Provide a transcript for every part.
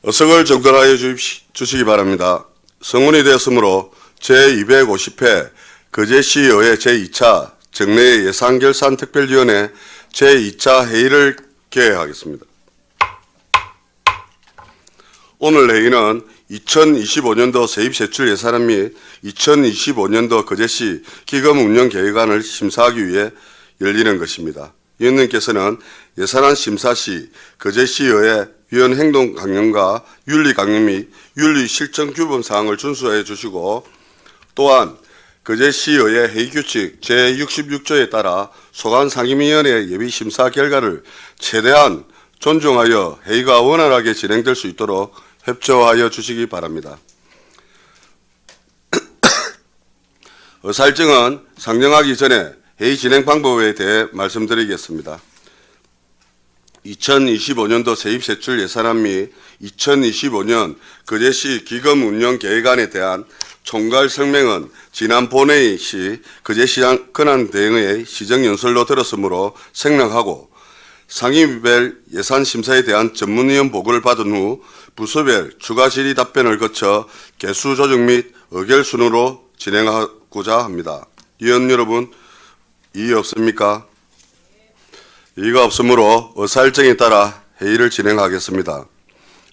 어석을 정돈하여 주시기 바랍니다. 성운이 되었으므로 제250회 거제시의회 제2차 정례 예산결산특별위원회 제2차 회의를 개회하겠습니다. 오늘 회의는 2025년도 세입세출 예산안 및 2025년도 거제시 기금운영계획안을 심사하기 위해 열리는 것입니다. 위원님께서는 예산안 심사 시 거제시의회 위원 행동 강령과 윤리 강령 및 윤리 실정 규범 사항을 준수해 주시고, 또한 거제시의회 회의규칙 제66조에 따라 소관 상임위원회 예비 심사 결과를 최대한 존중하여 회의가 원활하게 진행될 수 있도록 협조하여 주시기 바랍니다. 의사일정은 상정하기 전에 회의 진행 방법에 대해 말씀드리겠습니다. 2025년도 세입세출 예산안 및 2025년 거제시 기금운영계획안에 대한 총괄 설명은 지난 본회의 시 거제시장 권한대행의 시정연설로 들었으므로 생략하고, 상임위별 예산심사에 대한 전문위원 보고를 받은 후 부서별 추가 질의 답변을 거쳐 개수 조정 및 의결 순으로 진행하고자 합니다. 위원 여러분, 이의 없습니까? 이의가 없으므로 의사일정에 따라 회의를 진행하겠습니다.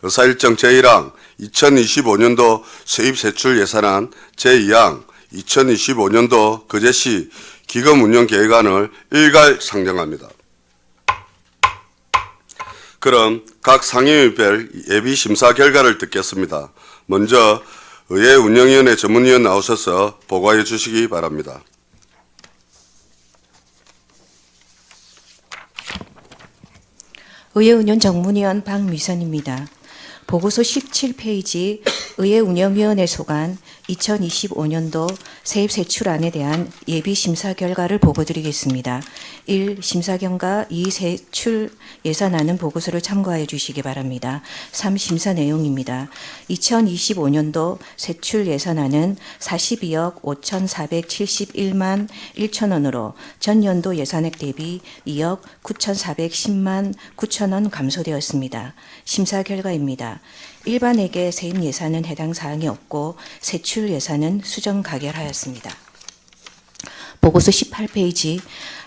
의사일정 제1항 2025년도 세입세출 예산안 제2항 2025년도 거제시 기금운영계획안을 일괄 상정합니다. 그럼 각 상임위별 예비심사 결과를 듣겠습니다. 먼저 의회운영위원회 전문위원 나오셔서 보고해 주시기 바랍니다. 의회운영 전문위원 박미선입니다. 보고서 17페이지 의회운영위원회 소관 2025년도 세입세출안에 대한 예비심사 결과를 보고드리겠습니다. 1. 심사경과 2. 세출 예산안은 보고서를 참고하여 주시기 바랍니다. 3. 심사 내용입니다. 2025년도 세출 예산안은 42억 5,471만 1천원으로 전년도 예산액 대비 2억 9,410만 9천원 감소되었습니다. 심사 결과입니다. 일반에게 세입 예산은 해당 사항이 없고 세출 예산은 수정 가결하였습니다. 보고서 18페이지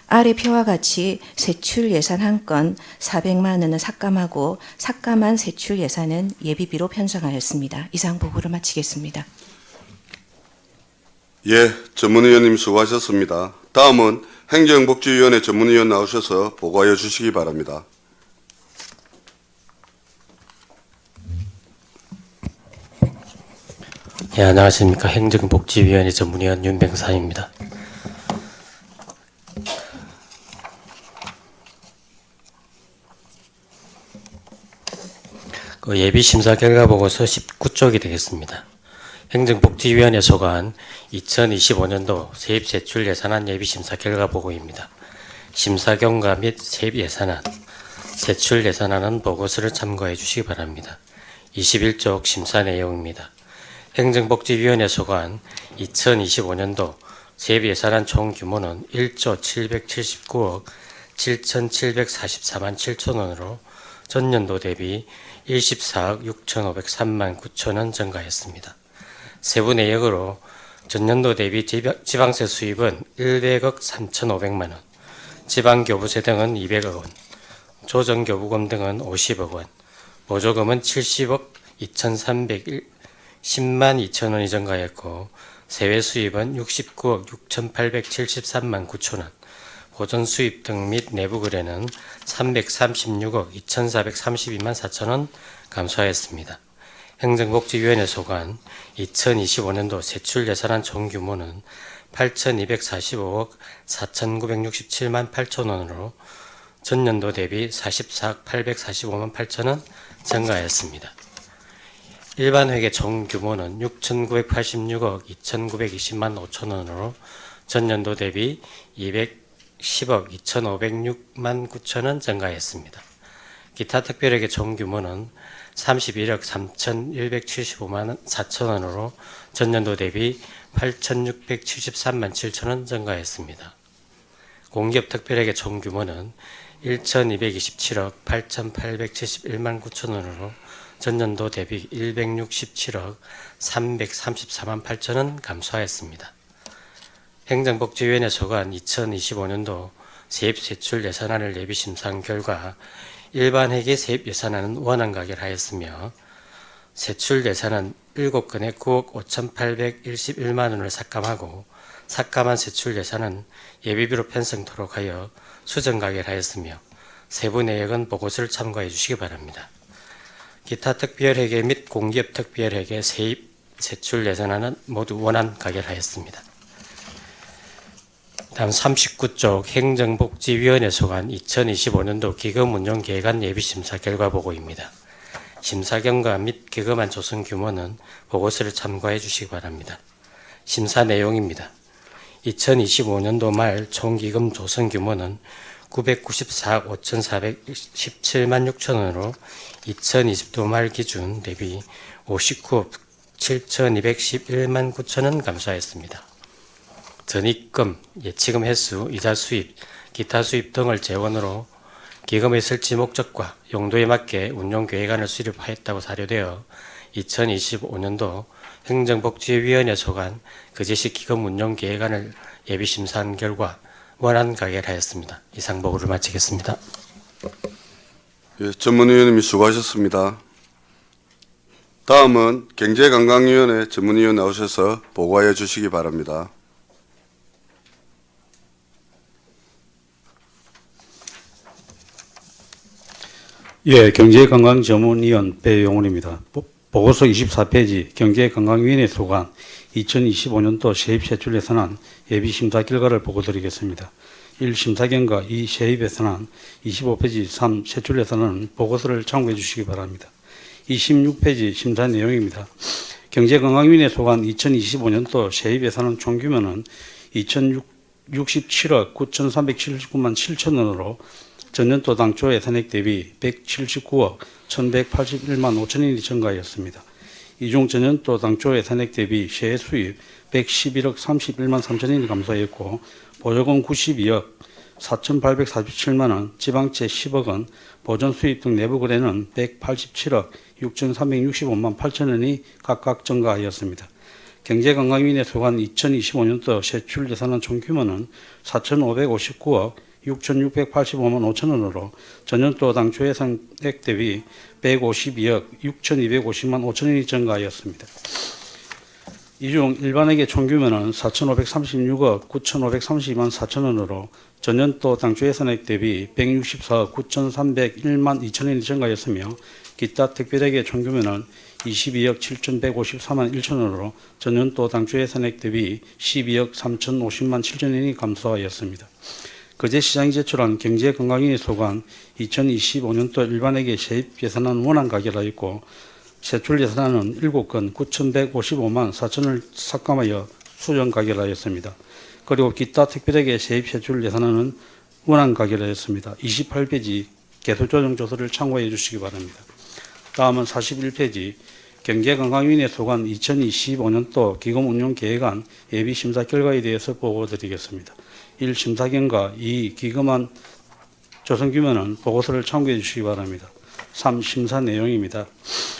아래 표와 같이 세출 예산 한 건 400만 원을 삭감하고 삭감한 세출 예산은 예비비로 편성하였습니다. 이상 보고를 마치겠습니다. 예, 전문위원님 수고하셨습니다. 다음은 행정복지위원회 전문위원 나오셔서 보고하여 주시기 바랍니다. 예, 안녕하십니까. 행정복지위원회 전문위원 윤병사입니다. 예비심사 결과 보고서 19쪽이 되겠습니다. 행정복지위원회 소관 2025년도 세입세출 예산안 예비심사 결과 보고입니다. 심사 경과 및 세입 예산안, 세출 예산안은 보고서를 참고해 주시기 바랍니다. 21쪽 심사 내용입니다. 행정복지위원회 소관 2025년도 세입예산안 총 규모는 1조 779억 7,744만 7천원으로 전년도 대비 14억 6,503만 9천원 증가했습니다. 세부 내역으로 전년도 대비 지방세 수입은 100억 3,500만 원, 지방교부세 등은 200억 원, 조정교부금 등은 50억 원, 보조금은 70억 2,310만 2천원이 증가했고, 세외 수입은 69억 6,873만 9천원, 보전 수입 등 및 내부 거래는 336억 2,432만 4천원 감소하였습니다. 행정복지위원회 소관 2025년도 세출 예산안 총 규모는 8,245억 4,967만 8천원으로 전년도 대비 44억 845만 8천원 증가하였습니다. 일반 회계 총 규모는 6,986억 2,920만 5천원으로 전년도 대비 210억 2,506만 9천원 증가했습니다. 기타 특별회계 총 규모는 31억 3,175만 4천원으로 전년도 대비 8,673만 7천원 증가했습니다. 공기업 특별회계 총 규모는 1,227억 8,871만 9천 원으로 전년도 대비 167억 334만 8천 원 감소하였습니다. 행정복지위원회 소관 2025년도 세입세출 예산안을 예비 심사한 결과 일반 회계 세입 예산안은 원안 가결하였으며 세출 예산안 7건에 9억 5,811만 원을 삭감하고 삭감한 세출 예산은 예비비로 편성토록 하여 수정 가결하였으며 세부 내역은 보고서를 참고해 주시기 바랍니다. 기타 특별회계 및 공기업 특별회계 세입 세출 예산안은 모두 원안 가결하였습니다. 다음 39쪽 행정복지위원회 소관 2025년도 기금운용계획안 예비심사 결과 보고입니다. 심사 경과 및 기금안 조성 규모는 보고서를 참고해 주시기 바랍니다. 심사 내용입니다. 2025년도 말 총기금 조성 규모는 994억 5,417만 6천 원으로 2020도 말 기준 대비 59억 7,211만 9천 원 감소하였습니다. 전입금, 예치금 횟수, 이자 수입, 기타 수입 등을 재원으로 기금의 설치 목적과 용도에 맞게 운용계획안을 수립하였다고 사료되어 2025년도 행정복지위원회 소관 그제시 기금 운용계획안을 예비심사한 결과 원안 가결하였습니다. 이상 보고를 마치겠습니다. 예, 전문위원님이 수고하셨습니다. 다음은 경제관광위원회 전문위원 나오셔서 보고하여 주시기 바랍니다. 예, 경제관광전문위원 배용훈입니다. 보고서 24페이지 경제관광위원회 소관 2025년도 세입세출 예산안 예비심사 결과를 보고드리겠습니다. 1. 심사경과 2. 세입예산안 25페이지 3. 세출 예산안은 보고서를 참고해 주시기 바랍니다. 26페이지 심사 내용입니다. 경제관광위원회 소관 2025년도 세입예산안 총규모는 2,067억 9,379만 7천 원으로 전년도 당초 예산액 대비 179억 1,181만 5천 원이 증가하였습니다. 이 중 전년도 당초 예산액 대비 세액 수입 111억 31만 3천 원이 감소하였고 보조금 92억 4,847만 원, 지방채 10억 원, 보전 수입 등 내부 거래는 187억 6,365만 8천 원이 각각 증가하였습니다. 경제관광위원회 소관 2025년도 세출 예산안 총규모는 4,559억 6,685만 5천 원으로 전년도 당초 예산액 대비 152억 6,250만 5천 원이 증가하였습니다. 이 중 일반회계 총규모는 4,536억 9,532만 4천 원으로 전년도 당초 예산액 대비 164억 9,301만 2천 원이 증가하였으며 기타 특별회계 총규모는 22억 7,154만 1천 원으로 전년도 당초 예산액 대비 12억 3,050만 7천 원이 감소하였습니다. 거제시장이 제출한 경제관광위원회 소관 2025년도 일반회계 세입 예산안 원안 가결하였고 세출 예산안은 7건 9,155만 4천을 삭감하여 수정 가결하였습니다. 그리고 기타 특별회계 세입 세출 예산안은 원안 가결하였습니다. 28페이지 개수조정조서를 참고해 주시기 바랍니다. 다음은 41페이지 경제관광위원회 소관 2025년도 기금운용계획안 예비심사 결과에 대해서 보고드리겠습니다. 1. 심사경과 2. 기금안 조성 규모는 보고서를 참고해 주시기 바랍니다. 3. 심사 내용입니다.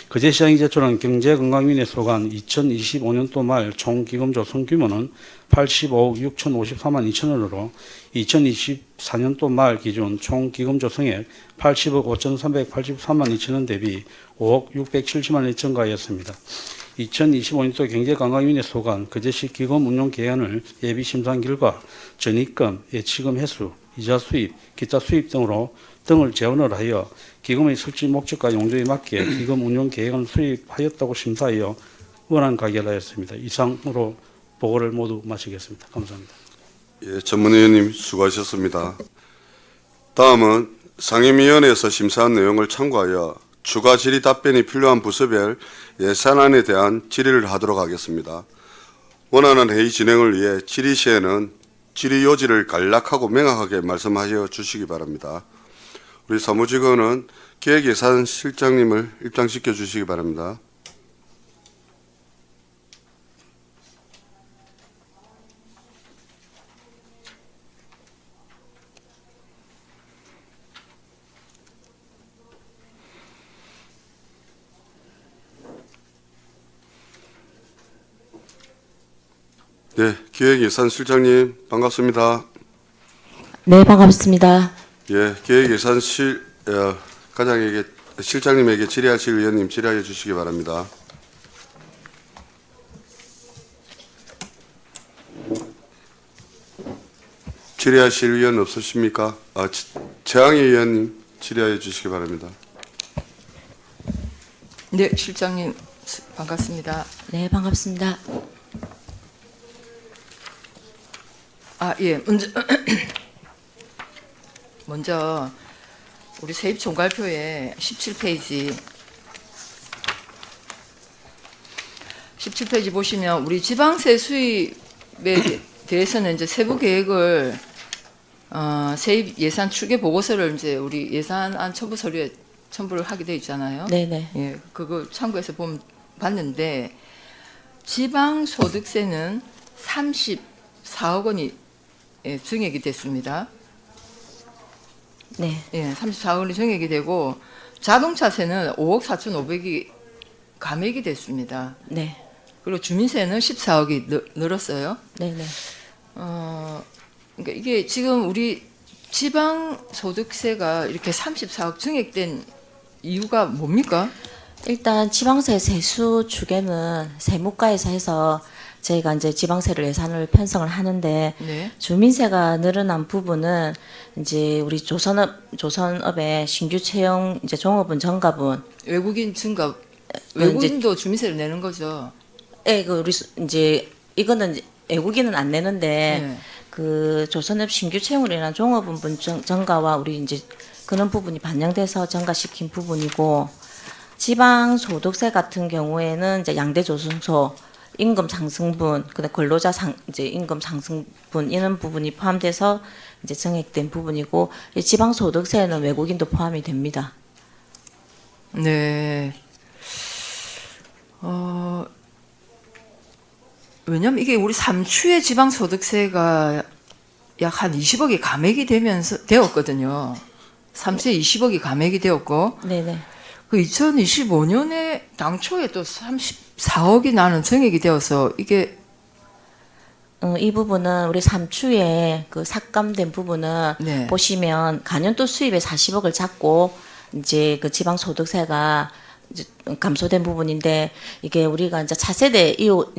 거제시장이 제출한 경제관광위원회 소관 2025년도 말 총기금 조성 규모는 85억 6,054만 2천 원으로 2024년도 말 기준 총기금 조성액 80억 5,383만 2천 원 대비 5억 670만 원이 증가하였습니다. 2025년도 경제관광위원회 소관 거제시 기금운용계획안을 예비심사한 결과 전입금, 예치금 횟수, 이자 수입, 기타 수입 등을 재원을 하여 기금의 설치 목적과 용도에 맞게 기금운용계획안을 수립하였다고 심사하여 원안 가결하였습니다. 이상으로 보고를 모두 마치겠습니다. 감사합니다. 예, 전문위원님 수고하셨습니다. 다음은 상임위원회에서 심사한 내용을 참고하여 추가 질의 답변이 필요한 부서별 예산안에 대한 질의를 하도록 하겠습니다. 원하는 회의 진행을 위해 질의 시에는 질의 요지를 간략하고 명확하게 말씀하여 주시기 바랍니다. 우리 사무직원은 기획예산실장님을 입장시켜 주시기 바랍니다. 네, 기획예산실장님 반갑습니다. 네, 반갑습니다. 예, 과장에게 실장님에게 질의하실 의원님 질의해 주시기 바랍니다. 질의하실 의원 없으십니까? 최항희 의원님 질의해 주시기 바랍니다. 네, 실장님 반갑습니다. 네, 반갑습니다. 예, 먼저 우리 세입 총괄표에 17페이지 보시면 우리 지방세 수입에 대해서는 이제 세부 계획을 세입 예산 추계 보고서를 이제 우리 예산안 첨부 서류에 첨부를 하게 돼 있잖아요. 네네. 예, 그거 참고해서 봤는데 지방 소득세는 34억 원이 증액이 됐습니다. 네. 예, 34억 원이 증액이 되고 자동차세는 5억 4,500이 감액이 됐습니다. 네. 그리고 주민세는 14억이 늘었어요. 네네. 그러니까 이게 지금 우리 지방 소득세가 이렇게 34억 증액된 이유가 뭡니까? 일단 지방세 세수 추계는 세무과에서 해서 저희가 이제 지방세를 예산을 편성을 하는데 네. 주민세가 늘어난 부분은 이제 우리 조선업의 신규 채용 이제 종업원 정가분 외국인 증가 이제- 외국인도 주민세를 내는 거죠. 예, 그 우리 이제 이거는 이제 외국인은 안 내는데 네. 그 조선업 신규 채용으로 인한 종업원분 정가와 우리 이제 그런 부분이 반영돼서 정가시킨 부분이고 지방 소득세 같은 경우에는 이제 양대 조선소 임금 상승분, 그다음 근로자 이제 임금 상승분 이런 부분이 포함돼서 이제 정액된 부분이고 이 지방 소득세는 외국인도 포함이 됩니다. 네. 왜냐면 이게 우리 삼추의 지방소득세가 약 한 20억이 감액이 되었거든요. 삼추에 20억이 감액이 되었고, 네네. 그 2025년에 당초에 또 34억이 나는 증액이 되어서 이게 이 부분은 우리 삼추에 그 삭감된 부분은 네. 보시면 간연도 수입의 40억을 잡고 이제 그 지방 소득세가 이제 감소된 부분인데 이게 우리가 이제 차세대 이후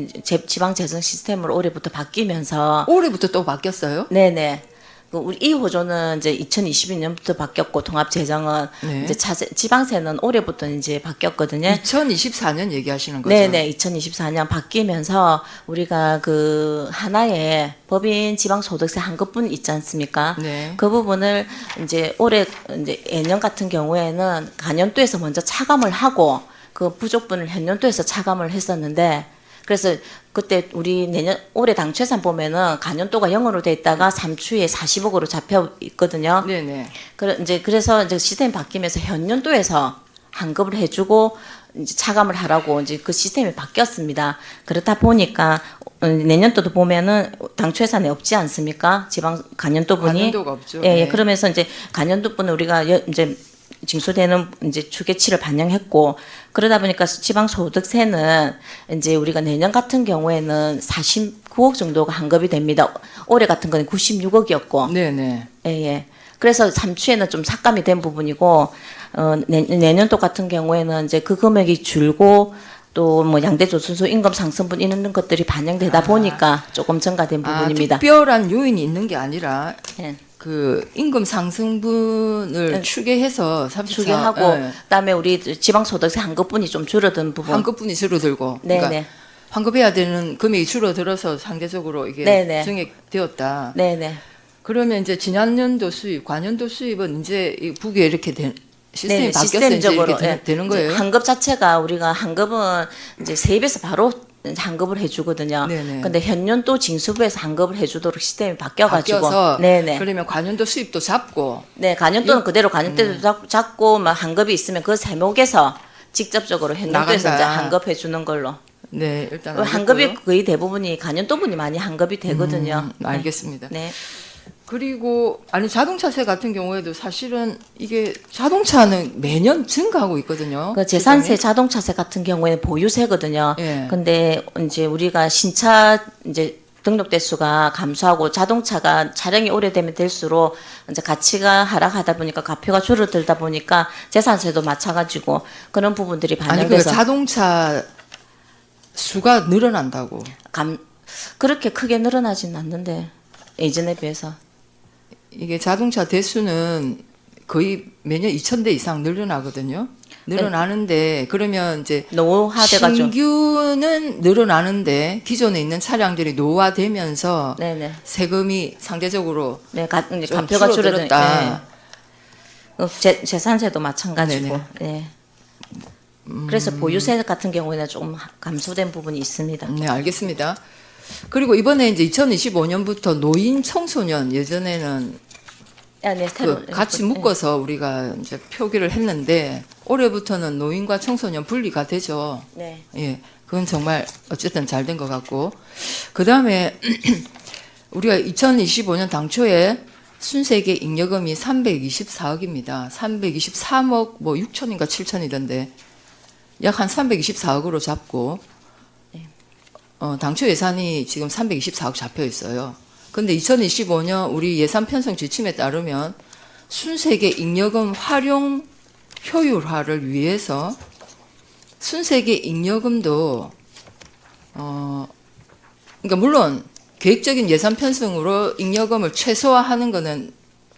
지방 재정 시스템으로 올해부터 바뀌면서 올해부터 또 바뀌었어요. 네네. 그 우리 2호조는 이제 2022년부터 바뀌었고 통합 재정은 네. 이제 지방세는 올해부터 이제 바뀌었거든요. 2024년 얘기하시는 거죠? 네네, 2024년 바뀌면서 우리가 그 하나의 법인 지방소득세 한급분 있지 않습니까? 네. 그 부분을 이제 올해 이제 예년 같은 경우에는 간연도에서 먼저 차감을 하고 그 부족분을 현년도에서 차감을 했었는데 그래서 그때 우리 올해 당초예산 보면은 간연도가 0으로 돼 있다가 삼추에 40억으로 잡혀 있거든요. 네네. 그래서 이제 시스템이 바뀌면서 현년도에서 환급을 해주고 이제 차감을 하라고 이제 그 시스템이 바뀌었습니다. 그렇다 보니까 내년도도 보면은 당초 예산에 없지 않습니까? 지방 간연도분이 간연도가 없죠. 예, 네. 예. 그러면서 이제 간연도분을 우리가 이제 징수되는 이제 추계치를 반영했고 그러다 보니까 지방 소득세는 이제 우리가 내년 같은 경우에는 49억 정도가 환급이 됩니다. 올해 같은 거는 96억이었고 네네. 예, 예. 그래서 삼추에는 좀 삭감이 된 부분이고 내년도 같은 경우에는 이제 그 금액이 줄고 또 뭐 양대조선소 임금 상승분 이런 것들이 반영되다 보니까 조금 증가된 부분입니다. 특별한 요인이 있는 게 아니라 예. 그 임금 상승분을 네. 추계해서 34, 추계하고 예, 그다음에 우리 지방소득세 환급분이 좀 줄어든 부분. 환급분이 줄어들고 네네. 그러니까 환급해야 되는 금액이 줄어들어서 상대적으로 이게 네네. 증액되었다. 네네. 그러면 이제 지난년도 수입, 관년도 수입은 이제 이 북에 이렇게 시스템이 네네, 바뀌어서 이제 시스템적으로 이렇게 예. 되는 거예요. 이제 환급 자체가 우리가 환급은 이제 세입에서 바로 환급을 해주거든요. 네네. 근데 현년도 징수부에서 환급을 해주도록 시스템이 바뀌어가지고. 바뀌어서 네네. 그러면 관년도 수입도 잡고 네, 간연도는 그대로 간연대도 잡고 막 환급이 있으면 그 세목에서 직접적으로 현년도에서 나간다. 이제 환급해 주는 걸로. 네 일단 환급이 알겠고요. 거의 대부분이 간연도분이 많이 환급이 되거든요. 알겠습니다. 네. 그리고 아니 자동차세 같은 경우에도 사실은 이게 자동차는 매년 증가하고 있거든요. 그 재산세, 자동차세 같은 경우에는 보유세거든요. 예. 근데 이제 우리가 신차 이제 등록 대수가 감소하고 자동차가 차량이 오래되면 될수록 이제 가치가 하락하다 보니까 가표가 줄어들다 보니까 재산세도 마찬가지고 그런 부분들이 아니 그 반영돼서 자동차 수가 늘어난다고. 그렇게 크게 늘어나진 않는데 예전에 비해서 이게 자동차 대수는 거의 매년 2,000대 이상 늘어나거든요. 늘어나는데 그러면 이제 노후화돼가지고 신규는 늘어나는데 기존에 있는 차량들이 노후화되면서 네네 세금이 상대적으로 네, 이제 좀 가표가 줄어들었다. 줄어드니까 재산세도 마찬가지고 네. 그래서 보유세 같은 경우에는 조금 감소된 부분이 있습니다. 네, 알겠습니다. 그리고 이번에 이제 2025년부터 노인 청소년 예전에는 네, 그 같이 묶어서 우리가 이제 표기를 했는데 올해부터는 노인과 청소년 분리가 되죠. 네. 예, 그건 정말 어쨌든 잘 된 것 같고 그 다음에 우리가 2025년 당초에 순세계 잉여금이 324억입니다. 323억 뭐 6천인가 7천이던데 약 한 324억으로 잡고 당초 예산이 지금 324억 잡혀 있어요. 근데 2025년 우리 예산 편성 지침에 따르면 순세계 잉여금 활용 효율화를 위해서 순세계 잉여금도 그러니까 물론 계획적인 예산 편성으로 잉여금을 최소화하는 것은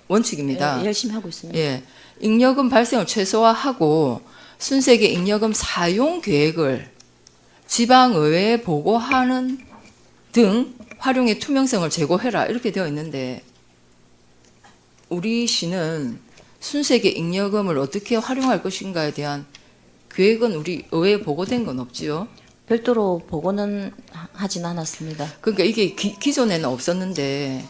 원칙입니다. 네, 열심히 하고 있습니다. 예, 잉여금 발생을 최소화하고 순세계 잉여금 사용 계획을 지방의회에 보고하는 등 활용의 투명성을 제고해라 이렇게 되어 있는데 우리 시는 순세계 잉여금을 어떻게 활용할 것인가에 대한 계획은 우리 의회에 보고된 건 없지요. 별도로 보고는 하진 않았습니다. 그러니까 이게 기존에는 없었는데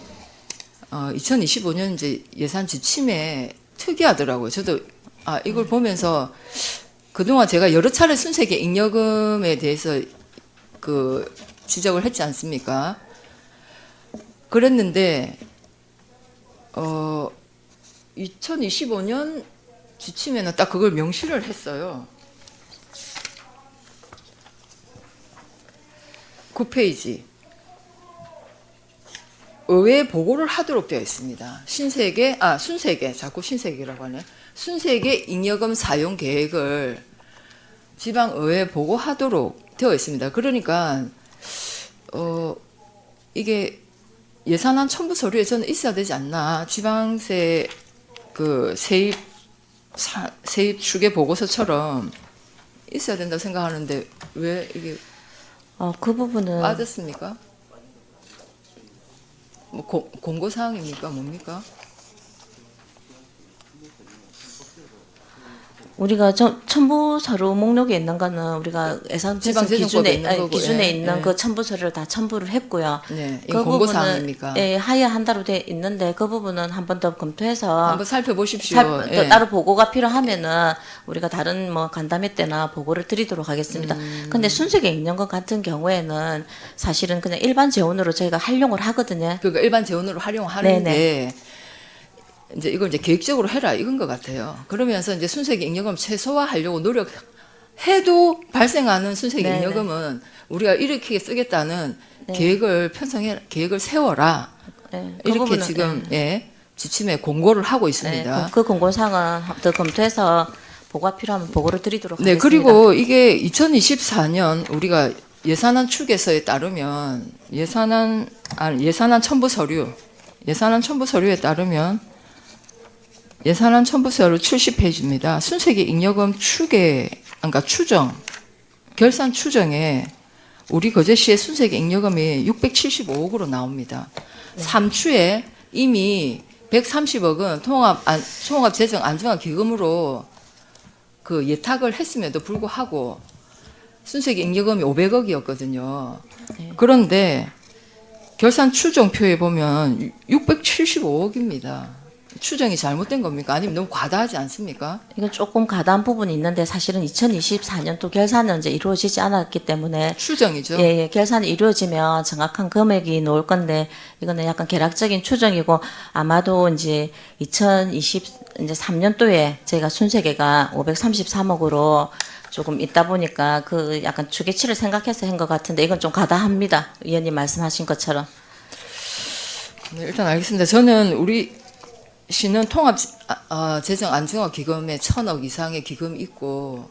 2025년 이제 예산 지침에 특이하더라고요. 저도 이걸 보면서 그동안 제가 여러 차례 순세계 잉여금에 대해서 그 지적을 했지 않습니까? 그랬는데 2025년 지침에는 딱 그걸 명시를 했어요. 9페이지. 의회에 보고를 하도록 되어 있습니다. 순세계, 자꾸 신세계라고 하네. 순세계 잉여금 사용 계획을 지방의회에 보고하도록 되어 있습니다. 그러니까 이게 예산안 첨부 서류에 저는 있어야 되지 않나. 지방세 그 세입 추계 보고서처럼 있어야 된다고 생각하는데 왜 이게 그 부분은 빠졌습니까? 뭐 공고 사항입니까? 뭡니까? 우리가 첨부 서류 목록에 있는 거는 우리가 예산 편성 지방재정법에 있는 거고, 기준에 예, 있는 예. 그 첨부 서류를 다 첨부를 했고요. 네, 이 그 공고 부분은 사항입니까? 하야 한다로 돼 있는데 그 부분은 한 번 더 검토해서 한번 살펴보십시오. 또 예. 따로 보고가 필요하면은 우리가 다른 뭐 간담회 때나 보고를 드리도록 하겠습니다. 근데 순세계 있는 것 같은 경우에는 사실은 그냥 일반 재원으로 저희가 활용을 하거든요. 그러니까 일반 재원으로 활용하는데 네네. 이제 이걸 이제 계획적으로 해라 이건 것 같아요. 그러면서 이제 순세계 잉여금 최소화하려고 노력해도 발생하는 순세계 네네. 잉여금은 우리가 이렇게 쓰겠다는 네. 계획을 세워라. 네, 그 이렇게 부분은, 지금 지침에 공고를 하고 있습니다. 그 공고사항은 더 검토해서 보고가 필요하면 보고를 드리도록 네, 하겠습니다. 그리고 이게 2024년 우리가 예산안 축에서에 따르면 예산안 첨부 서류에 따르면 예산안 첨부 서류 70페이지입니다. 순세계 잉여금 그러니까 결산 추정에 우리 거제시의 순세계 잉여금이 675억으로 나옵니다. 3추에 이미 130억은 통합재정안정화기금으로 그 예탁을 했음에도 불구하고 순세계 잉여금이 500억이었거든요. 그런데 결산 추정표에 보면 675억입니다. 추정이 잘못된 겁니까? 아니면 너무 과다하지 않습니까? 이건 조금 가다한 부분이 있는데 사실은 2024년도 결산은 이제 이루어지지 않았기 때문에 추정이죠. 예, 결산이 이루어지면 정확한 금액이 나올 건데 이거는 약간 개락적인 추정이고 아마도 이제 2023년도에 저희가 순세계가 533억으로 조금 있다 보니까 그 약간 추계치를 생각해서 한 것 같은데 이건 좀 과다합니다. 의원님 말씀하신 것처럼. 네, 일단 알겠습니다. 저는 우리 시는 통합 재정 안정화 기금에 1,000억 이상의 기금이 있고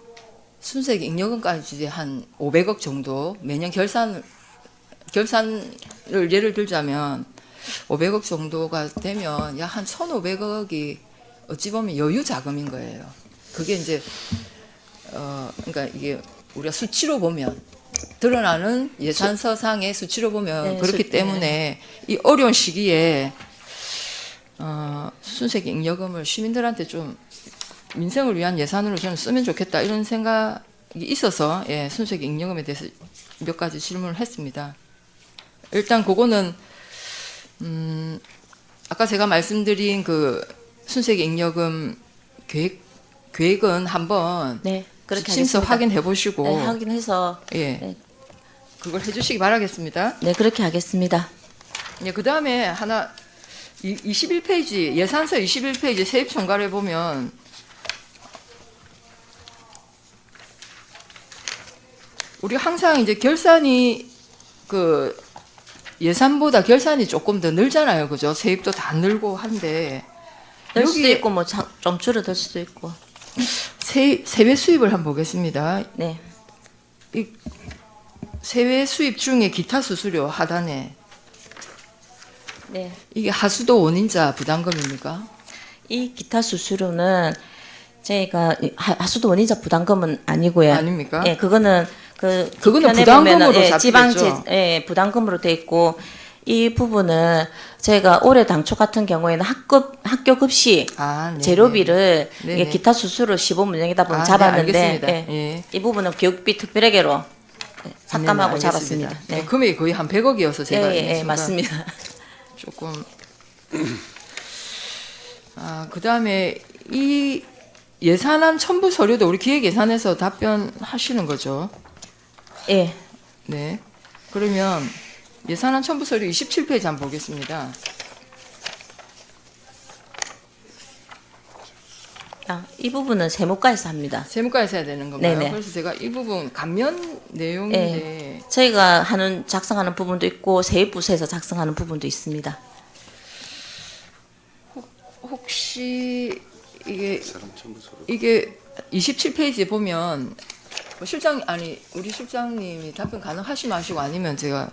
순세기 잉여금까지 한 500억 정도 매년 결산을 예를 들자면 500억 정도가 되면 약 한 1,500억이 어찌 보면 여유 자금인 거예요. 그게 이제 그러니까 이게 우리가 수치로 보면 드러나는 예산서상의 수치로 보면 네, 그렇기 때문에 이 어려운 시기에 순세기 잉여금을 시민들한테 좀 민생을 위한 예산으로 저는 쓰면 좋겠다 이런 생각이 있어서 예, 순세기 잉여금에 대해서 몇 가지 질문을 했습니다. 일단 그거는 아까 제가 말씀드린 그 순세기 잉여금 계획은 한번 네, 그렇게 심서 하겠습니다. 확인해 보시고 네, 확인해서 예, 네. 그걸 해주시기 바라겠습니다. 네, 그렇게 하겠습니다. 예, 그 다음에 하나 21페이지 예산서 21페이지 세입 총괄에 보면 우리 항상 이제 결산이 그 예산보다 결산이 조금 더 늘잖아요, 그죠? 세입도 다 늘고 한데 늘 수도 여기에 있고 뭐 좀 줄어들 수도 있고. 세외 수입을 한번 보겠습니다. 네. 이 세외 수입 중에 기타 수수료 하단에 네. 이게 하수도 원인자 부담금입니까? 이 기타 수수료는 저희가 하수도 원인자 부담금은 아니고요. 아닙니까? 예, 그거는 그거는 편에 부담금으로 보면은, 잡히겠죠. 지방제 부담금으로 돼 있고 이 부분은 저희가 올해 당초 같은 경우에는 학교 급식 아, 네. 재료비를 네네. 이게 기타 수수료 15문형이다 보면 아, 잡았는데 네, 알겠습니다. 예, 예. 이 부분은 교육비 특별회계로 삭감하고 네, 잡았습니다. 알겠습니다. 네. 네, 금액이 거의 한 100억이어서 제가 예, 순간 맞습니다. 조금 그다음에 이 예산안 첨부 서류도 우리 기획예산에서 답변하시는 거죠. 예. 네. 그러면 예산안 첨부 서류 27페이지 한번 보겠습니다. 이 부분은 세무과에서 합니다. 세무과에서 해야 되는 건가요? 네네. 그래서 제가 이 부분 감면 내용인데 저희가 작성하는 부분도 있고 세입부서에서 작성하는 부분도 있습니다. 혹시 이게 27페이지에 보면 뭐 우리 실장님이 답변 가능하시면 하시고 아니면 제가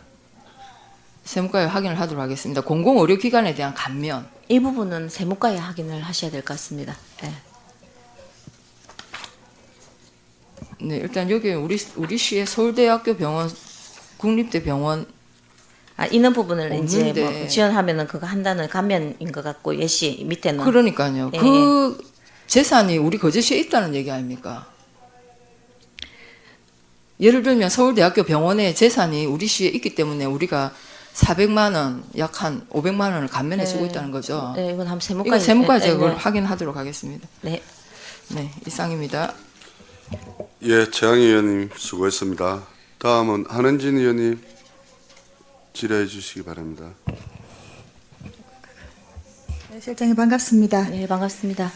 세무과에 확인을 하도록 하겠습니다. 공공의료기관에 대한 감면. 이 부분은 세무과에 확인을 하셔야 될 것 같습니다. 네. 네, 일단 여기 우리 시의 서울대학교 병원, 국립대병원 있는 부분을 이제 없는데. 뭐 지원하면은 그거 한다는 감면인 것 같고 예시 밑에는 그러니까요. 예, 그 재산이 우리 거제시에 있다는 얘기 아닙니까? 예를 들면 서울대학교 병원의 재산이 우리 시에 있기 때문에 우리가 400만 원, 약 한 500만 원을 감면해 주고 네. 있다는 거죠. 네, 이건 한번 세무과 이거 세무과에 제가 그걸 확인하도록 하겠습니다. 네. 네, 이상입니다. 예, 최양희 의원님 수고했습니다. 다음은 한은진 의원님 질의해 주시기 바랍니다. 네, 실장님 반갑습니다. 네, 반갑습니다.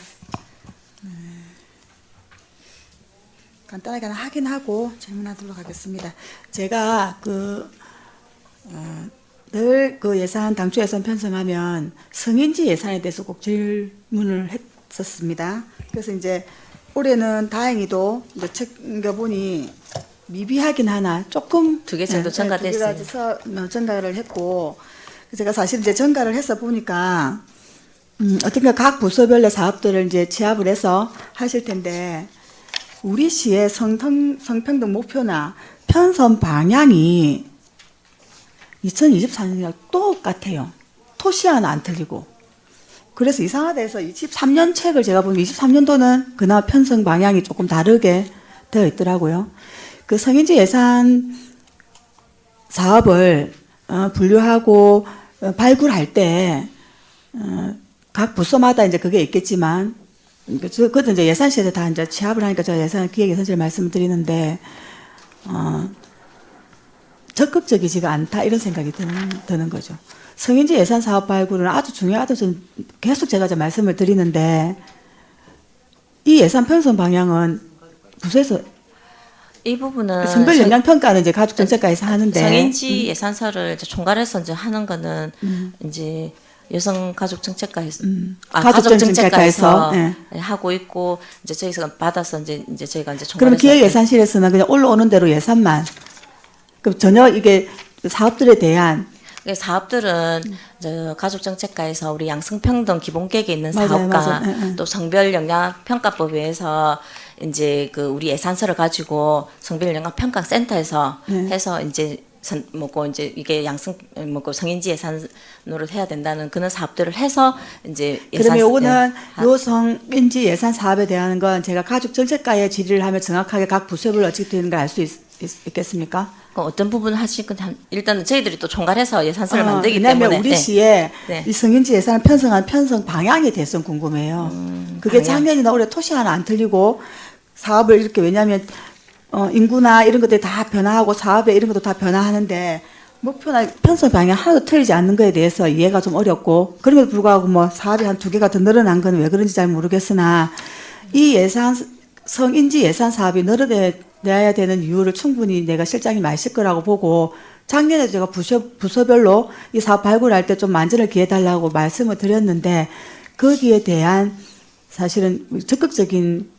간단하게 하나 확인하고 질문하도록 하겠습니다. 제가 늘 그 예산 당초 예산 편성하면 성인지 예산에 대해서 꼭 질문을 했었습니다. 그래서 이제 올해는 다행히도 이제 챙겨보니 미비하긴 하나 조금 두개 정도 전가됐어요. 2개 전가를 했고 제가 사실 이제 전가를 해서 보니까 어떻게 각 부서별로 사업들을 이제 취합을 해서 하실 텐데 우리 시의 성평등 목표나 편성 방향이 2024년이랑 똑같아요. 토시 하나 안 틀리고. 그래서 이상하다 해서 23년 책을 제가 보면 23년도는 그나마 편성 방향이 조금 다르게 되어 있더라고요. 그 성인지 예산 사업을 분류하고 발굴할 때 각 부서마다 이제 그게 있겠지만, 그것도 이제 예산실에서 다 이제 취합을 하니까 제가 기획예산실 말씀을 드리는데, 적극적이지가 않다 이런 생각이 드는 거죠. 성인지 예산 사업 발굴은 아주 중요하다고 저는 계속 제가 이제 말씀을 드리는데, 이 예산 편성 방향은 부서에서 이 부분은 성별 영향 평가는 이제 가족정책과에서 하는데, 성인지 예산서를 이제 총괄해서 이제 하는 거는 이제 여성가족정책과에서 가족정책과에서 하고 있고 이제 저희가 받아서 이제 저희가 이제 그럼 총괄해서 기획예산실에서는 그냥 올라오는 대로 예산만, 그럼 전혀 이게 사업들에 대한 사업들은 저 가족정책과에서 우리 양성평등 기본계획에 있는 맞아요, 사업과 맞아요. 또 성별영향평가법에서 이제 그 우리 예산서를 가지고 성별영향평가센터에서 해서 이제 뭐고 이제 이게 뭐고 성인지 예산으로 해야 된다는 그런 사업들을 해서 이제 그러면 요거는 요 성인지 예산 사업에 대한 건 제가 가족정책과에 질의를 하면 정확하게 각 부서별로 어떻게 되는가 알 수 있겠습니까? 어떤 부분을 하실 건지 일단은 저희들이 또 총괄해서 예산서를 만들기 왜냐하면 때문에 우리 시에 네. 이 성인지 예산을 편성한 편성 방향에 대해서 궁금해요. 그게 방향. 작년이나 올해 토시 하나 안 틀리고 사업을 이렇게 왜냐하면 인구나 이런 것들이 다 변화하고 사업에 이런 것도 다 변화하는데 목표나 편성 방향 하나도 틀리지 않는 거에 대해서 이해가 좀 어렵고 그럼에도 불구하고 뭐 사업이 한 2개가 더 늘어난 건 왜 그런지 잘 모르겠으나 이 예산 성인지 예산 사업이 늘어나야 되는 이유를 충분히 내가 실장님 아실 거라고 보고 작년에 제가 부서별로 이 사업 발굴할 때 좀 만전을 기해달라고 말씀을 드렸는데 거기에 대한 사실은 적극적인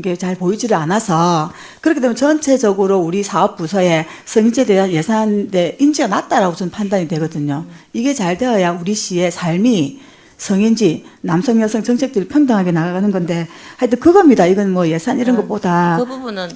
게 잘 보이지를 않아서 그렇게 되면 전체적으로 우리 사업 부서에 성인지에 대한 예산의 인지가 낮다라고 저는 판단이 되거든요. 이게 잘 되어야 우리 시의 삶이 성인지 남성 여성 정책들이 평등하게 나가는 건데 하여튼 그겁니다. 이건 뭐 예산 이런 것보다 그 부분은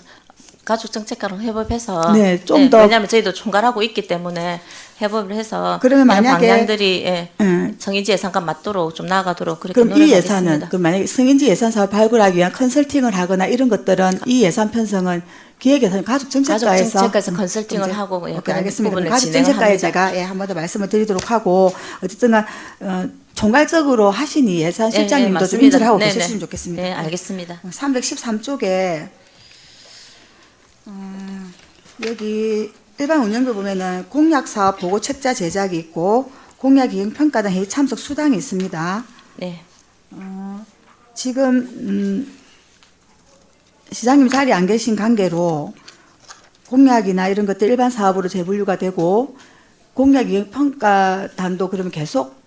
가족정책과랑 협업해서 네, 좀 더- 왜냐하면 저희도 총괄하고 있기 때문에 협업을 해서 그러면 이런 만약에- 방향들이 예. 성인지 예산과 맞도록 좀 나아가도록 그렇게 그럼 이 노력하겠습니다. 예산은 그럼 만약에 성인지 예산 사업 발굴하기 위한 컨설팅을 하거나 이런 것들은 이 예산 편성은 기획예산 가족정책과에서 가족정책과에서 컨설팅을 이제- 하고 오케이, 그런 알겠습니다. 부분을 가족정책과에 진행을 제가 한 번 더 말씀을 드리도록 하고 어쨌든 총괄적으로 하신 이 예산 실장님도 좀 맞습니다. 인지를 하고 네네. 계셨으면 좋겠습니다. 네, 알겠습니다. 313쪽에 여기 일반 운영부 보면은 공약사업 보고 책자 제작이 있고 공약 이행 평가 등 회의 참석 수당이 있습니다. 네. 지금 시장님 자리에 안 계신 관계로 공약이나 이런 것들 일반 사업으로 재분류가 되고 공약 이행 평가단도 그러면 계속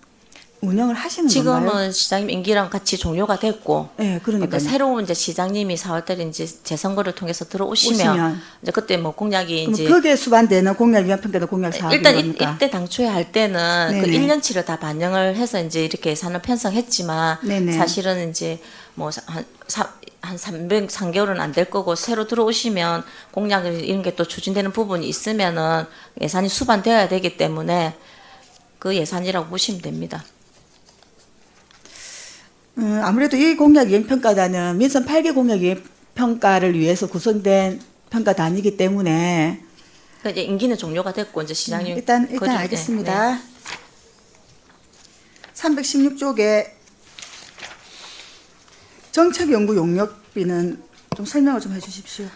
운영을 하시는 건가요? 지금은 시장님 임기랑 같이 종료가 됐고 네, 그러니까 새로운 이제 시장님이 4월달에 이제 재선거를 통해서 들어오시면 오시면. 이제 그때 뭐 공약이 그럼 이제 거기에 수반되는 공약 이행 평가도 공약 사업인 일단 겁니까? 이때 당초에 할 때는 그 네네. 1년치를 다 반영을 해서 이제 이렇게 예산을 편성했지만 네네. 사실은 이제 뭐 한 3개월은 안 될 거고 새로 들어오시면 공약 이런 게 또 추진되는 부분이 있으면은 예산이 수반되어야 되기 때문에 그 예산이라고 보시면 됩니다. 아무래도 이 공약 이행 평가단은 민선 8개 공약 이행 평가를 위해서 구성된 평가단이기 때문에 그러니까 이제 임기는 종료가 됐고 이제 시장님 일단 그거 좀- 알겠습니다. 316쪽에 정책연구 용역비는 좀 설명을 좀 해주십시오.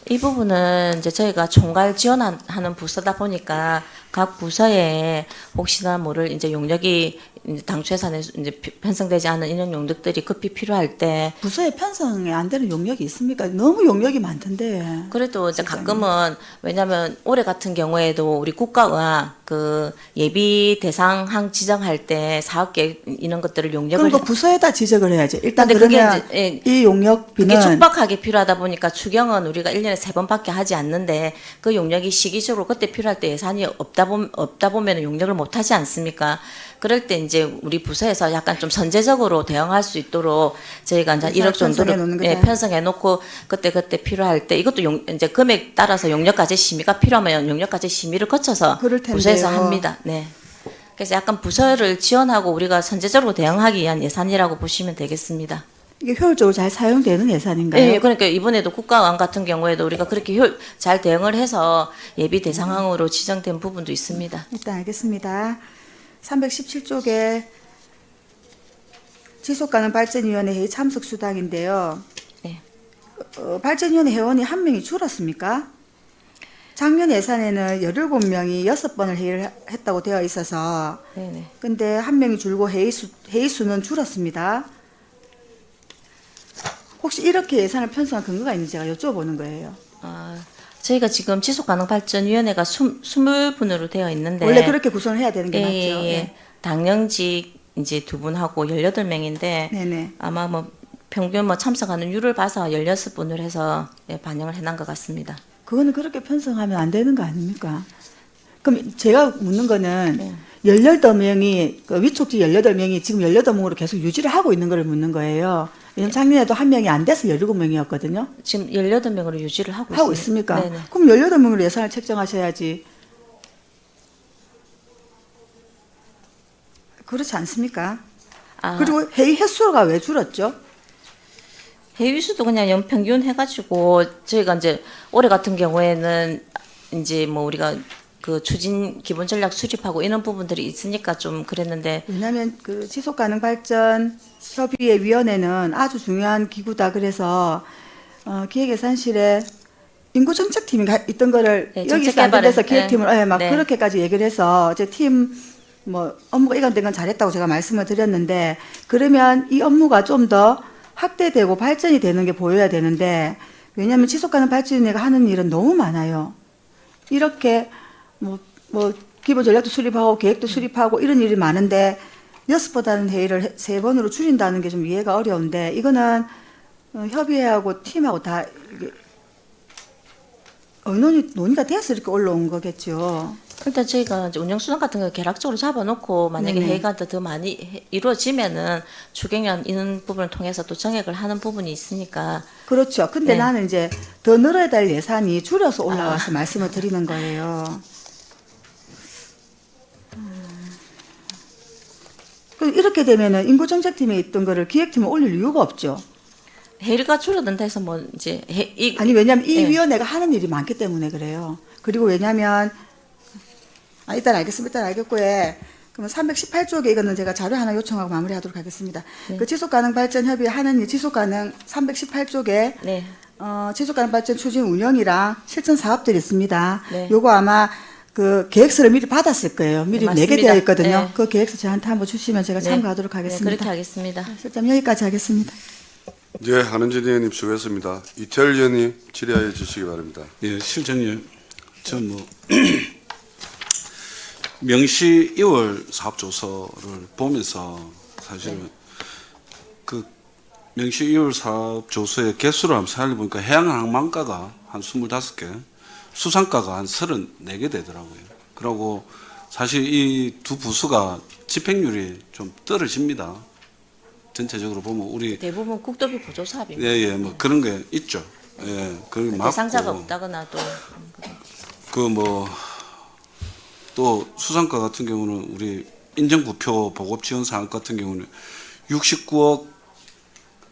이 부분은 이제 저희가 총괄 지원하는 부서다 보니까 각 부서에 혹시나 모를 이제 용역이 이제 당초 예산에 이제 편성되지 않은 이런 용역들이 급히 필요할 때 부서에 편성이 안 되는 용역이 있습니까? 너무 용역이 많던데. 그래도 이제 실장님. 가끔은 왜냐하면 올해 같은 경우에도 우리 국가가 그 예비 대상항 지정할 때 사업계획 이런 것들을 용역을 그럼 그 부서에다 지적을 해야지. 일단 근데 그게 그러면 이제, 이 용역비는 그게 촉박하게 필요하다 보니까 추경은 우리가 1년에 3번밖에 하지 않는데 그 용역이 시기적으로 그때 필요할 때 예산이 없다 보면 용역을 못 하지 않습니까? 그럴 때 이제 우리 부서에서 약간 좀 선제적으로 대응할 수 있도록 저희가 이제 1억 편성해 놓는 정도를 거죠. 편성해 놓고 그때 필요할 때 이것도 이제 금액 따라서 용역까지 심의가 필요하면 용역까지 심의를 거쳐서 그럴 텐데요. 부서에서 합니다. 네. 그래서 약간 부서를 지원하고 우리가 선제적으로 대응하기 위한 예산이라고 보시면 되겠습니다. 이게 효율적으로 잘 사용되는 예산인가요? 네, 그러니까 이번에도 국가안 같은 경우에도 우리가 그렇게 잘 대응을 해서 예비 대상항으로 지정된 부분도 있습니다. 일단 알겠습니다. 317쪽에 지속가능 발전위원회 회의 참석 수당인데요. 네. 발전위원회 회원이 한 명이 줄었습니까? 작년 예산에는 17명이 6번을 회의를 했다고 되어 있어서 네네. 근데 한 명이 줄고 회의 수는 줄었습니다. 혹시 이렇게 예산을 편성한 근거가 있는지 제가 여쭤보는 거예요. 저희가 지금 지속가능발전위원회가 20분으로 되어 있는데 원래 그렇게 구성을 해야 되는 게 예, 맞죠? 예, 예. 당령직 이제 2분하고 18명인데 네네. 아마 뭐 평균 뭐 참석하는 율을 봐서 16분을 해서 예, 반영을 해놓은 것 같습니다. 그거는 그렇게 편성하면 안 되는 거 아닙니까? 그럼 제가 묻는 거는 네. 18명이, 그 위촉직 18명이 지금 18명으로 계속 유지를 하고 있는 걸 묻는 거예요. 왜냐면 작년에도 한 명이 안 돼서 17명이었거든요. 지금 18명으로 유지를 하고 하고 있습니다. 있습니까? 네네. 그럼 18명으로 예산을 책정하셔야지. 그렇지 않습니까? 그리고 회의 횟수가 왜 줄었죠? 회의 수도 그냥 연평균 해가지고 저희가 이제 올해 같은 경우에는 이제 뭐 우리가 그 추진 기본 전략 수립하고 이런 부분들이 있으니까 좀 그랬는데 왜냐하면 그 지속가능 발전 협의회 위원회는 아주 중요한 기구다. 그래서 기획예산실에 인구정책팀이 있던 거를 네, 여기서 안 돼서 정책개발은, 기획팀을 네. 막 네. 그렇게까지 얘기를 해서 이제 팀 뭐 업무가 이관된 건 잘했다고 제가 말씀을 드렸는데 그러면 이 업무가 좀 더 확대되고 발전이 되는 게 보여야 되는데 왜냐하면 지속가능 발전위원회가 하는 일은 너무 많아요. 이렇게 뭐 기본 전략도 수립하고 계획도 수립하고 이런 일이 많은데 6번하는 회의를 3번으로 줄인다는 게 좀 이해가 어려운데 이거는 협의회하고 팀하고 다 이게 논의가 돼서 이렇게 올라온 거겠죠. 일단 저희가 이제 운영수당 같은 거 계략적으로 잡아놓고 만약에 네네. 회의가 더 많이 이루어지면은 추경련 이런 부분을 통해서 또 정액을 하는 부분이 있으니까 그렇죠. 근데 네. 나는 이제 더 늘어야 될 예산이 줄여서 올라와서 말씀을 드리는 거예요. 이렇게 되면은 인구정책팀에 있던 거를 기획팀에 올릴 이유가 없죠. 회의가 줄어든다 해서 뭐 이제 아니 왜냐하면 이 네. 위원회가 하는 일이 많기 때문에 그래요. 그리고 왜냐하면 일단 알겠습니다. 일단 알겠고요. 그러면 318쪽에 이거는 제가 자료 하나 요청하고 마무리하도록 하겠습니다. 네. 그 지속가능발전협의회 하는 일 지속가능 318쪽에 네. 지속가능발전 추진 운영이랑 실천 사업들이 있습니다. 네. 요거 아마 그 계획서를 미리 받았을 거예요. 미리 네, 내게 맞습니다. 되어 있거든요. 네. 그 계획서 저한테 한번 주시면 제가 네. 참고하도록 네, 하겠습니다. 그렇게 하겠습니다. 실장 여기까지 하겠습니다. 예, 한은진 의원님 수고했습니다. 이태열 의원님 질의하여 주시기 바랍니다. 예, 실장님, 전 명시 2월 사업조서를 보면서 사실은 그 명시 2월 사업조서의 개수를 한번 살펴보니까 해양항만가가 한 25개, 수상가가 한 34개 되더라고요. 그리고 사실 이 두 부서가 집행률이 좀 떨어집니다. 전체적으로 보면 우리 대부분 국도비 보조 사업입니다. 예, 뭐 그런 게 있죠. 예, 그걸 맞고 대상자가 없다거나 또 또 수상가 같은 경우는 우리 인정부표 보급 지원 사업 같은 경우는 69억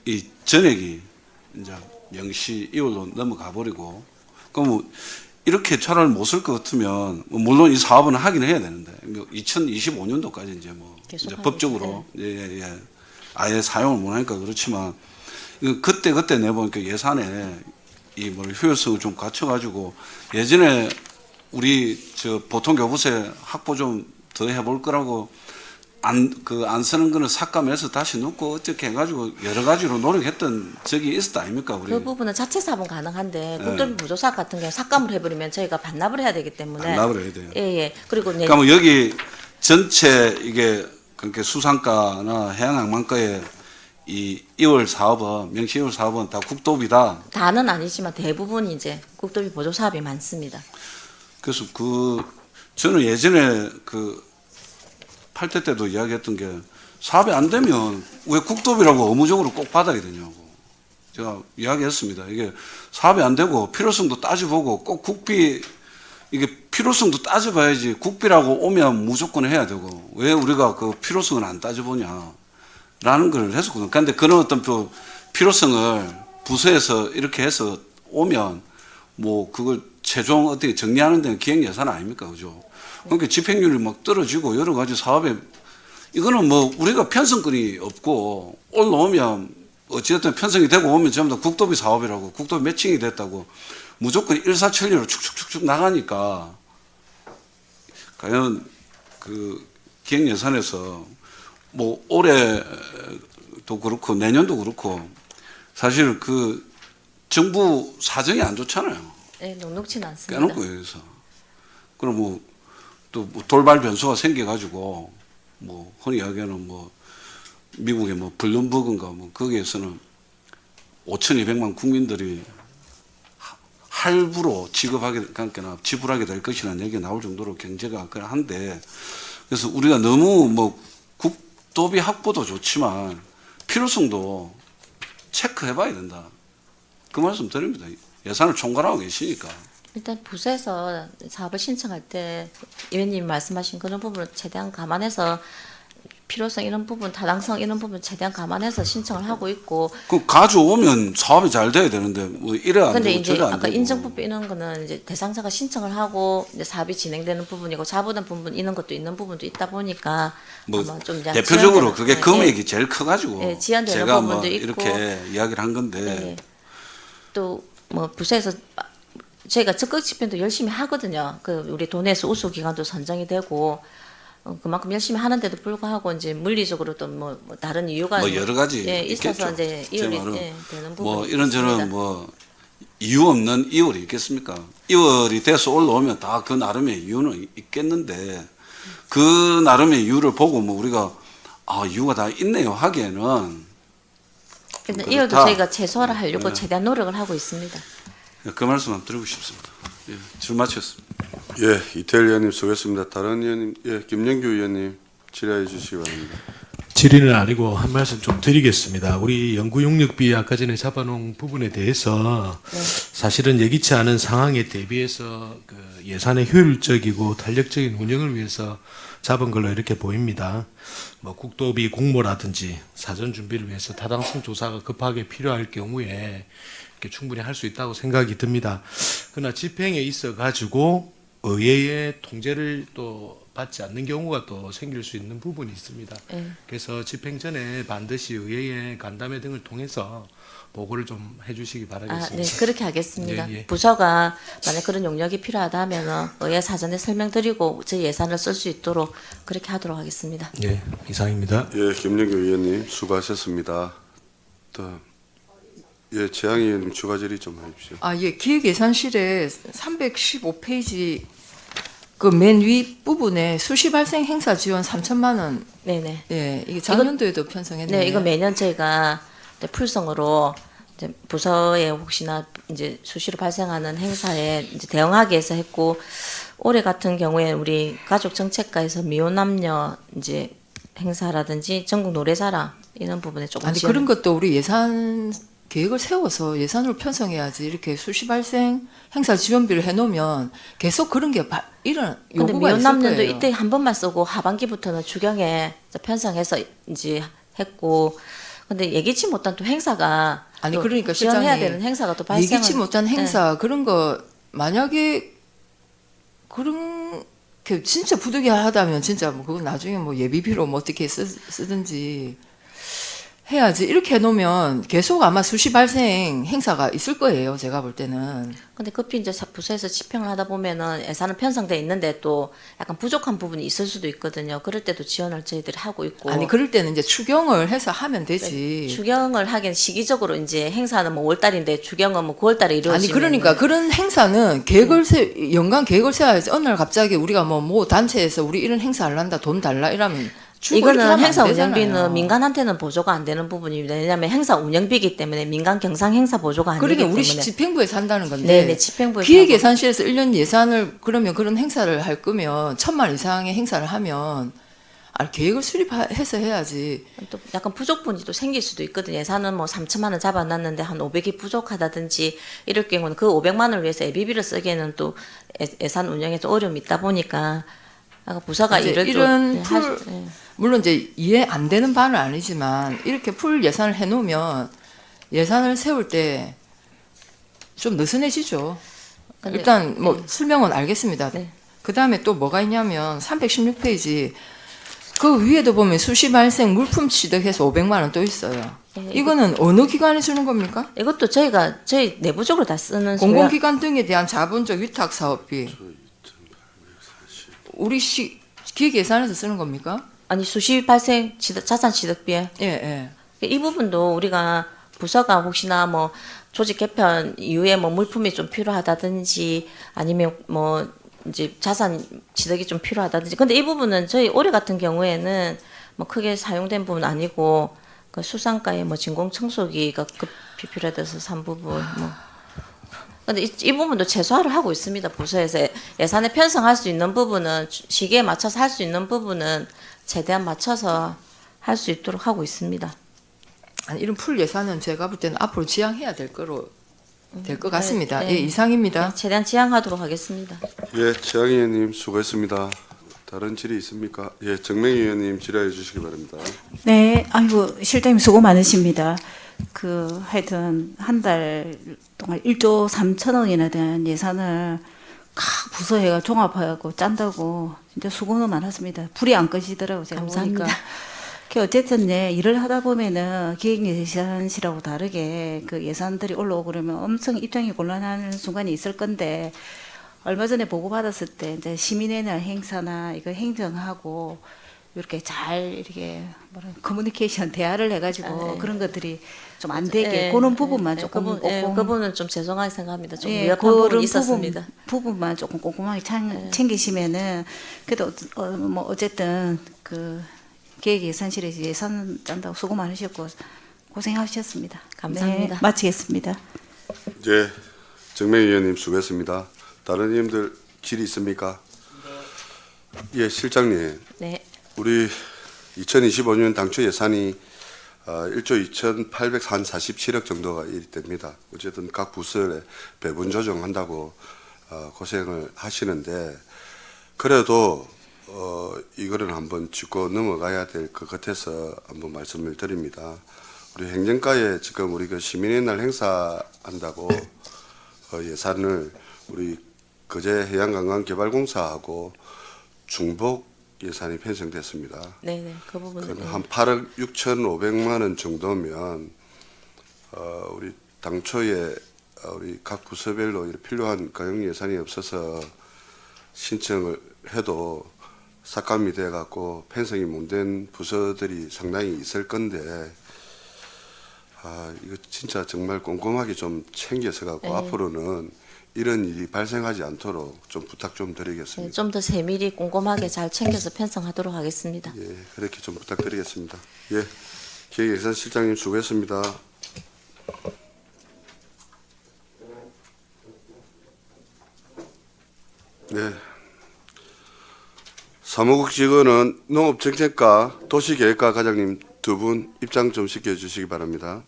이 전액이 이제 명시 2월로 넘어가 버리고 그럼 이렇게 차라리 못 쓸 것 같으면 물론 이 사업은 하긴 해야 되는데 2025년도까지 이제 계속 이제 하고 법적으로 예. 아예 사용을 못 하니까 그렇지만 이거 그때 내보니까 예산에 이 효율성을 좀 갖춰가지고 예전에 우리 보통 교부세 확보 좀 더 해볼 거라고 안 쓰는 거는 삭감해서 다시 넣고 어떻게 해가지고 여러 가지로 노력했던 적이 있었다 아닙니까 우리? 그 부분은 자체 사업은 가능한데 네. 국도비 보조 사업 같은 경우 삭감을 해버리면 저희가 반납을 해야 되기 때문에 반납을 해야 돼요. 예. 그리고 이제 그러니까 여기 전체 이게 그러니까 수상가나 해양항만가의 이 2월 사업은 명시 2월 사업은 다 국도비다. 다는 아니지만 대부분 이제 국도비 보조 사업이 많습니다. 그래서 저는 예전에 8대 때도 이야기했던 게 사업이 안 되면 왜 국도비라고 의무적으로 꼭 받아야 되냐고 제가 이야기했습니다. 이게 사업이 안 되고 필요성도 따져보고 꼭 국비 이게 필요성도 따져봐야지 국비라고 오면 무조건 해야 되고 왜 우리가 그 필요성을 안 따져보냐라는 걸 했었거든요. 그런데 그런 어떤 또 필요성을 부서에서 이렇게 해서 오면 그걸 최종 어떻게 정리하는 데는 기획 예산 아닙니까? 그죠? 그러니까 집행률이 막 떨어지고 여러 가지 사업에 이거는 뭐 우리가 편성권이 없고 올라오면 어찌됐든 편성이 되고 오면 전부 다 국도비 사업이라고 국도비 매칭이 됐다고 무조건 일사천리로 축축축축 나가니까 과연 그 기획 예산에서 뭐 올해도 그렇고 내년도 그렇고 사실 그 정부 사정이 안 좋잖아요. 네, 녹록치는 않습니다. 깨놓고 여기서 그럼 뭐 또 돌발 변수가 생겨가지고 뭐 흔히 이야기하는 뭐 미국의 뭐 블룸버그인가 뭐 거기에서는 5,200만 국민들이 할부로 지불하게 될 것이라는 얘기가 나올 정도로 경제가 한데 그래서 우리가 너무 뭐 국도비 확보도 좋지만 필요성도 체크해봐야 된다. 그 말씀 드립니다. 예산을 총괄하고 계시니까. 일단 부서에서 사업을 신청할 때 의원님이 말씀하신 그런 부분을 최대한 감안해서 필요성 이런 부분, 타당성 이런 부분 최대한 감안해서 신청을 하고 있고. 그 가져오면 사업이 잘 돼야 되는데 뭐 이래 안 근데 되고 이제 저래 안 아까 되고. 인정부분 이런 거는 이제 대상자가 신청을 하고 이제 사업이 진행되는 부분이고 자부담 부분 이런 것도 있는 부분도 있다 보니까 뭐 아마 좀 이제 대표적으로 지연되는- 그게 네, 금액이 제일 커가지고 네, 지연되는 제가 뭐 부분도 있고. 이렇게 이야기를 한 건데 네. 또 뭐 부서에서 저희가 적극 집행도 열심히 하거든요. 그 우리 도내에서 우수 기관도 선정이 되고 그만큼 열심히 하는데도 불구하고 이제 물리적으로 또 뭐 다른 이유가 뭐 여러 가지 예, 있어서 있겠죠. 이제 제 이율이 말은 되는 부분이 뭐 이런저런 있습니다. 뭐 이유 없는 이월이 있겠습니까? 이월이 돼서 올라오면 다 그 나름의 이유는 있겠는데 그 나름의 이유를 보고 뭐 우리가 아 이유가 다 있네요 하기에는 근데 그렇다. 이율도 저희가 최소화를 하려고 네. 최대한 노력을 하고 있습니다. 그 말씀만 드리고 싶습니다. 예, 줄 마쳤습니다. 예, 이태일 의원님 수고했습니다. 다른 의원님, 예, 김영규 의원님 질의해 주시기 바랍니다. 질의는 아니고 한 말씀 좀 드리겠습니다. 우리 연구용역비 아까 전에 잡아놓은 부분에 대해서 사실은 예기치 않은 상황에 대비해서 그 예산의 효율적이고 탄력적인 운영을 위해서 잡은 걸로 이렇게 보입니다. 뭐 국도비 공모라든지 사전 준비를 위해서 타당성 조사가 급하게 필요할 경우에 이렇게 충분히 할 수 있다고 생각이 듭니다. 그러나 집행에 있어 가지고 의회의 통제를 또 받지 않는 경우가 또 생길 수 있는 부분이 있습니다. 그래서 집행 전에 반드시 의회의 간담회 등을 통해서 보고를 좀 해주시기 바라겠습니다. 네, 그렇게 하겠습니다. 예, 예. 부서가 만약 그런 용역이 필요하다면 의회 사전에 설명드리고 저희 예산을 쓸 수 있도록 그렇게 하도록 하겠습니다. 예, 이상입니다. 예, 김영규 의원님 수고하셨습니다. 또, 예, 재앙 의원님 추가 질의 좀 해주십시오. 아, 예, 기획예산실에 315페이지 그 맨 위 부분에 수시 발생 행사 지원 3천만 원. 네네. 예, 이게 작년도에도 편성했네요. 네, 이거 매년 저희가 이제 풀성으로 이제 부서에 혹시나 이제 수시로 발생하는 행사에 이제 대응하기 위해서 했고 올해 같은 경우에 우리 가족정책과에서 미혼남녀 이제 행사라든지 전국 노래자랑 이런 부분에 조금 아니 그런 것도 우리 예산 계획을 세워서 예산으로 편성해야지 이렇게 수시 발생 행사 지원비를 해놓으면 계속 그런 게 이런 근데 요구가 있을 미혼남녀도 거예요. 이때 한 번만 쓰고 하반기부터는 주경에 이제 편성해서 이제 했고 근데 예기치 못한 또 행사가 아니 또 그러니까 지원해야 실장님, 되는 행사가 또 발생 예기치 못한 행사 그런 거 만약에 그런 게 진짜 부득이하다면 진짜 뭐 그건 나중에 뭐 예비비로 뭐 어떻게 쓰든지 해야지. 이렇게 해놓으면 계속 아마 수시 발생 행사가 있을 거예요. 제가 볼 때는. 근데 급히 이제 부서에서 집행을 하다 보면은 예산은 편성돼 있는데 또 약간 부족한 부분이 있을 수도 있거든요. 그럴 때도 지원을 저희들이 하고 있고. 아니 그럴 때는 이제 추경을 해서 하면 되지. 추경을 하긴 시기적으로 이제 행사는 뭐 5월달인데 추경은 뭐 9월달에 이루어지면. 아니 그러니까 그런 행사는 계획을 연간 계획을 세워야지. 어느 날 갑자기 우리가 뭐 단체에서 우리 이런 행사 하려다 돈 달라 이러면 주고 이렇게 이거는 하면 행사 안 되잖아요. 운영비는 민간한테는 보조가 안 되는 부분입니다. 왜냐하면 행사 운영비이기 때문에 민간 경상 행사 보조가 아니기 그러니까 때문에. 우리 집행부에서 한다는 건데. 네네, 집행부에서 기획예산실에서 1년 예산을 그러면 그런 행사를 할 거면 1,000만 이상의 행사를 하면 계획을 수립해서 해야지. 또 약간 부족분이 또 생길 수도 있거든요. 예산은 뭐 3천만 원 잡아놨는데 한 500이 부족하다든지 이럴 경우는 그 500만 원을 위해서 예비비를 쓰기에는 또 예산 운영에 또 어려움이 있다 보니까 부서가 이제 이를 이런 좀 물론 이제 이해 안 되는 바는 아니지만 이렇게 풀 예산을 해놓으면 예산을 세울 때 좀 느슨해지죠. 근데- 일단 뭐 설명은 알겠습니다. 네. 그 다음에 또 뭐가 있냐면 316페이지 그 위에도 보면 수시 발생 물품 취득해서 500만 원 또 있어요. 이거는 어느 기관에 주는 겁니까? 이것도 저희 내부적으로 다 쓰는 공공기관 등에 대한 자본적 위탁 사업비. 우리 기획 예산에서 쓰는 겁니까? 아니 수시 발생 자산 취득비에 예, 예. 이 부분도 우리가 부서가 혹시나 뭐 조직 개편 이후에 뭐 물품이 좀 필요하다든지 아니면 뭐 이제 자산 취득이 좀 필요하다든지 근데 이 부분은 저희 올해 같은 경우에는 뭐 크게 사용된 부분 아니고 그 수상가에 뭐 진공 청소기가 급히 필요해서 산 부분 뭐 근데 이 부분도 최소화를 하고 있습니다. 부서에서 예산에 편성할 수 있는 부분은 시기에 맞춰서 할 수 있는 부분은 최대한 맞춰서 할 수 있도록 하고 있습니다. 아니, 이런 풀 예산은 제가 볼 때는 앞으로 지양해야 될 것 같습니다. 네. 예, 이상입니다. 네, 최대한 지양하도록 하겠습니다. 예, 최양 의원님 수고했습니다. 다른 질의 있습니까? 예, 정명희 의원님 질의해 주시기 바랍니다. 네, 아이고 실장님 수고 많으십니다. 그 하여튼 한 달 동안 1조 3천억이나 되는 예산을 각 부서회가 종합하고 짠다고 진짜 수고는 많았습니다. 불이 안 꺼지더라고요. 제가 감사합니다. 보니까. 어쨌든 일을 하다 보면은 기획예산실하고 다르게 그 예산들이 올라오고 그러면 엄청 입장이 곤란한 순간이 있을 건데 얼마 전에 보고 받았을 때 이제 시민의 날 행사나 이거 행정하고 이렇게 잘 이렇게 커뮤니케이션 대화를 해가지고 그런 것들이 좀 안 되게 그런 부분만 조금 그 부분은 좀 죄송하게 생각합니다. 좀 예, 미흡한 그런 부분이 있었습니다. 부분만 조금 꼼꼼하게 챙기시면은 그래도 뭐 어쨌든 그 기획예산실에서 예산 짠다고 수고 많으셨고 고생하셨습니다. 감사합니다. 네, 마치겠습니다. 이제 정명희 의원님 수고했습니다. 다른 의원님들 질의 있습니까? 예, 실장님. 네. 우리 2025년 당초 예산이 1조 2,847억 정도가 됩니다. 어쨌든 각 부서에 배분 조정한다고 고생을 하시는데 그래도 이거는 한번 짚고 넘어가야 될 것 같아서 한번 말씀을 드립니다. 우리 행정가에 지금 우리 그 시민의 날 행사한다고 예산을 우리 거제 해양관광개발공사하고 중복 예산이 편성됐습니다. 네, 그 부분은 한 8억 6,500만 원 정도면 우리 당초에 우리 각 부서별로 필요한 가용 예산이 없어서 신청을 해도 삭감이 돼 갖고 편성이 못 된 부서들이 상당히 있을 건데 이거 진짜 정말 꼼꼼하게 좀 챙겨서 갖고 앞으로는 이런 일이 발생하지 않도록 좀 부탁 좀 드리겠습니다. 좀 더 세밀히 꼼꼼하게 잘 챙겨서 편성하도록 하겠습니다. 예, 그렇게 좀 부탁드리겠습니다. 예, 기획예산실장님 수고했습니다. 네. 사무국 직원은 농업정책과 도시계획과 과장님 두 분 입장 좀 시켜주시기 바랍니다.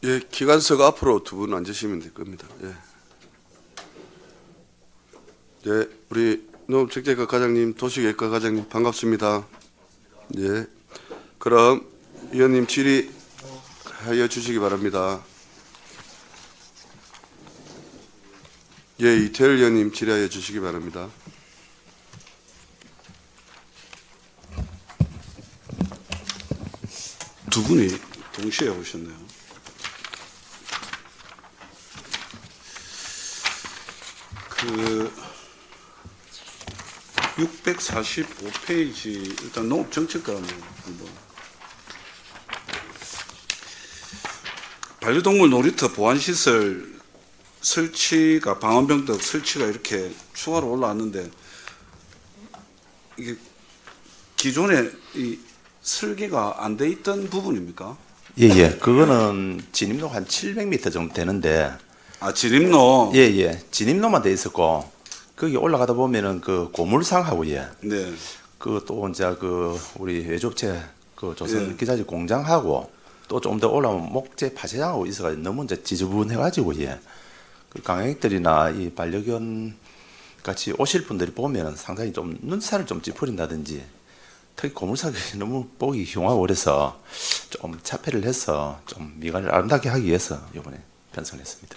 예, 기관석 앞으로 두 분 앉으시면 될 겁니다. 예. 예, 우리 농업정책과 과장님, 도시계획과 과장님 반갑습니다. 예. 그럼 위원님 질의하여 주시기 바랍니다. 예, 이태일 위원님 질의하여 주시기 바랍니다. 두 분이 동시에 오셨네요. 그 645페이지 일단 농업정책과 한번 반려동물 놀이터 보안시설 설치가 방화병덕 설치가 이렇게 추가로 올라왔는데 이게 기존에 이 설계가 안 돼 있던 부분입니까? 예. 그거는 진입로 한 700m 정도 되는데. 아, 진입로. 예. 진입로만 돼 있었고, 거기 올라가다 보면은 그 고물상하고 예. 네. 그 또 이제 그 우리 외조업체 그 조선 예. 기자재 공장하고 또 좀 더 올라오면 목재 파쇄장하고 있어가지고 너무 이제 지저분해가지고 예. 그 강행들이나 이 반려견 같이 오실 분들이 보면 상당히 좀 눈살을 좀 찌푸린다든지 특히 고물상이 너무 보기 흉하고 그래서 좀 자폐를 해서 좀 미관을 아름답게 하기 위해서 이번에 편성했습니다.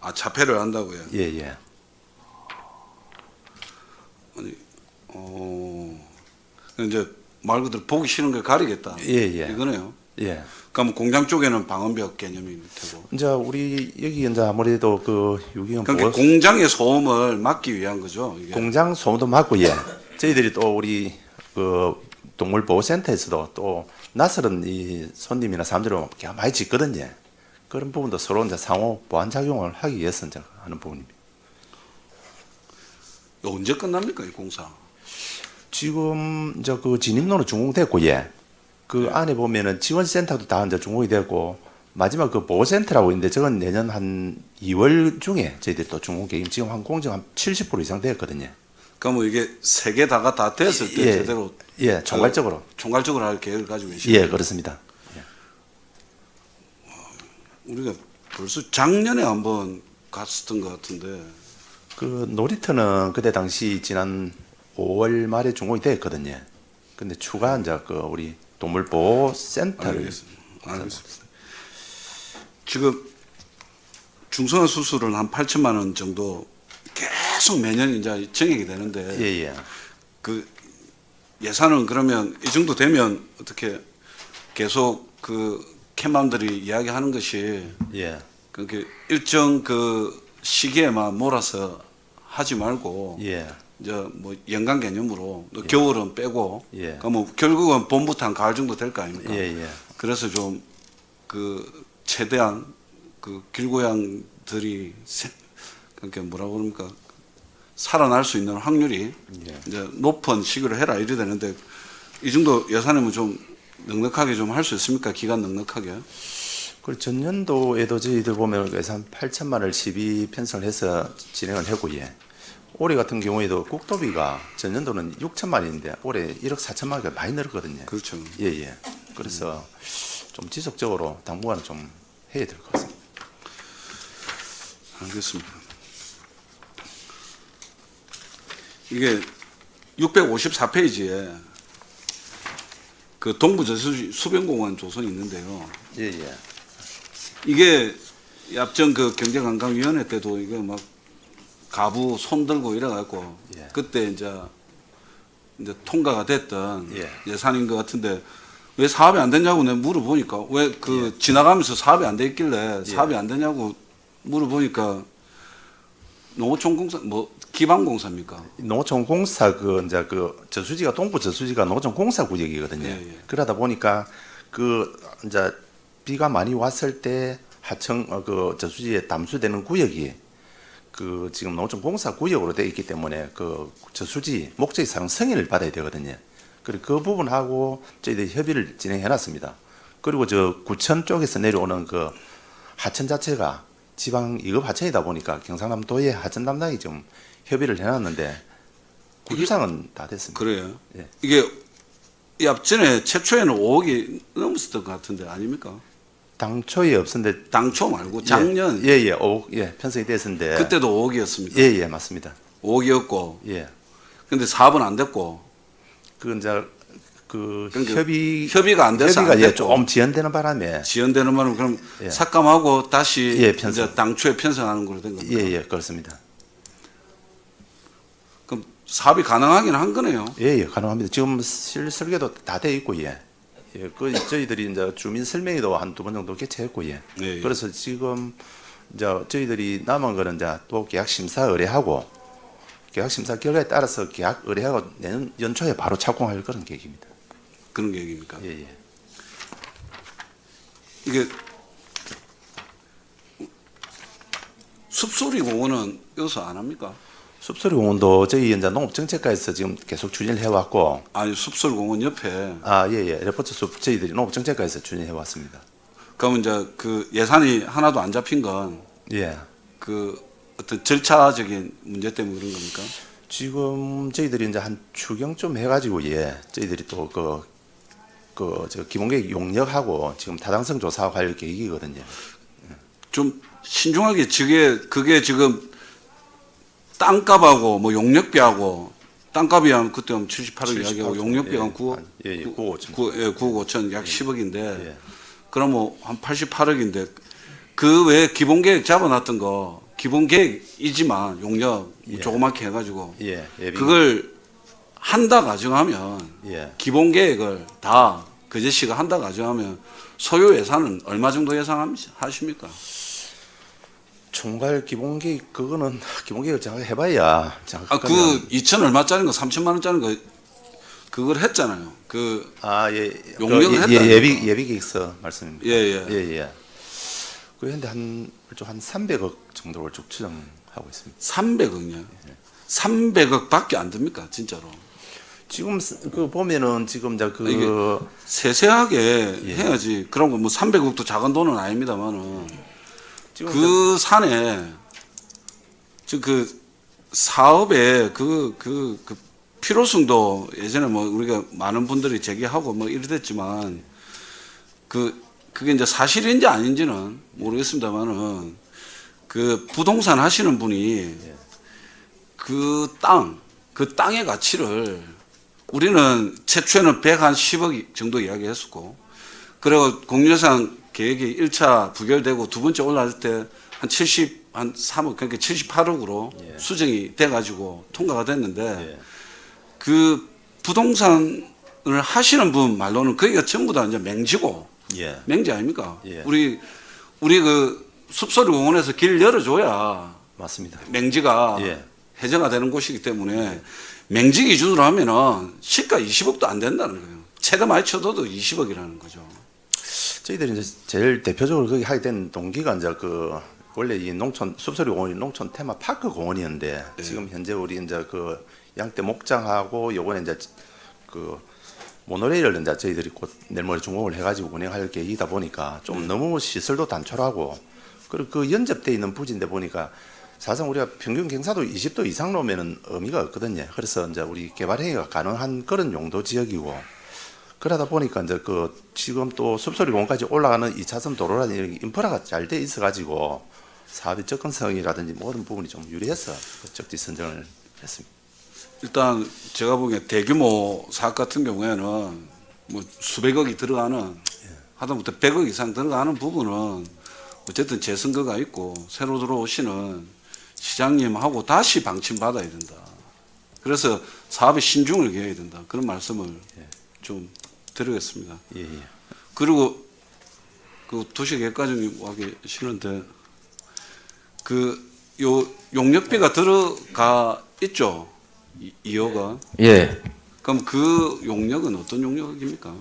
아, 자폐를 한다고요? 예, 예. 아니, 이제 말 그대로 보기 싫은 걸 가리겠다. 예, 예. 이거네요. 예. 그럼 공장 쪽에는 방음벽 개념이 되고. 이제 우리 여기 이제 아무래도 그 유기견 그러니까 보호 공장의 소음을 막기 위한 거죠. 이게. 공장 소음도 막고 예. 저희들이 또 우리 그 동물보호센터에서도 또 낯설은 이 손님이나 사람들을 많이 짓거든요. 그런 부분도 서로 이제 상호 보완 작용을 하기 위해서 이제 하는 부분입니다. 언제 끝납니까 이 공사? 지금 이제 그 진입로는 준공됐고 예. 그 안에 보면은 지원센터도 다 이제 준공이 됐고 마지막 그 보호센터라고 있는데 저건 내년 한 2월 중에 저희들이 또 준공 계획 지금 한 공정 한 70% 이상 되었거든요. 그러니까 뭐 이게 세 개 다가 다 됐을 때 예. 제대로 예, 총괄적으로. 총괄적으로 할 계획을 가지고 계시죠. 예, 그렇습니다. 우리가 벌써 작년에 한번 갔었던 것 같은데. 그 놀이터는 그때 당시 지난 5월 말에 준공이 됐거든요. 근데 추가 이제 그 우리 동물보호센터를 알겠습니다. 지금 중성화 수술은 한 8천만 원 정도 계속 매년 이제 정액이 되는데 예, 예. 그 예산은 그러면 이 정도 되면 어떻게 계속 그 캠맘들이 이야기하는 것이 예. 그렇게 일정 그 시기에만 몰아서 하지 말고 예. 이제 뭐 연간 개념으로 또 겨울은 빼고 예. 그러니까 뭐 결국은 봄부터 한 가을 정도 될 거 아닙니까? 예, 예. 그래서 좀 그 최대한 그 길고양들이 그러니까 뭐라고 그럽니까? 살아날 수 있는 확률이 예. 이제 높은 시기로 해라 이래 되는데 이 정도 예산이면 좀 넉넉하게 좀 할 수 있습니까? 기간 넉넉하게. 그리고 전년도에도 저희들 보면 예산 8천만 원을 12 편성을 해서 진행을 했고 예. 올해 같은 경우에도 국도비가 전년도는 6천만 원인데 올해 1억 4천만 원가 많이 늘었거든요. 그렇죠. 예, 예. 그래서 좀 지속적으로 당분간은 좀 해야 될 것 같습니다. 알겠습니다. 이게 654페이지에 그 동부저수지 수변공원 조선이 있는데요. 예, 예. 이게 앞전 그 경제관광위원회 때도 이게 막 가부 손 들고 이래갖고 예. 그때 이제 통과가 됐던 예. 예산인 것 같은데 왜 사업이 안 됐냐고 내가 물어보니까 왜 그 지나가면서 사업이 안 돼 있길래 사업이 안 되냐고 물어보니까 농어촌공사 뭐 기반공사입니까? 농어촌공사 그 이제 그 저수지가 동부 저수지가 농어촌공사 구역이거든요. 예, 예. 그러다 보니까 그 이제 비가 많이 왔을 때 하청 그 저수지에 담수되는 구역이 그 지금 농어촌공사 구역으로 되어 있기 때문에 그 저수지 목적지 사용 승인을 받아야 되거든요. 그리고 그 부분하고 저희들이 협의를 진행해놨습니다. 그리고 저 구천 쪽에서 내려오는 그 하천 자체가 지방 2급 하천이다 보니까 경상남도의 하천 담당이 좀 협의를 해놨는데 구조상은 다 됐습니다. 그래요. 예. 이게 이 앞전에 최초에는 5억이 넘었었던 것 같은데 아닙니까? 당초에 없었는데 당초 말고 작년 예예 예, 편성이 됐었는데 그때도 5억이었습니까? 예예 맞습니다. 5억이었고 예. 근데 사업은 안 됐고 그 이제 그 그러니까 협의가 안 돼서 안 예, 됐고. 좀 지연되는 바람에 지연되는 말은 그럼 예. 삭감하고 다시 예, 편성. 이제 당초에 편성하는 걸로 된 겁니까? 예예 그렇습니다. 그럼 사업이 가능하긴 한 거네요. 예예 가능합니다. 지금 설계도 다 돼 있고 예. 예, 그 저희들이 이제 주민 설명회도 한 2번 정도 개최했고 예. 예, 예. 그래서 지금 이제 저희들이 남은 거는 이제 또 계약 심사 의뢰하고 계약 심사 결과에 따라서 계약 의뢰하고 내년 연초에 바로 착공할 그런 계획입니다. 그런 계획입니까? 예 예. 이게 숲소리 공원은 여기서 안 합니까? 숲소리 공원도 저희 이제 농업정책과에서 지금 계속 추진을 해왔고 아니 숲소리 공원 옆에 예예 레포트 숲 저희들이 농업정책과에서 추진해 왔습니다. 그러면 이제 그 예산이 하나도 안 잡힌 건 예. 그 어떤 절차적인 문제 때문에 그런 겁니까? 지금 저희들이 이제 한 추경 좀 해가지고 예 저희들이 또 저 기본계획 용역하고 지금 타당성 조사하고 할 계획이거든요. 좀 신중하게 그게 지금 땅값하고 뭐 용역비하고 땅값이 한 그때 한 78억 이야기하고 용역비가 한 9억 9억 5천. 9억 5천 약 10억인데 예. 그럼 뭐 한 88억인데 그 외에 기본계획 잡아놨던 거 기본계획이지만 용역 예. 조그맣게 해가지고 예. 예비. 그걸 한다 가정하면 예. 기본계획을 다 거제시가 한다 가정하면 소요 예산은 얼마 정도 예상하십니까? 총괄 기본계획 그거는 기본계획을 정확히 해봐야 정확하게. 그 2천 얼마짜리인 거 3천만 원짜리인 거 그걸 했잖아요. 그 예. 용역을 그 했다니까. 예비 계획서 말씀입니다. 예. 예. 그런데 한 300억 정도를 쭉 추정하고 있습니다. 300억이요. 300억밖에 안 됩니까, 진짜로? 지금 그 보면은 지금 이제 그 이게 세세하게 예. 해야지. 그런 거 뭐 300억도 작은 돈은 아닙니다만은 지금 그 산에 그 사업의 그 필요성도 예전에 뭐 우리가 많은 분들이 제기하고 뭐 이랬지만 그게 이제 사실인지 아닌지는 모르겠습니다만은 그 부동산 하시는 분이 그 땅의 가치를 우리는 최초에는 110억 정도 이야기했었고 그리고 공유예산 계획이 1차 부결되고 두 번째 올라갈 때 한 3억 그러니까 78억으로 예. 수정이 돼가지고 통과가 됐는데 예. 그 부동산을 하시는 분 말로는 거기가 전부 다 이제 맹지고 예. 맹지 아닙니까? 예. 우리 그 숲소리 공원에서 길 열어줘야 맞습니다. 맹지가 예. 해제가 되는 곳이기 때문에 맹지 기준으로 하면은 시가 20억도 안 된다는 거예요. 최대 많이 쳐도 20억이라는 거죠. 저희들이 이제 제일 대표적으로 거기 하게 된 동기가 이제 그 원래 이 농촌 숲소리 공원이 농촌 테마 파크 공원이었는데 예. 지금 현재 우리 이제 그 양떼 목장하고 요번에 이제 그 모노레일을 이제 저희들이 곧 내일 모레 준공을 해가지고 운행할 계획이다 보니까 좀 너무 시설도 단촐하고 그리고 그 연접돼 있는 부지인데 보니까 사실상 우리가 평균 경사도 20도 이상 놓으면은 의미가 없거든요. 그래서 이제 우리 개발 행위가 가능한 그런 용도 지역이고 그러다 보니까 이제 그 지금 또 숲소리 공원까지 올라가는 2차선 도로라는 이런 인프라가 잘 돼 있어가지고 사업의 접근성이라든지 모든 부분이 좀 유리해서 적지 선정을 했습니다. 일단 제가 보기에 대규모 사업 같은 경우에는 뭐 수백억이 들어가는 하다못해 100억 이상 들어가는 부분은 어쨌든 재선거가 있고 새로 들어오시는 시장님하고 다시 방침받아야 된다. 그래서 사업에 신중을 기해야 된다. 그런 말씀을 좀 드리겠습니다. 예. 그리고 그 도시계획과장님 와 계시는데 그 요 용역비가 들어가 있죠. 2억은. 예. 그럼 그 용역은 어떤 용역입니까?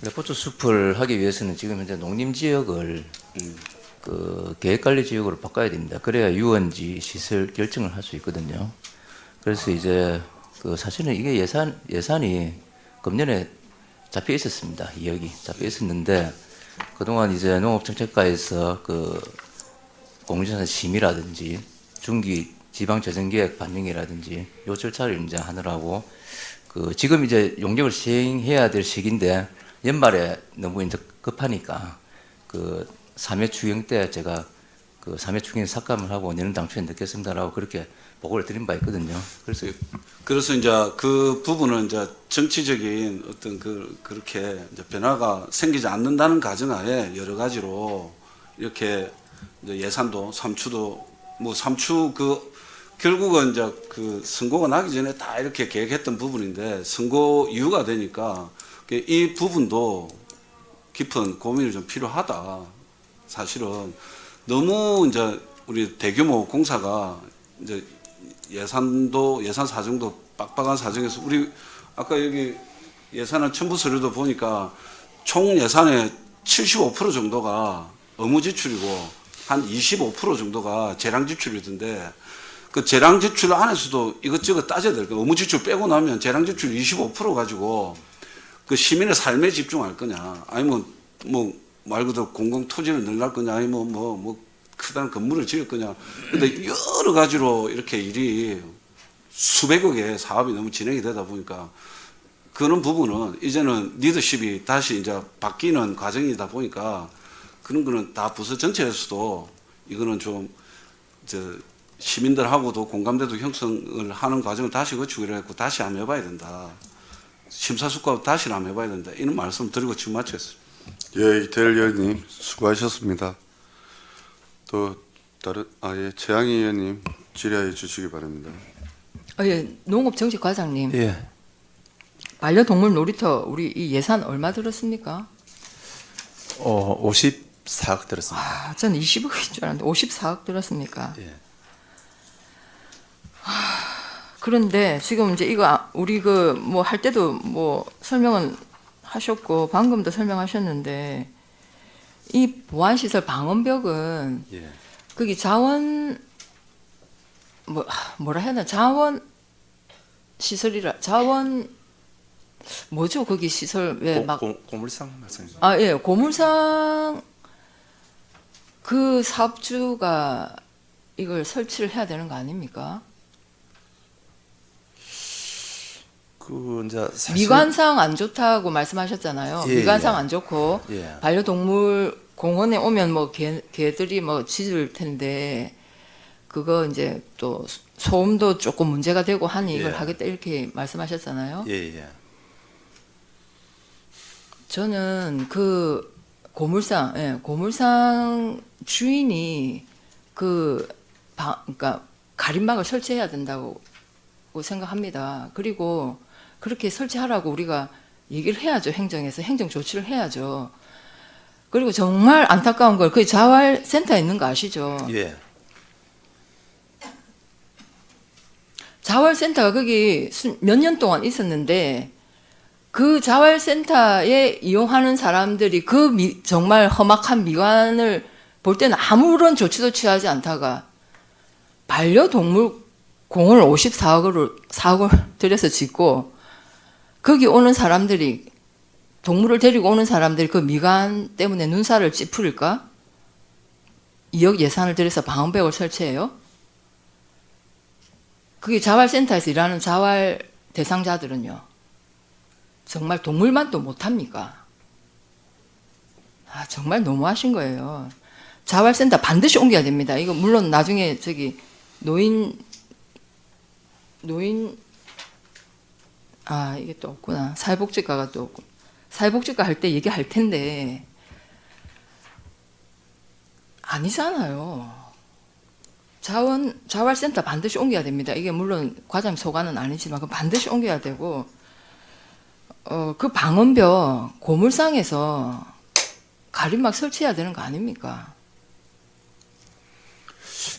레포트 숲을 하기 위해서는 지금 현재 농림지역을 그 계획관리지역으로 바꿔야 됩니다. 그래야 유원지 시설 결정을 할 수 있거든요. 그래서 이제 그 사실은 이게 예산이 금년에 잡혀 있었습니다. 2억이 잡혀 있었는데 그동안 이제 농업정책과에서 그 공유재산 심의라든지 중기 지방재정계획 반영이라든지 요 절차를 이제 하느라고 그 지금 이제 용역을 시행해야 될 시기인데 연말에 너무 이제 급하니까 그 3회 추경 때 제가 그 3회 추경 삭감을 하고 내년 당초에 넣겠습니다라고 그렇게 보고를 드린 바 있거든요. 그래서 이제 그 부분은 이제 정치적인 어떤 그렇게 이제 변화가 생기지 않는다는 가정하에 여러 가지로 이렇게 이제 예산도 삼추도 뭐 삼추 결국은 이제 그 선거가 나기 전에 다 이렇게 계획했던 부분인데 선거 이후가 되니까 이 부분도 깊은 고민이 좀 필요하다. 사실은 너무 이제 우리 대규모 공사가 이제 예산 사정도 빡빡한 사정에서 우리 아까 여기 예산안 첨부 서류도 보니까 총 예산의 75% 정도가 의무 지출이고 한 25% 정도가 재량 지출이던데 그 재량 지출 안에서도 이것저것 따져야 될 거예요. 의무 지출 빼고 나면 재량 지출 25% 가지고 그 시민의 삶에 집중할 거냐, 아니면 뭐 말 그대로 공공 토지를 늘릴 거냐, 아니면 뭐 크다는 건물을 지을 거냐. 근데 여러 가지로 이렇게 일이 수백억의 사업이 너무 진행이 되다 보니까 그런 부분은 이제는 리더십이 다시 이제 바뀌는 과정이다 보니까 그런 거는 다 부서 전체에서도 이거는 좀 시민들하고도 공감대도 형성을 하는 과정을 다시 거치기로 했고 다시 한번 해봐야 된다. 심사숙고하고 다시 한번 해봐야 된다. 이런 말씀 드리고 지금 마치겠습니다. 예, 이태일 의원님 수고하셨습니다. 또 다른 최양희 의원님 질의해 주시기 바랍니다. 예, 농업정책과장님. 예. 반려동물 놀이터 우리 이 예산 얼마 들었습니까? 54억 들었습니다. 아, 전 20억인 줄 알았는데 54억 들었습니까? 예. 그런데 지금 이제 이거 우리 그 뭐 할 때도 뭐 설명은 하셨고 방금도 설명하셨는데 이 보안시설 방음벽은 예. 거기 자원 뭐라 해야 되나 자원 시설이라 자원 뭐죠 거기 시설 왜 막 고물상 말씀이죠. 예, 고물상 그 사업주가 이걸 설치를 해야 되는 거 아닙니까? 그 이제 사실 미관상 안 좋다고 말씀하셨잖아요. 예, 미관상 예. 안 좋고 예. 반려동물 공원에 오면 뭐 개들이 뭐 짖을 텐데 그거 이제 또 소음도 조금 문제가 되고 하니 이걸 예. 하겠다 이렇게 말씀하셨잖아요. 예, 예. 저는 그 고물상 주인이 그러니까 가림막을 설치해야 된다고 생각합니다. 그리고 그렇게 설치하라고 우리가 얘기를 해야죠. 행정에서 행정 조치를 해야죠. 그리고 정말 안타까운 걸 그 자활센터에 있는 거 아시죠? 예. 자활센터가 거기 몇 년 동안 있었는데 그 자활센터에 이용하는 사람들이 정말 험악한 미관을 볼 때는 아무런 조치도 취하지 않다가 반려동물 공원을 54억을 들여서 짓고 거기 오는 사람들이 동물을 데리고 오는 사람들이 그 미관 때문에 눈살을 찌푸릴까? 2억 예산을 들여서 방음벽을 설치해요? 그게 자활센터에서 일하는 자활 대상자들은요. 정말 동물만도 못합니까? 정말 너무하신 거예요. 자활센터 반드시 옮겨야 됩니다. 이거 물론 나중에 노인 이게 또 없구나. 사회복지과가 또 없고 사회복지과 할 때 얘기할 텐데 아니잖아요. 자활센터 반드시 옮겨야 됩니다. 이게 물론 과장님 소관은 아니지만 그 반드시 옮겨야 되고 그 방음벽 고물상에서 가림막 설치해야 되는 거 아닙니까?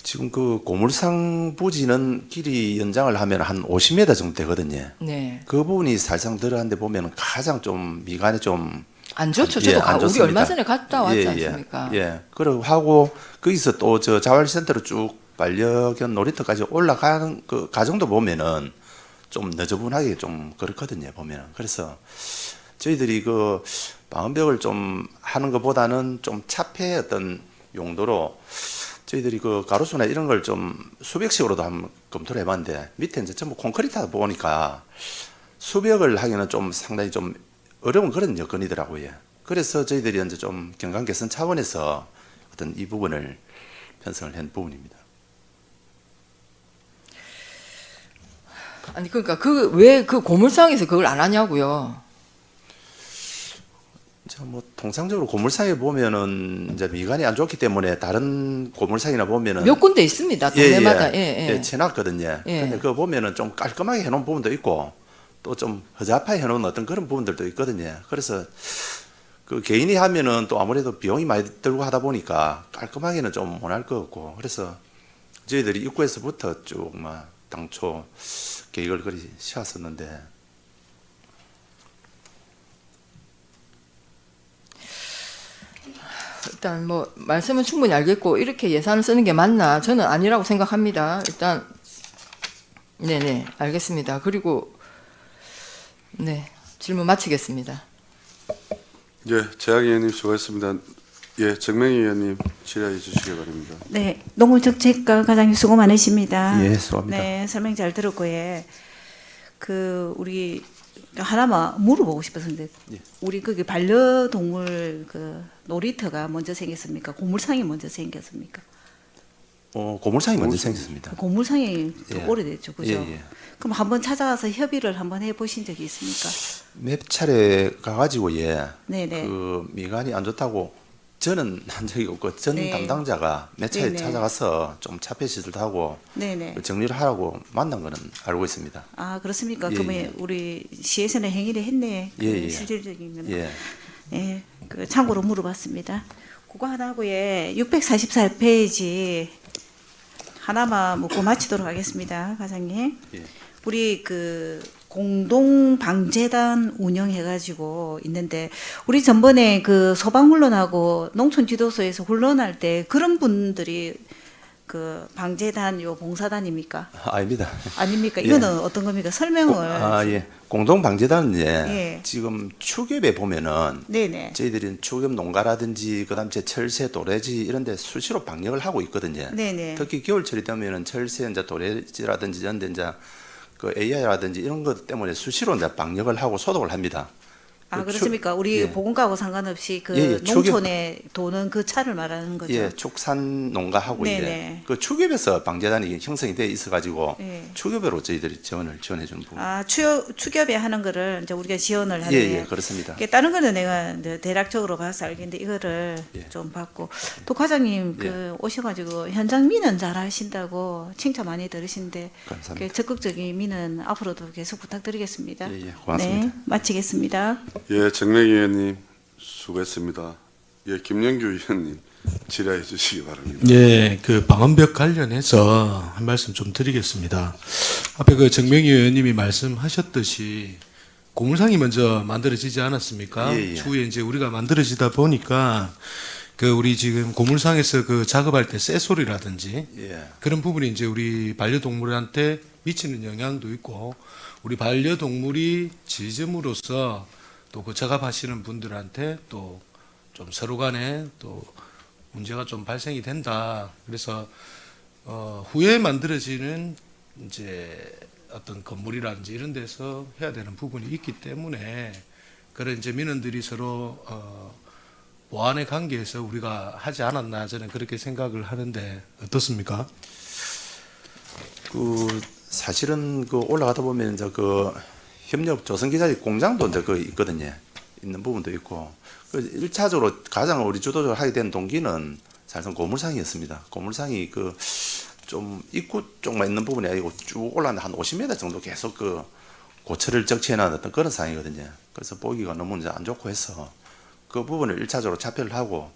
지금 그 고물상 부지는 길이 연장을 하면 한 50m 정도 되거든요. 네. 그 부분이 살상 들어간데 보면 가장 좀 미관이 좀 안 좋죠. 예, 저도 안 우리 좋습니다. 얼마 전에 갔다 왔지 예, 않습니까? 예. 그리고 하고 거기서 또 저 자활센터로 쭉 반려견 놀이터까지 올라가는 그 과정도 보면은 좀 너저분하게 좀 그렇거든요. 보면은. 그래서 저희들이 그 방음벽을 좀 하는 것보다는 좀 차폐 어떤 용도로 저희들이 그 가로수나 이런 걸 좀 수백식으로도 한번 검토를 해봤는데 밑에 이제 전부 콘크리트다 보니까 수벽을 하기는 좀 상당히 좀 어려운 그런 여건이더라고요. 그래서 저희들이 이제 좀 경관 개선 차원에서 어떤 이 부분을 편성을 한 부분입니다. 아니 그러니까 왜 그 고물상에서 그걸 안 하냐고요. 뭐 통상적으로 고물상에 보면은 이제 미관이 안 좋기 때문에 다른 고물상이나 보면은 몇 군데 있습니다. 동네마다. 예. 쳐놨거든요. 예. 근데 그거 보면은 좀 깔끔하게 해놓은 부분도 있고 또 좀 허접하게 해놓은 어떤 그런 부분들도 있거든요. 그래서 그 개인이 하면은 또 아무래도 비용이 많이 들고 하다 보니까 깔끔하게는 좀 못할 것 같고 그래서 저희들이 입구에서부터 쭉 막 당초 계획을 그리 세웠었는데 일단 뭐 말씀은 충분히 알겠고 이렇게 예산을 쓰는 게 맞나 저는 아니라고 생각합니다. 일단 네네 알겠습니다. 그리고 네 질문 마치겠습니다. 예, 재학이 의원님 수고했습니다. 예, 정명희 의원님 질의해 주시기 바랍니다. 네, 농업정책과 과장님 수고 많으십니다. 예, 수고합니다. 네, 설명 잘 들었고 그 우리 하나만 물어보고 싶었는데 예. 우리 거기 반려동물 그 놀이터가 먼저 생겼습니까? 고물상이 먼저 생겼습니까? 고물상이 먼저 생겼습니다. 고물상이 좀 예. 오래됐죠, 그죠? 예, 예. 그럼 한번 찾아가서 협의를 한번 해보신 적이 있습니까? 몇 차례 가가지고 네네. 그 미간이 안 좋다고 저는 한 적이 없고 전 네. 담당자가 몇 차례 네네. 찾아가서 좀 차폐 시술도 하고 네네. 정리를 하라고 만난 거는 알고 있습니다. 아 그렇습니까? 예, 그러면 예. 우리 시에서는 행위를 했네. 그 예, 예. 실질적인 건. 예. 예, 그 참고로 물어봤습니다. 그거 하나고에 644페이지 하나만 묻고 마치도록 하겠습니다, 과장님. 예. 우리 그 공동방재단 운영해가지고 있는데 우리 전번에 그 소방훈련하고 농촌지도소에서 훈련할 때 그런 분들이 그 방재단 요 봉사단입니까? 아닙니다. 아닙니까? 예. 이거는 어떤 겁니까? 설명을. 예. 공동방재단은 예. 지금 축협에 보면은 네네. 저희들이 축협 농가라든지 그다음 제 철새 도래지 이런 데 수시로 방역을 하고 있거든요. 네네. 특히 겨울철이 되면은 철새 이제 도래지라든지 이런 데 이제 그 AI라든지 이런 것 때문에 수시로 이제 방역을 하고 소독을 합니다. 아 그 그렇습니까? 우리 예. 보건과하고 상관없이 그 예, 예. 농촌에 도는 그 차를 말하는 거죠. 예, 축산 농가하고 네네. 그 축협에서 방재단이 형성이 돼 있어 가지고 예. 축협으로 저희들이 지원해 주는 부분. 아 추협에 하는 거를 이제 우리가 지원을 예, 하네. 예, 그렇습니다. 다른 거는 내가 이제 대략적으로 봐서 알겠는데 이거를 예. 좀 받고 또 과장님 그 오셔가지고 현장 민원 잘 하신다고 칭찬 많이 들으신데 감사합니다. 적극적인 민원 앞으로도 계속 부탁드리겠습니다. 예, 예, 고맙습니다. 네, 마치겠습니다. 예, 정reg위 의원님 수고했습니다. 예, 김영규 의원님 질의해 주시기 바랍니다. 예, 그 방언벽 관련해서 한 말씀 좀 드리겠습니다. 앞에 그 정명희 의원님이 말씀하셨듯이 고물상이 먼저 만들어지지 않았습니까? 예, 예. 추후에 이제 우리가 만들어지다 보니까 그 우리 지금 고물상에서 그 작업할 때 쇳소리라든지 예. 그런 부분이 이제 우리 반려동물한테 미치는 영향도 있고 우리 반려동물이 지점으로서 또 그 작업하시는 분들한테 또 좀 서로 간에 또 문제가 좀 발생이 된다. 그래서 후에 만들어지는 이제 어떤 건물이라든지 이런 데서 해야 되는 부분이 있기 때문에 그런 이제 민원들이 서로 보완의 관계에서 우리가 하지 않았나 저는 그렇게 생각을 하는데 어떻습니까? 그 사실은 그 올라가다 보면 이제 그 협력 조선기자재 공장도 이제 그 있거든요. 있는 부분도 있고. 그 1차적으로 가장 우리 주도적으로 하게 된 동기는 사실상 고물상이었습니다. 고물상이 그 좀 입구 쪽만 있는 부분이 아니고 쭉 올라가는 한 50m 정도 계속 그 고철을 적치해 놨던 그런 상황이거든요. 그래서 보기가 너무 이제 안 좋고 해서 그 부분을 1차적으로 차별을 하고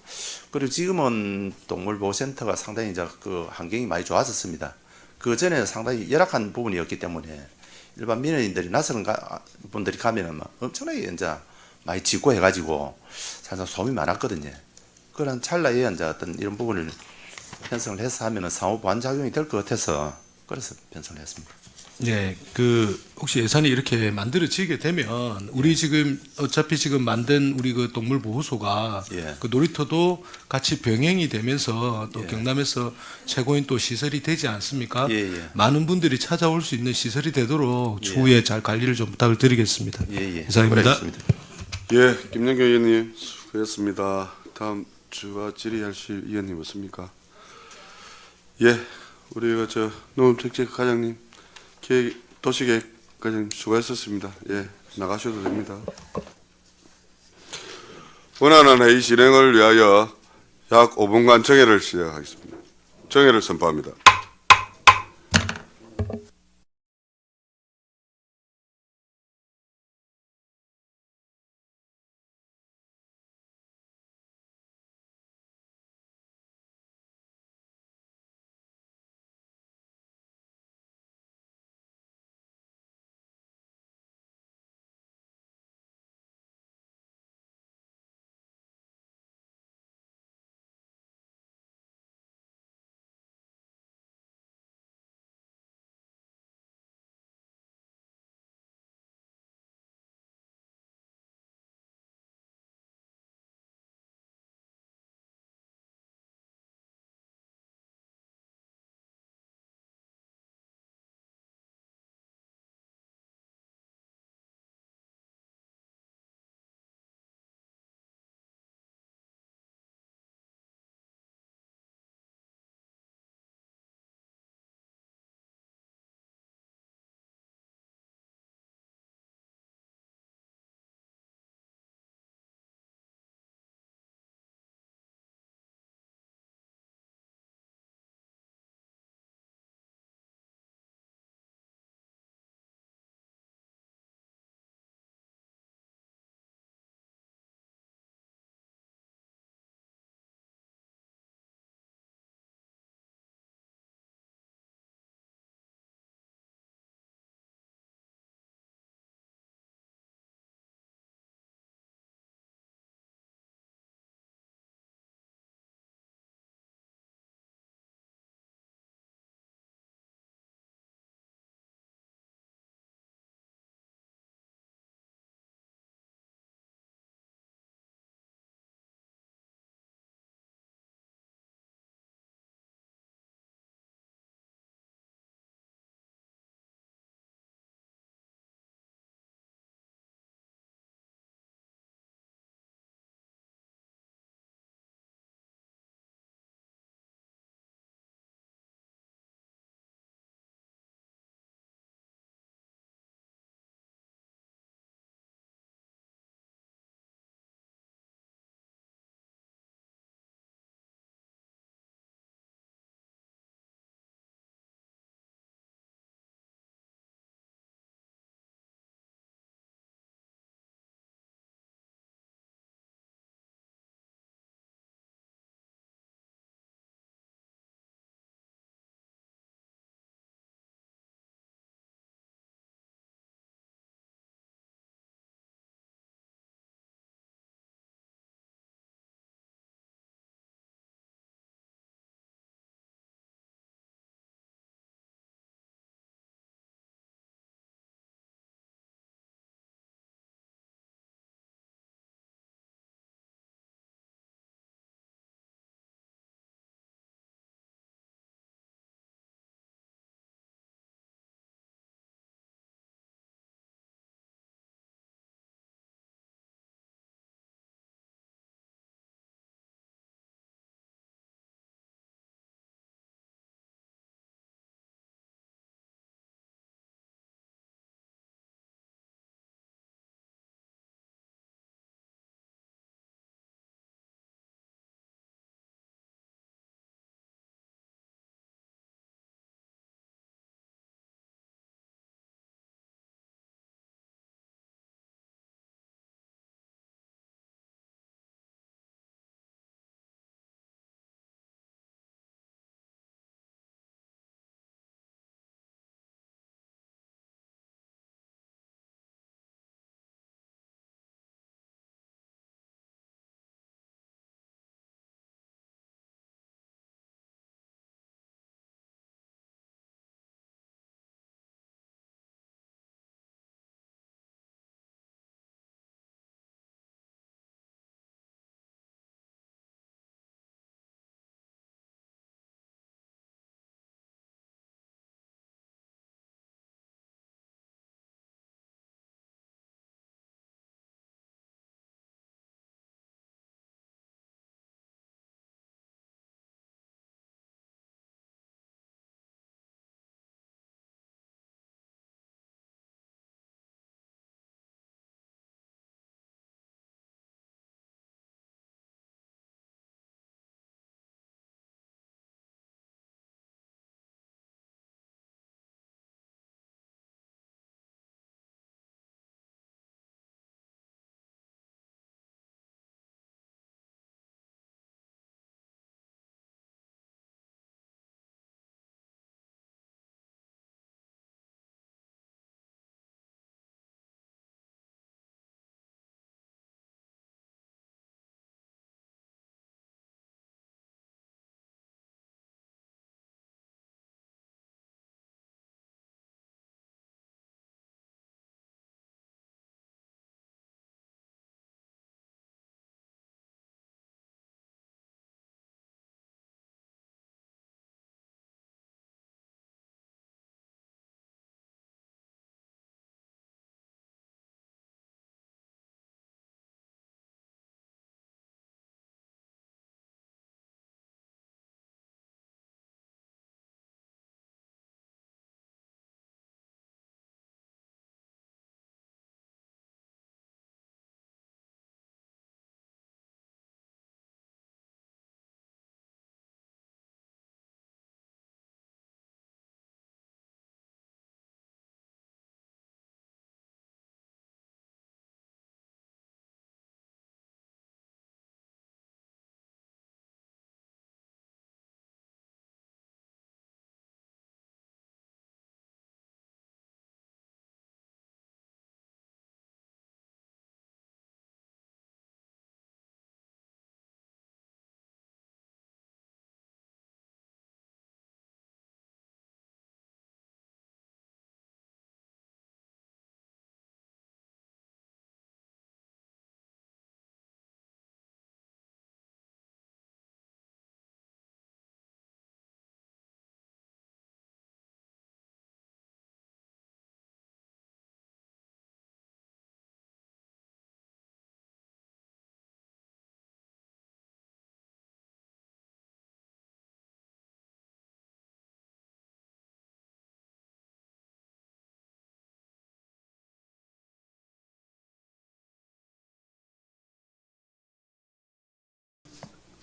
그리고 지금은 동물보호센터가 상당히 이제 그 환경이 많이 좋아졌습니다. 그 전에는 상당히 열악한 부분이었기 때문에 일반 민원인들이 낯선 분들이 가면은 막 엄청나게 이제 많이 짓고 해가지고 사실 소음이 많았거든요. 그런 찰나에 이제 어떤 이런 부분을 편성을 해서 하면은 상호 보완 작용이 될 것 같아서 그래서 편성을 했습니다. 네, 그 혹시 예산이 이렇게 만들어지게 되면 우리 지금 어차피 지금 만든 우리 그 동물 보호소가 예. 그 놀이터도 같이 병행이 되면서 또 예. 경남에서 최고인 또 시설이 되지 않습니까? 예, 예. 많은 분들이 찾아올 수 있는 시설이 되도록 예. 추후에 잘 관리를 좀 부탁을 드리겠습니다. 예, 예. 이상입니다. 알겠습니다. 예, 김영규 의원님 수고했습니다. 다음 추가 질의하실 의원님 없습니까? 예, 우리가 저 농업택지 과장님, 도시계획 과장님 수고하셨습니다. 예, 나가셔도 됩니다. 원활한 회의 진행을 위하여 약 5분간 정회를 시작하겠습니다. 정회를 선포합니다.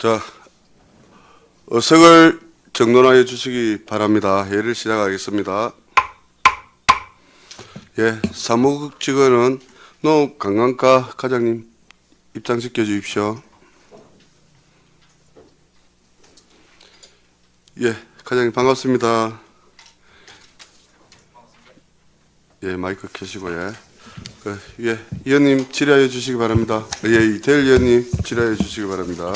자, 어석을 정돈하여 주시기 바랍니다. 회의를 시작하겠습니다. 예, 사무직원은 농업관광과 과장님 입장시켜 주십시오. 예, 과장님 반갑습니다. 예, 마이크 켜시고 예. 예, 위원님 질의하여 주시기 바랍니다. 예, 이태일 위원님 질의하여 주시기 바랍니다.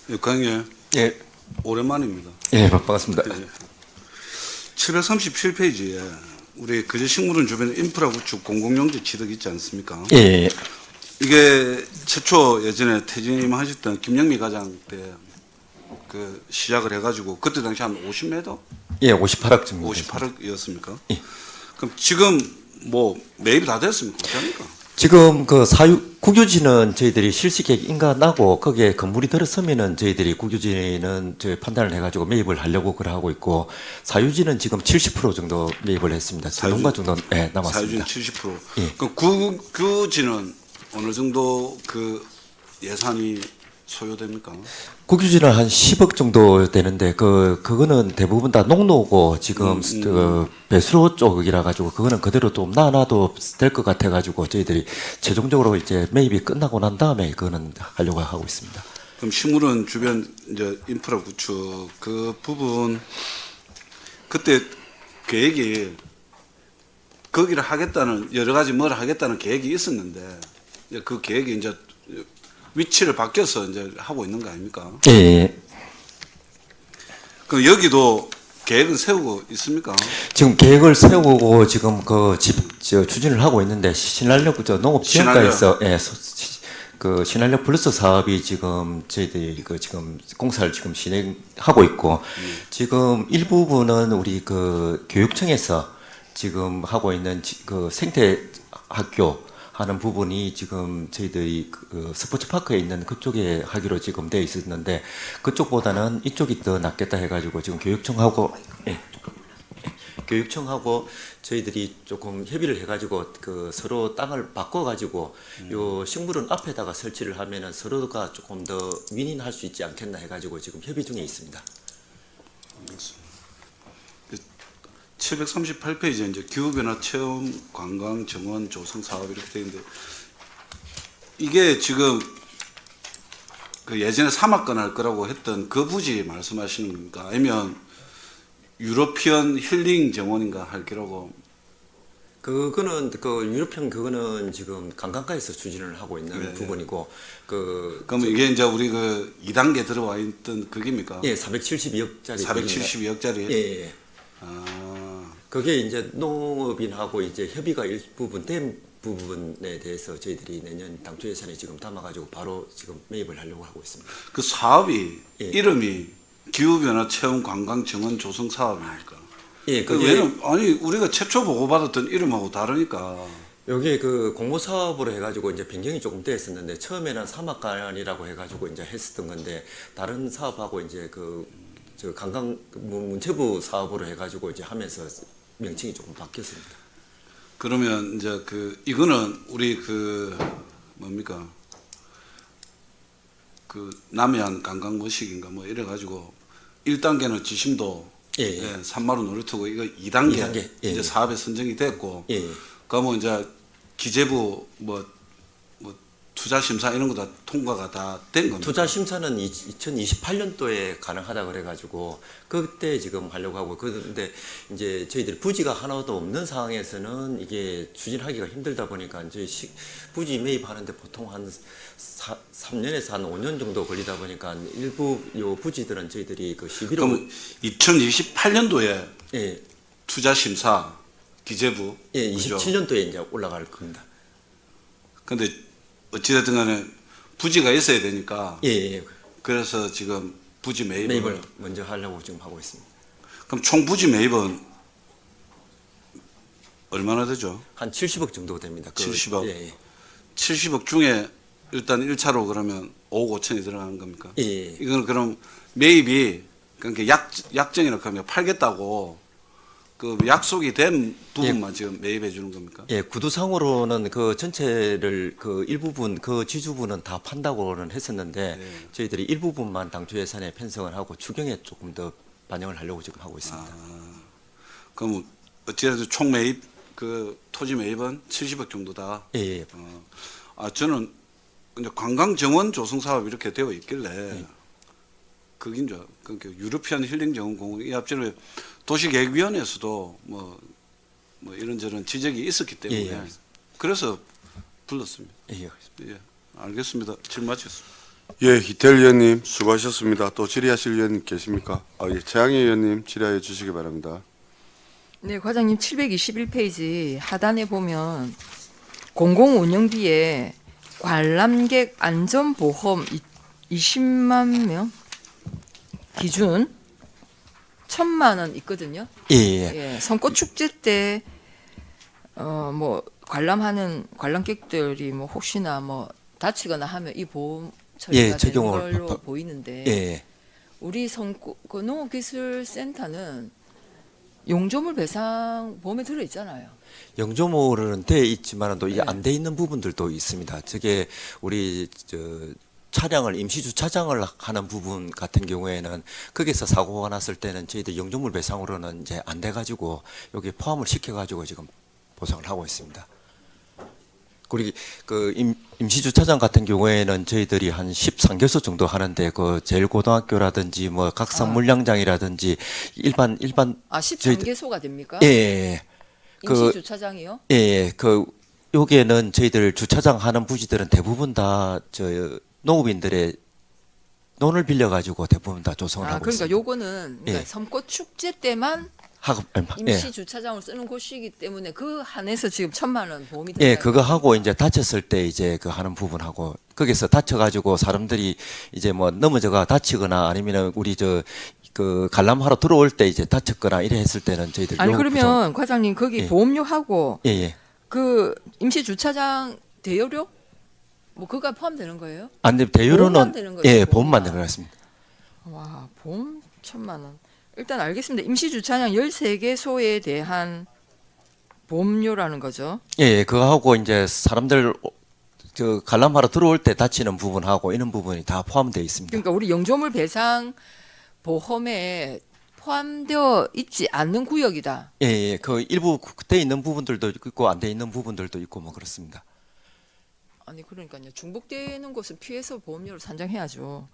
예, 강의 예, 오랜만입니다. 예, 반갑습니다. 737페이지에 우리 거제식물원 주변 인프라 구축 공공용지 취득 있지 않습니까? 예, 이게 최초 예전에 퇴진임 하셨던 김영미 과장 때 그 시작을 해가지고 그때 당시 한 50m? 예, 58억 정도. 58억이었습니까? 예. 그럼 지금 뭐 매입이 다 됐습니까? 어떻습니까? 지금 그 국유지는 저희들이 실시 계획 인가나고 거기에 건물이 들어서면은 저희들이 국유지는 저희 판단을 해가지고 매입을 하려고 그래 하고 있고 사유지는 지금 70% 정도 매입을 했습니다. 자동가 정도 예, 남았습니다. 사유지는 70%. 예. 그럼 국유지는 어느 정도 그 예산이 소요됩니까? 국유지는 한 10억 정도 되는데 그거는 대부분 다 농로고 지금 그 배수로 쪽이라 가지고 그거는 그대로 좀 놔놔도 될 것 같아 가지고 저희들이 최종적으로 이제 매입이 끝나고 난 다음에 그거는 하려고 하고 있습니다. 그럼 식물원 주변 이제 인프라 구축 그 부분 그때 계획이 거기를 하겠다는 여러 가지 뭘 하겠다는 계획이 있었는데 이제 그 계획이 이제 위치를 바뀌어서 이제 하고 있는 거 아닙니까? 예, 예. 그럼 여기도 계획은 세우고 있습니까? 지금 계획을 세우고 지금 추진을 하고 있는데 신한력 농업 지원과에서 예, 그 신한력 플러스 사업이 지금 저희들이 지금 공사를 지금 진행하고 있고 지금 일부분은 우리 그 교육청에서 지금 하고 있는 그 생태 학교 하는 부분이 지금 저희들이 그 스포츠파크에 있는 그쪽에 하기로 지금 돼 있었는데 그쪽보다는 이쪽이 더 낫겠다 해가지고 지금 교육청하고 교육청하고 저희들이 조금 협의를 해가지고 그 서로 땅을 바꿔가지고 요 식물원 앞에다가 설치를 하면은 서로가 조금 더 윈윈할 수 있지 않겠나 해가지고 지금 협의 중에 있습니다. 738페이지에 이제 기후변화 체험, 관광, 정원, 조성 사업 이렇게 되어 있는데 이게 지금 그 예전에 사막관 할 거라고 했던 그 부지 말씀하시는 겁니까? 아니면 유로피언 힐링 정원인가 할 거라고? 그거는 그 유럽형 그거는 지금 관광가에서 추진을 하고 있는 네. 부분이고 그러면 이게 이제 우리 그 2단계 들어와 있던 그게입니까? 예 472억짜리 472억짜리. 예, 예. 아, 그게 이제 농업인하고 이제 협의가 일부분 된 부분에 대해서 저희들이 내년 당초 예산에 지금 담아가지고 바로 지금 매입을 하려고 하고 있습니다. 그 사업이 예. 이름이 기후변화 체험, 관광, 정원, 조성 사업이니까. 예, 왜냐면 아니 우리가 최초 보고받았던 이름하고 다르니까. 여기에 그 공모 사업으로 해가지고 이제 변경이 조금 됐었는데 처음에는 사막관이라고 해가지고 이제 했었던 건데 다른 사업하고 이제 저 관광 문체부 사업으로 해가지고 이제 하면서 명칭이 조금 바뀌었습니다. 그러면 이제 그 이거는 우리 그 뭡니까 그 남해안 관광머식인가 뭐 이래 가지고 1단계는 지심도 예. 산마루 놀이터고 이거 2단계, 2단계, 예. 이제 사업에 선정이 됐고 예. 그러면 이제 기재부 뭐 투자 심사 이런 거 다 통과가 다 된 겁니다. 투자 심사는 2028년도에 가능하다 그래가지고 그때 지금 하려고 하고 그런데 이제 저희들 부지가 하나도 없는 상황에서는 이게 추진하기가 힘들다 보니까 이제 부지 매입하는데 보통 한 3년에서 한 5년 정도 걸리다 보니까 일부 요 부지들은 저희들이 그 11월 그럼 2028년도에 예, 투자 심사 기재부 예, 그죠? 27년도에 이제 올라갈 겁니다. 근데 어찌됐든 간에 부지가 있어야 되니까 예, 예. 그래서 지금 부지 매입을 먼저 하려고 지금 하고 있습니다. 그럼 총 부지 매입은 얼마나 되죠? 한 70억 정도 됩니다. 70억? 예, 예. 70억 중에 일단 1차로 그러면 5억 5천이 들어가는 겁니까? 예, 예. 이건 그럼 매입이 그러니까 약정이라고 하면 팔겠다고 그 약속이 된 부분만 지금 매입해 주는 겁니까? 예, 구두상으로는 그 전체를 그 일부분 그 지주분은 다 판다고는 했었는데 네. 저희들이 일부분만 당초 예산에 편성을 하고 추경에 조금 더 반영을 하려고 지금 하고 있습니다. 그럼 어찌됐든 총 매입 그 토지 매입은 70억 정도다. 예, 예. 저는 이제 관광 정원 조성 사업 이렇게 되어 있길래 그긴 줄 그러니까 유러피안 힐링 정원 공원 이 앞전에 도시계획위원회에서도 뭐 이런저런 지적이 있었기 때문에 예, 예. 그래서 불렀습니다. 예, 예, 알겠습니다. 질문 마쳤습니다. 예, 이태일 의원님 수고하셨습니다. 또 질의하실 의원님 계십니까? 예, 최양희 의원님 질의해 주시기 바랍니다. 네, 과장님 721페이지 하단에 보면 공공운영비에 관람객 안전보험 20만 명 기준 1,000만 원 있거든요. 예, 예. 예, 선꽃 축제 때 뭐 관람하는 관람객들이 뭐 혹시나 뭐 다치거나 하면 이 보험 처리가 예, 되는 적용을 걸로 보이는데 예. 우리 그 농업기술센터는 용조물 배상 보험에 들어 있잖아요. 영조모는 돼 있지만 또 이게 네. 안 돼 있는 부분들도 있습니다. 저게 우리 차량을 임시 주차장을 하는 부분 같은 경우에는 거기서 사고가 났을 때는 저희들 영조물 배상으로는 이제 안 돼 가지고 여기 포함을 시켜 가지고 지금 보상을 하고 있습니다. 그리고 그 임시 주차장 같은 경우에는 저희들이 한 13개소 정도 하는데 그 제일고등학교라든지 뭐 각상 물량장이라든지 일반 아, 13개소가 됩니까? 예, 예. 임시 주차장이요? 예, 예. 그 여기에는 저희들 주차장 하는 부지들은 대부분 다 농업인들의 논을 빌려 가지고 대부분 다 조성을 하고 그러니까 있습니다. 요거는 그러니까 예. 섬꽃 축제 때만 예. 임시 주차장을 쓰는 곳이기 때문에 그 한해서 지금 1,000만 원 보험이 들어가요. 예, 그거 하고 이제 다쳤을 때 이제 그 하는 부분하고 거기서 다쳐가지고 사람들이 이제 뭐 넘어져가 다치거나 아니면은 우리 그 관람하러 들어올 때 이제 다쳤거나 이래 했을 때는 저희들 아니 요 그러면 과장님 거기 예. 보험료하고 예, 예. 그 임시 주차장 대여료 뭐 그거가 포함되는 거예요? 안 돼, 보험만 대여료는 되는 거죠, 예, 보험만. 보험만 되는 것 같습니다. 와, 보험 1,000만 원. 일단 알겠습니다. 임시 주차장 13개소에 대한 보험료라는 거죠. 예, 예, 그거 하고 이제 사람들 관람하러 들어올 때 다치는 부분하고 이런 부분이 다 포함되어 있습니다. 그러니까 우리 영조물 배상 보험에 포함되어 있지 않는 구역이다. 예, 예, 그 일부 돼 있는 부분들도 있고 안 돼 있는 부분들도 있고 뭐 그렇습니다. 아니 그러니까요. 중복되는 곳은 피해서 보험료를 산정해야죠.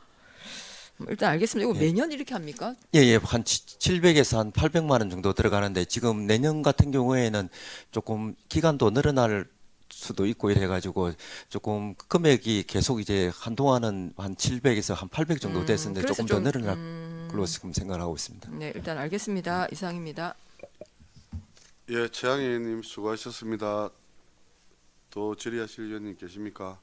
일단 알겠습니다. 이거 예. 매년 이렇게 합니까? 예, 예, 한 700에서 한 800만 원 정도 들어가는데 지금 내년 같은 경우에는 조금 기간도 늘어날 수도 있고 이래가지고 조금 금액이 계속 이제 한동안은 한 700에서 한 800 정도 됐었는데 그래서 조금 더 좀, 늘어날 걸로 지금 생각을 하고 있습니다. 네, 일단 알겠습니다. 이상입니다. 예, 최양희 의원님 수고하셨습니다. 또 질의하실 의원님 계십니까?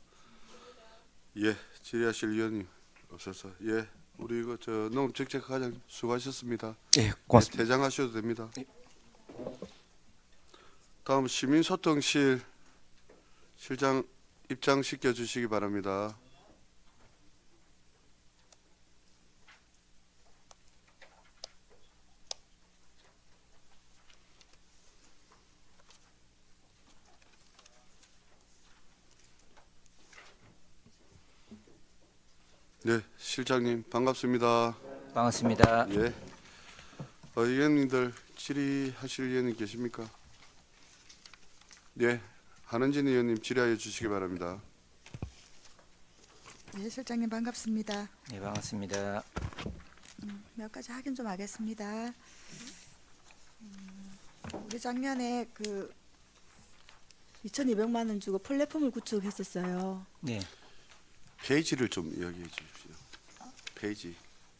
예, 질의하실 의원님 없어서 예, 우리 이거 농업정책과장 수고하셨습니다. 예, 고맙습니다. 예, 퇴장하셔도 됩니다. 다음 시민소통실 실장 입장시켜 주시기 바랍니다. 네, 실장님 반갑습니다. 반갑습니다. 예. 의원님들 질의하실 의원님 계십니까? 네, 한은진 의원님 질의하여 주시기 바랍니다. 네, 실장님 반갑습니다. 네, 반갑습니다. 몇 가지 확인 좀 하겠습니다. 우리 작년에 그 2,200만 원 주고 플랫폼을 구축했었어요. 네. 페이지를 좀 이야기해 주십시오. 페이지.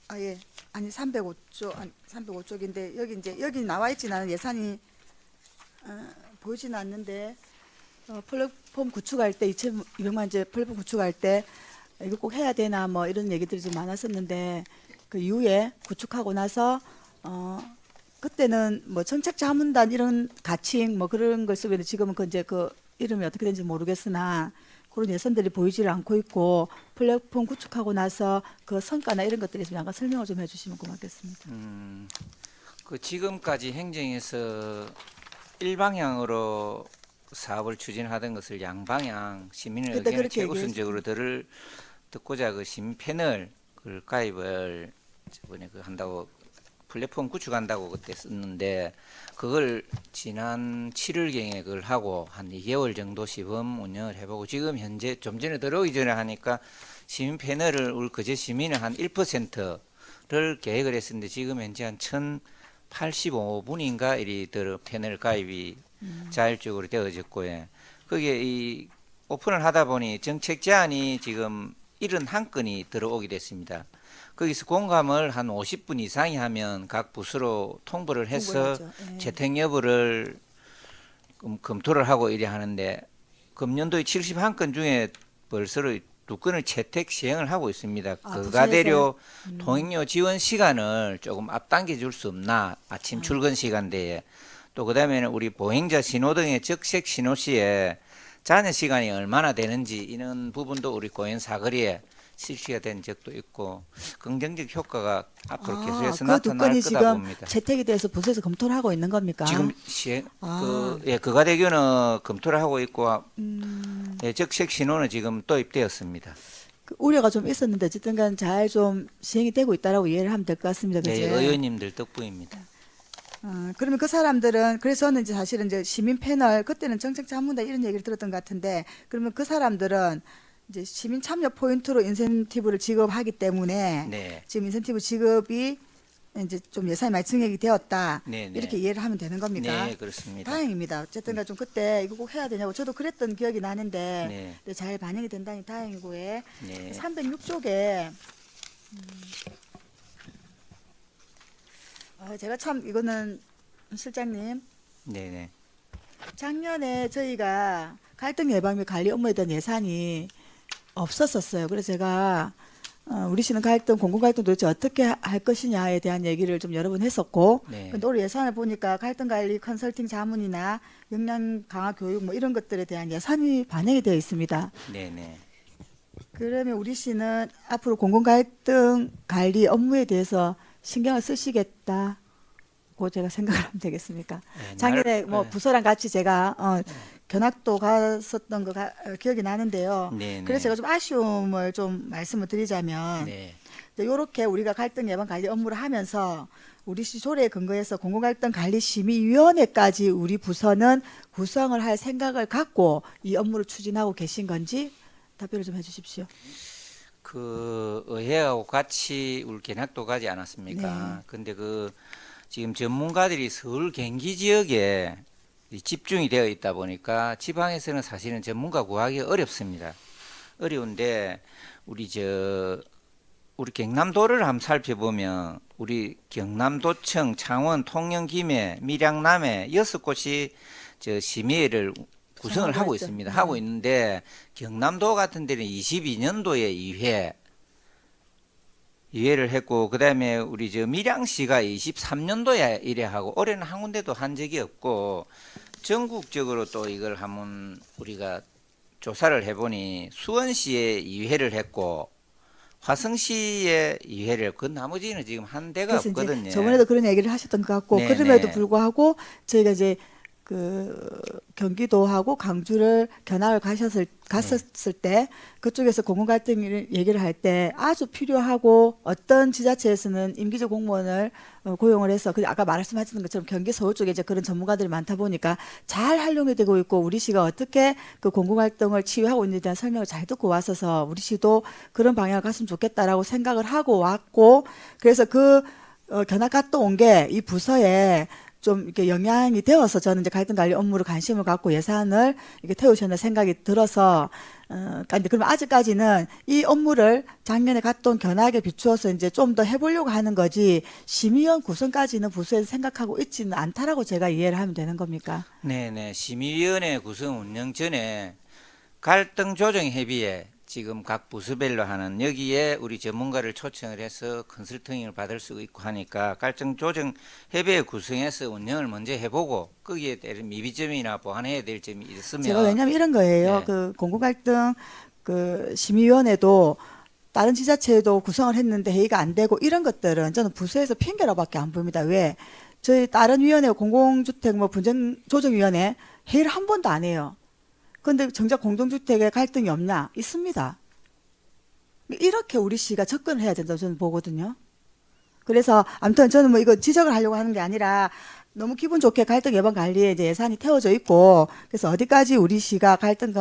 아 예, 아니 305조, 아니 305쪽인데 여기 나와 있지는 않은 예산이 보이지는 않는데 플랫폼 구축할 때 2,200만 원째 플랫폼 구축할 때 이거 꼭 해야 되나 뭐 이런 얘기들이 좀 많았었는데 그 이후에 구축하고 나서 그때는 뭐 정책자문단 이런 가칭 뭐 그런 걸 쓰고 있는데 지금은 그 이제 그 이름이 어떻게 되는지 모르겠으나 그런 예산들이 보이지를 않고 있고 플랫폼 구축하고 나서 그 성과나 이런 것들에 대해서 약간 설명을 좀 해주시면 고맙겠습니다. 그 지금까지 행정에서 일방향으로 사업을 추진하던 것을 양방향 시민의 그때 의견을 그렇게 최우선적으로 듣고자 그 시민 패널 그 가입을 저번에 그 한다고 플랫폼 구축한다고 그때 썼는데 그걸 지난 7월경에 그걸 하고 한 2개월 정도 시범 운영을 해보고 지금 현재 좀 전에 들어오기 전에 하니까 시민 패널을 우리 그제 시민의 한 1%를 계획을 했었는데 지금 현재 한 1,085분인가 이리 패널 가입이 자율적으로 되어졌고요. 거기에 이 오픈을 하다 보니 정책 제안이 지금 71건이 들어오게 됐습니다. 거기서 공감을 한 50분 이상이 하면 각 부서로 통보를 해서 채택 여부를 검토를 하고 이래 하는데 금년도에 71건 중에 벌써 2건을 채택 시행을 하고 있습니다. 그가대료 통행료 지원 시간을 조금 앞당겨 줄 수 없나 아침 출근 시간대에 또 그다음에는 우리 보행자 신호등의 적색 신호 시에 잔여 시간이 얼마나 되는지 이런 부분도 우리 고현 사거리에 실시가 된 적도 있고 긍정적 효과가 앞으로 계속해서 나타날 거다 지금 봅니다. 채택에 대해서 부서에서 검토를 하고 있는 겁니까? 지금 그가대교는 검토를 하고 있고 적색 신호는 지금 도입되었습니다. 그 우려가 좀 있었는데 어쨌든 간 잘 좀 시행이 되고 있다라고 이해를 하면 될 것 같습니다. 그죠? 네, 의원님들 덕분입니다. 그러면 그 사람들은 그래서 저는 이제 사실은 이제 시민 패널 그때는 정책 자문단 이런 얘기를 들었던 것 같은데 그러면 그 사람들은 이제 시민 참여 포인트로 인센티브를 지급하기 때문에 네. 지금 인센티브 지급이 이제 좀 예산이 많이 증액이 되었다 네, 네. 이렇게 이해를 하면 되는 겁니까? 네, 그렇습니다. 다행입니다. 어쨌든 좀 그때 이거 꼭 해야 되냐고 저도 그랬던 기억이 나는데 네. 근데 잘 반영이 된다니 다행이고요. 네. 306쪽에 제가 참 이거는 실장님 네네. 작년에 저희가 갈등 예방 및 관리 업무에 대한 예산이 없었었어요. 그래서 제가 우리 시는 갈등, 공공 갈등 도대체 어떻게 할 것이냐에 대한 얘기를 좀 여러 번 했었고, 네. 근데 올해 예산을 보니까 갈등 관리 컨설팅 자문이나 역량 강화 교육 뭐 이런 것들에 대한 예산이 반영이 되어 있습니다. 네네. 그러면 우리 시는 앞으로 공공 갈등 관리 업무에 대해서 신경을 쓰시겠다고 제가 생각을 하면 되겠습니까? 네, 작년에 뭐 네. 부서랑 같이 제가 견학도 갔었던 거 기억이 나는데요. 네, 네. 그래서 제가 좀 아쉬움을 좀 말씀을 드리자면 네. 이렇게 우리가 갈등 예방 관리 업무를 하면서 우리 시 조례에 근거해서 공공갈등 관리 심의위원회까지 우리 부서는 구성을 할 생각을 갖고 이 업무를 추진하고 계신 건지 답변을 좀 해주십시오. 그 의회하고 같이 우리 견학도 가지 않았습니까? 네. 근데 그 지금 전문가들이 서울 경기 지역에 집중이 되어 있다 보니까 지방에서는 사실은 전문가 구하기 어렵습니다. 어려운데 우리 경남도를 한번 살펴보면 우리 경남도청, 창원, 통영, 김해, 밀양, 남해 6곳이 심의회를 구성을 하고 있습니다. 하고 있는데 경남도 같은 데는 22년도에 2회를 했고 그다음에 우리 밀양시가 23년도에 1회 하고 올해는 한 군데도 한 적이 없고 전국적으로 또 이걸 한번 우리가 조사를 해보니 수원시에 2회를 했고 화성시에 2회를 그 나머지는 지금 한 대가 없거든요. 저번에도 그런 얘기를 하셨던 것 같고 네, 그럼에도 네. 불구하고 저희가 이제 그 경기도하고 강주를 견학을 갔었을 때 그쪽에서 공공갈등 얘기를 할 때 아주 필요하고 어떤 지자체에서는 임기직 공무원을 고용을 해서 그 아까 말씀하셨던 것처럼 경기 서울 쪽에 이제 그런 전문가들이 많다 보니까 잘 활용이 되고 있고 우리 시가 어떻게 그 공공갈등을 치유하고 있는지에 대한 설명을 잘 듣고 왔어서 우리 시도 그런 방향을 갔으면 좋겠다라고 생각을 하고 왔고 그래서 그 견학 갔다 온 게 이 부서에 좀 이렇게 영향이 되어서 저는 이제 갈등 관리 업무를 관심을 갖고 예산을 이렇게 태우셨는 생각이 들어서 근데 그러면 아직까지는 이 업무를 작년에 갔던 견학에 비추어서 이제 좀 더 해보려고 하는 거지 심의위원 구성까지는 부서에서 생각하고 있지는 않다라고 제가 이해를 하면 되는 겁니까? 네네. 심의위원회 구성 운영 전에 갈등 조정 협의회 지금 각 부서별로 하는 여기에 우리 전문가를 초청을 해서 컨설팅을 받을 수 있고 하니까 갈등 조정 협의회 구성해서 운영을 먼저 해보고 거기에 대한 미비점이나 보완해야 될 점이 있으면 제가 왜냐하면 이런 거예요. 네. 그 공공갈등 그 심의위원회도 다른 지자체도 구성을 했는데 회의가 안 되고 이런 것들은 저는 부서에서 핑계라고밖에 안 보입니다. 왜? 저희 다른 위원회 공공주택 뭐 분쟁 조정위원회 회의를 한 번도 안 해요. 그런데 정작 공동주택에 갈등이 없냐? 있습니다. 이렇게 우리 시가 접근을 해야 된다고 저는 보거든요. 그래서 아무튼 저는 뭐 이거 지적을 하려고 하는 게 아니라 너무 기분 좋게 갈등 예방 관리에 이제 예산이 태워져 있고 그래서 어디까지 우리 시가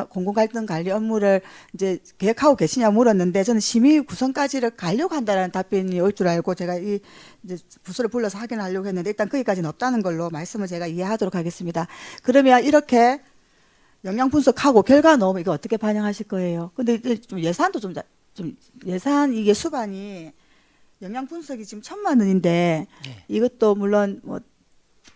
공공 갈등 관리 업무를 이제 계획하고 계시냐 물었는데 저는 심의 구성까지를 가려고 한다는 답변이 올 줄 알고 제가 이 이제 부서를 불러서 확인하려고 했는데 일단 거기까지는 없다는 걸로 말씀을 제가 이해하도록 하겠습니다. 그러면 이렇게 영양 분석하고 결과 나오면 이거 어떻게 반영하실 거예요? 근데 이제 좀 예산도 좀 예산 이게 수반이 영양 분석이 지금 1,000만 원인데 이것도 물론 뭐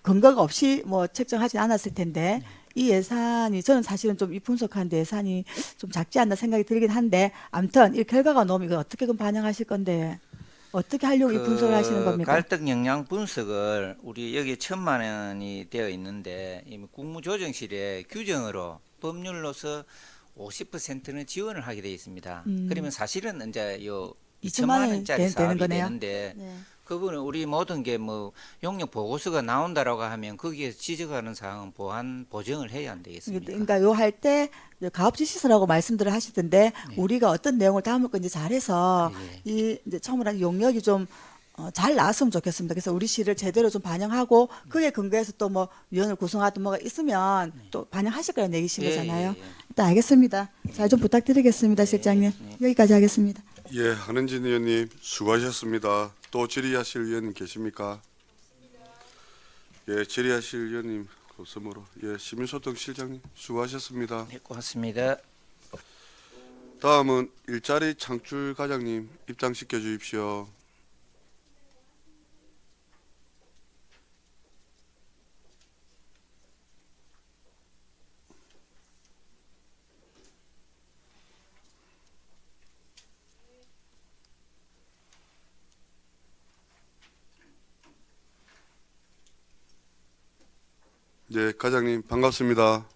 근거가 없이 뭐 책정하진 않았을 텐데 이 예산이 저는 사실은 좀 이 분석하는데 예산이 좀 작지 않나 생각이 들긴 한데 아무튼 이 결과가 나오면 이거 어떻게 그럼 반영하실 건데 어떻게 하려고 이 분석을 하시는 겁니까? 갈등 영향 분석을 우리 여기 1,000만 원이 되어 있는데 이미 국무조정실에 규정으로 법률로서 50%는 지원을 하게 되어 있습니다. 그러면 사실은 이제 요 2천만 원짜리 사업이 되는데 네. 그분은 우리 모든 게 뭐 용역 보고서가 나온다라고 하면 거기에 지적하는 사항은 보안 보정을 해야 안 되겠습니까? 그러니까 요 할 때 가업지 시설하고 말씀들을 하시던데 우리가 어떤 내용을 담을 건지 잘해서 이 이제 처음으로 용역이 좀 잘 나왔으면 좋겠습니다. 그래서 우리 시를 제대로 좀 반영하고 그에 근거해서 또 뭐 위원을 구성하든 뭐가 있으면 또 반영하실 거라는 얘기신 거잖아요. 일단 알겠습니다. 잘 좀 부탁드리겠습니다, 실장님. 여기까지 하겠습니다. 예, 한은진 의원님 수고하셨습니다. 또 질의하실 의원님 계십니까? 예, 질의하실 의원님 없으므로 예, 시민소통 실장님 수고하셨습니다. 네, 고맙습니다. 다음은 일자리 창출 과장님 입장시켜 주십시오. 네, 과장님 반갑습니다.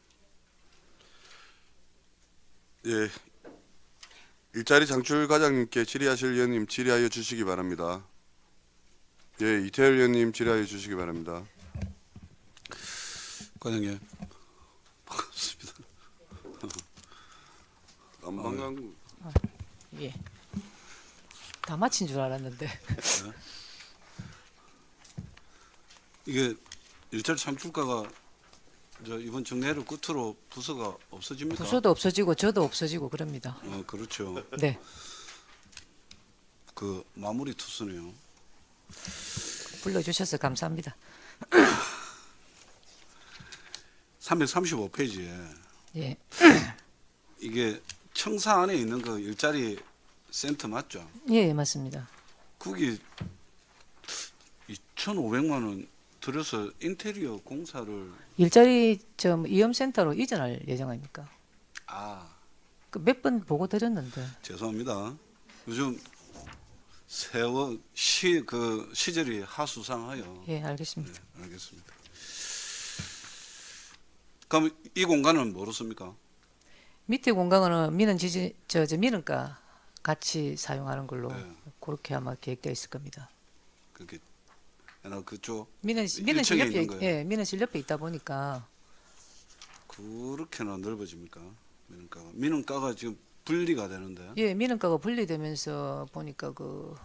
예, 일자리 창출 과장님께 질의하실 의원님 질의하여 주시기 바랍니다. 예, 이태열 의원님 질의하여 주시기 바랍니다. 과장님 반갑습니다. 안 반가운 예. 다 마친 줄 알았는데. 이게 일자리 창출과가 이번 정례를 끝으로 부서가 없어집니까? 부서도 없어지고 저도 없어지고 그럽니다. 그렇죠. 네. 그 마무리 투수네요. 불러주셔서 감사합니다. 335페이지에 예. 이게 청사 안에 있는 그 일자리 센터 맞죠? 예, 맞습니다. 거기 2,500만 원 들여서 인테리어 공사를 일자리 좀 이염센터로 이전할 예정입니까? 그 몇 번 보고 드렸는데. 죄송합니다. 요즘 세월 그 시절이 하수상하여. 예, 알겠습니다. 네, 알겠습니다. 그럼 이 공간은 뭐로 씁니까? 밑에 공간은 민원가 같이 사용하는 걸로 그렇게 아마 계획되어 있을 겁니다. 그게 그쪽 민원실 옆에 민원실 옆에 있다 보니까 그렇게나 넓어집니까? 민원가가 지금 분리가 되는데. 예, 민원가가 분리되면서 보니까 그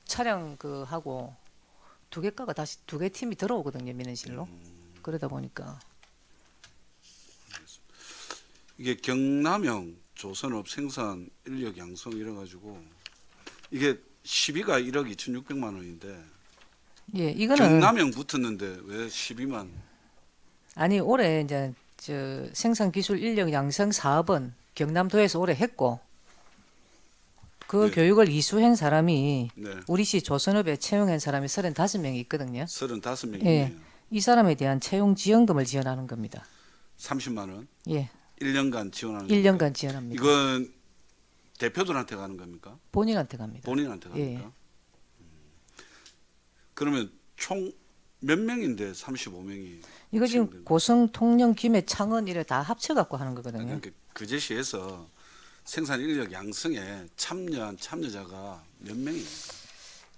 차량 그 하고 두 개 팀이 들어오거든요, 민원실로. 그러다 보니까 이게 경남형 조선업 생산 인력 양성 이래 가지고 이게 시비가 1억 2,600만 원인데. 예, 이거는 경남형 붙었는데 왜 12만? 아니 올해 이제 생산 기술 인력 양성 사업은 경남도에서 올해 했고 그 교육을 이수한 사람이 우리 시 조선업에 채용한 사람이 35명이 있거든요. 35명이네요. 예, 이 사람에 대한 채용 지원금을 지원하는 겁니다. 30만 원? 예. 1년간 지원하는 1년간 겁니까? 지원합니다. 이건 대표들한테 가는 겁니까? 본인한테 갑니다. 본인한테 갑니까? 예. 그러면 총 몇 명인데 35명이? 이거 지금 고성, 통영, 김해, 창원 이래 다 합쳐갖고 하는 거거든요. 그러니까 그 제시에서 생산 인력 양성에 참여한 참여자가 몇 명이에요?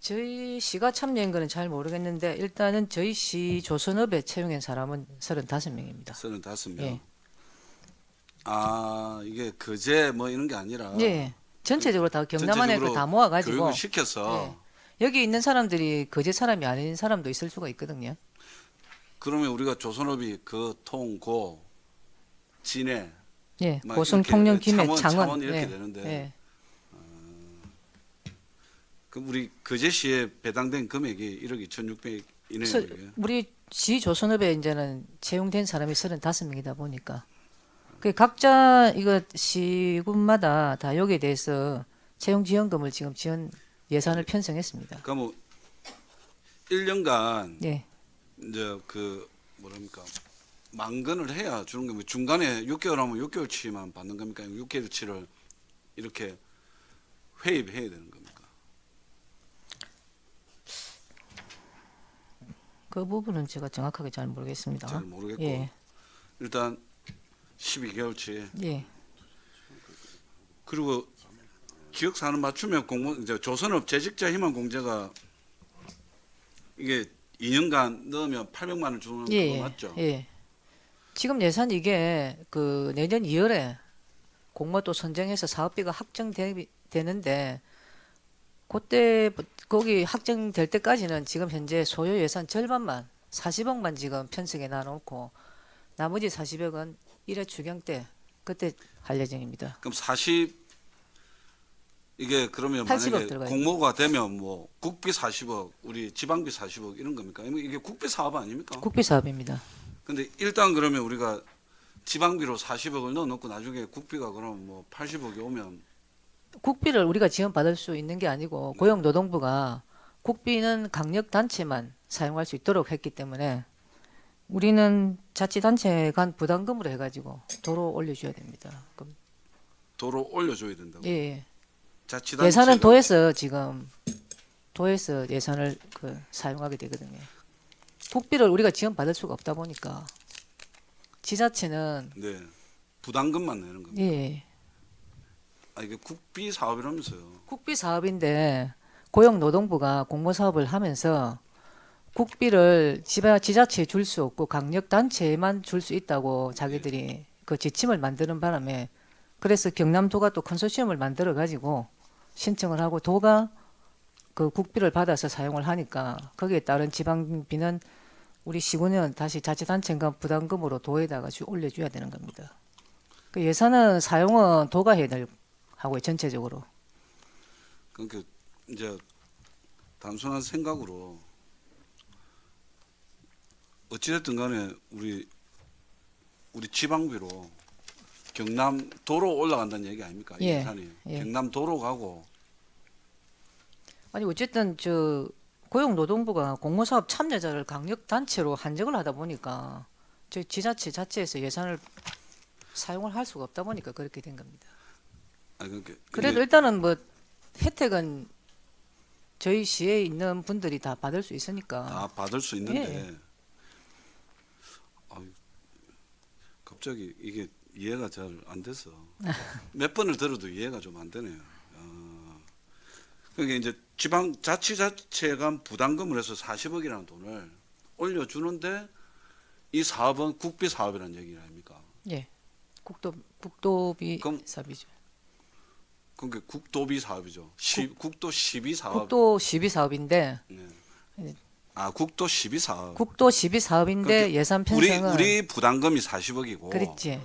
저희 시가 참여한 거는 잘 모르겠는데 일단은 저희 시 조선업에 채용한 사람은 35명입니다. 35명. 예. 아, 이게 거제 뭐 이런 게 아니라 예. 전체적으로 다 경남 안에 전체적으로 다 모아가지고 교육을 시켜서 여기 있는 사람들이 거제 사람이 아닌 사람도 있을 수가 있거든요. 그러면 우리가 조선업이 고, 진해, 예. 막 고성, 이렇게 통영, 김해, 창원, 창원. 창원 이렇게 예. 되는데 예. 그럼 우리 거제시에 배당된 금액이 1억 2,600 이내요. 이게. 우리 시 조선업에 이제는 채용된 사람이 35명이다 보니까 그 각자 이거 시군마다 다 여기에 대해서 채용 지원금을 지금 지원 예산을 편성했습니다. 그러니까 뭐 1년간 예. 이제 그 뭐랍니까 만건을 해야 주는 겁니다. 중간에 6개월 하면 6개월치만 받는 겁니까? 6개월치를 이렇게 회입해야 되는 겁니까? 그 부분은 제가 정확하게 잘 모르겠습니다. 잘 모르겠고 예. 일단 12개월치 예. 그리고 지역사는 맞추면 공무원 이제 조선업 재직자 희망 공제가 이게 2년간 넣으면 800만 원 주는 예. 거 맞죠? 예. 지금 예산 이게 그 내년 2월에 공모도 선정해서 사업비가 확정되는데 그때 거기 확정될 때까지는 지금 현재 소요 예산 절반만 40억만 지금 편성해 놔놓고 나머지 40억은 1회 추경 때 그때 할 예정입니다. 그럼 40 이게 그러면 80억 만약에 들어가요. 공모가 되면 뭐 국비 40억, 우리 지방비 40억 이런 겁니까? 이게 국비 사업 아닙니까? 국비 사업입니다. 근데 일단 그러면 우리가 지방비로 40억을 넣어놓고 나중에 국비가 그럼 뭐 80억이 오면 국비를 우리가 지원받을 수 있는 게 아니고 고용노동부가 국비는 강력 단체만 사용할 수 있도록 했기 때문에 우리는 자치단체 간 부담금으로 해가지고 도로 올려줘야 됩니다. 그럼 도로 올려줘야 된다고. 예. 자치단체가 예산은 도에서 지금 도에서 예산을 사용하게 되거든요. 국비를 우리가 지원받을 수가 없다 보니까 지자체는 네 부담금만 내는 겁니다. 예. 아 이게 국비 사업이라면서요. 국비 사업인데 고용노동부가 공모 사업을 하면서 국비를 지자체에 줄 수 없고 강력 단체에만 줄 수 있다고 자기들이 그 지침을 만드는 바람에 그래서 경남도가 또 컨소시엄을 만들어 가지고 신청을 하고 도가 그 국비를 받아서 사용을 하니까 거기에 따른 지방비는 우리 시군은 다시 자치단체가 부담금으로 도에다가 올려줘야 되는 겁니다. 그 예산은 사용은 도가 해야 될 하고요 전체적으로. 그러니까 이제 단순한 생각으로 어찌됐든 간에 우리 지방비로 경남 도로 올라간다는 얘기 아닙니까? 이 예, 예산이 예. 경남 도로 가고 아니 어쨌든 저 고용노동부가 공모사업 참여자를 강력 단체로 한정을 하다 보니까 저희 자체에서 예산을 사용을 할 수가 없다 보니까 그렇게 된 겁니다. 그러니까 그래도 이게 일단은 뭐 혜택은 저희 시에 있는 분들이 다 받을 수 있으니까. 다 받을 수 있는데 예. 아유, 갑자기 이게 이해가 잘 안 돼서 몇 번을 들어도 이해가 좀 안 되네요. 그러니까 이제 지방 자치자체가 부담금을 해서 40억이라는 돈을 올려주는데 이 사업은 국비 사업이라는 얘기 아닙니까? 예. 국도비 그럼- 사업이죠. 그러니까 국도비 사업이죠. 국도 시비 사업. 국도 시비 사업인데 네. 아 국도 시비 사업. 국도 시비 사업인데 그러니까 예산 편성은 우리 부담금이 40억이고. 그렇지.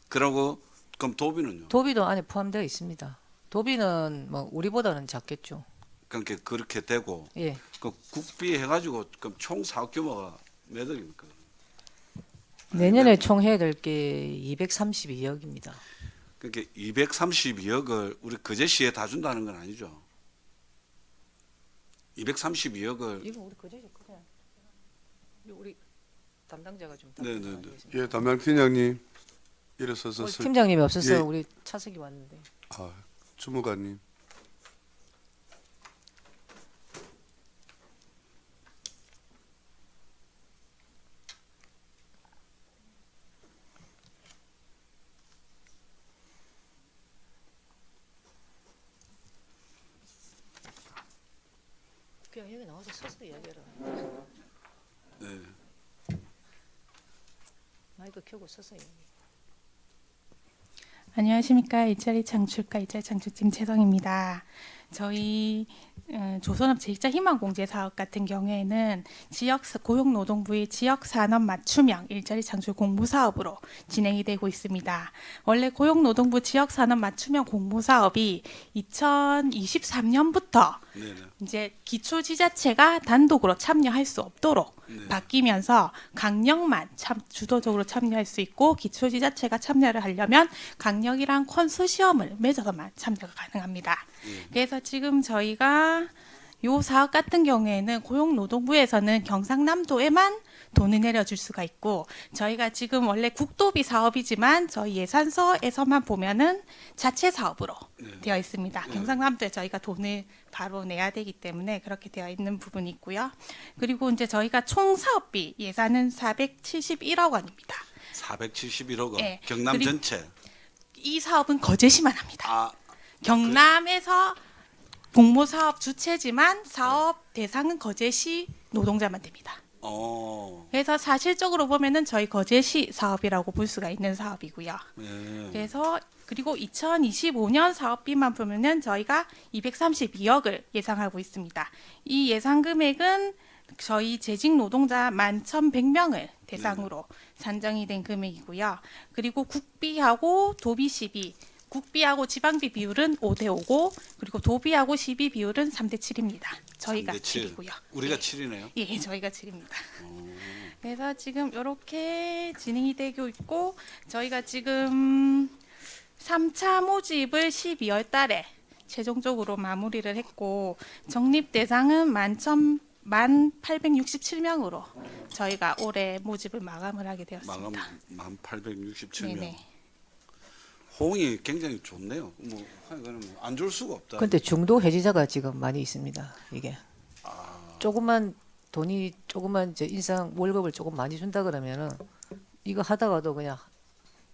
그러고 그럼 도비는요? 도비도 안에 포함되어 있습니다. 도비는 뭐 우리보다는 작겠죠. 그러니까 그렇게 되고. 예. 그 국비 해가지고 그럼 총 사업 규모가 몇 억입니까? 내년에 총 해야 될 게 232억입니다. 그러니까 232억을 우리 거제시에 다 준다는 건 아니죠. 232억을 이거 우리 거제지 그냥 우리 담당자가 좀 네네네. 예, 담당 팀장님 일어서서 팀장님이 없어서 예. 우리 차석이 왔는데. 아, 주무관님. 그냥 여기 나와서 서서 이야기해라. 네. 마이크 켜고 서서 이야기. 안녕하십니까. 일자리 창출과 일자리 창출팀 최성입니다. 저희 조선업 재직자 희망공제 사업 같은 경우에는 고용노동부의 지역산업 맞춤형 일자리 창출 공모사업으로 진행이 되고 있습니다. 원래 고용노동부 지역산업 맞춤형 공모사업이 2023년부터 이제 기초지자체가 단독으로 참여할 수 없도록 바뀌면서 강력만 주도적으로 참여할 수 있고 기초지자체가 참여를 하려면 강력이랑 컨소시엄을 맺어서만 참여가 가능합니다. 그래서 지금 저희가 요 사업 같은 경우에는 고용노동부에서는 경상남도에만 돈을 내려줄 수가 있고 저희가 지금 원래 국도비 사업이지만 저희 예산서에서만 보면은 자체 사업으로 되어 있습니다. 경상남도에 저희가 돈을 바로 내야 되기 때문에 그렇게 되어 있는 부분이 있고요. 그리고 이제 저희가 총 사업비 예산은 471억 원입니다. 471억 원. 네. 경남 전체. 이 사업은 거제시만 합니다. 아, 경남에서 공모사업 주체지만 사업 대상은 거제시 노동자만 됩니다. 그래서 사실적으로 보면은 저희 거제시 사업이라고 볼 수가 있는 사업이고요. 그래서 그리고 2025년 사업비만 보면은 저희가 232억을 예상하고 있습니다. 이 예상 금액은 저희 재직 노동자 11,100명을 대상으로 산정이 된 금액이고요. 그리고 국비하고 도비 시비 국비하고 지방비 비율은 5대5고 그리고 도비하고 시비 비율은 3대7입니다. 저희가 7이고요. 우리가 7이네요. 예, 저희가 7입니다. 그래서 지금 이렇게 진행이 되고 있고 저희가 지금 3차 모집을 12월 달에 최종적으로 마무리를 했고 적립 대상은 11,867명으로 저희가 올해 모집을 마감을 하게 되었습니다. 마감 1,867명. 네네. 호응이 굉장히 좋네요. 뭐 안 줄 수가 없다. 근데 중도 해지자가 지금 많이 있습니다. 이게 조금만 돈이 조금만 이제 인상 월급을 조금 많이 준다 그러면은 이거 하다가도 그냥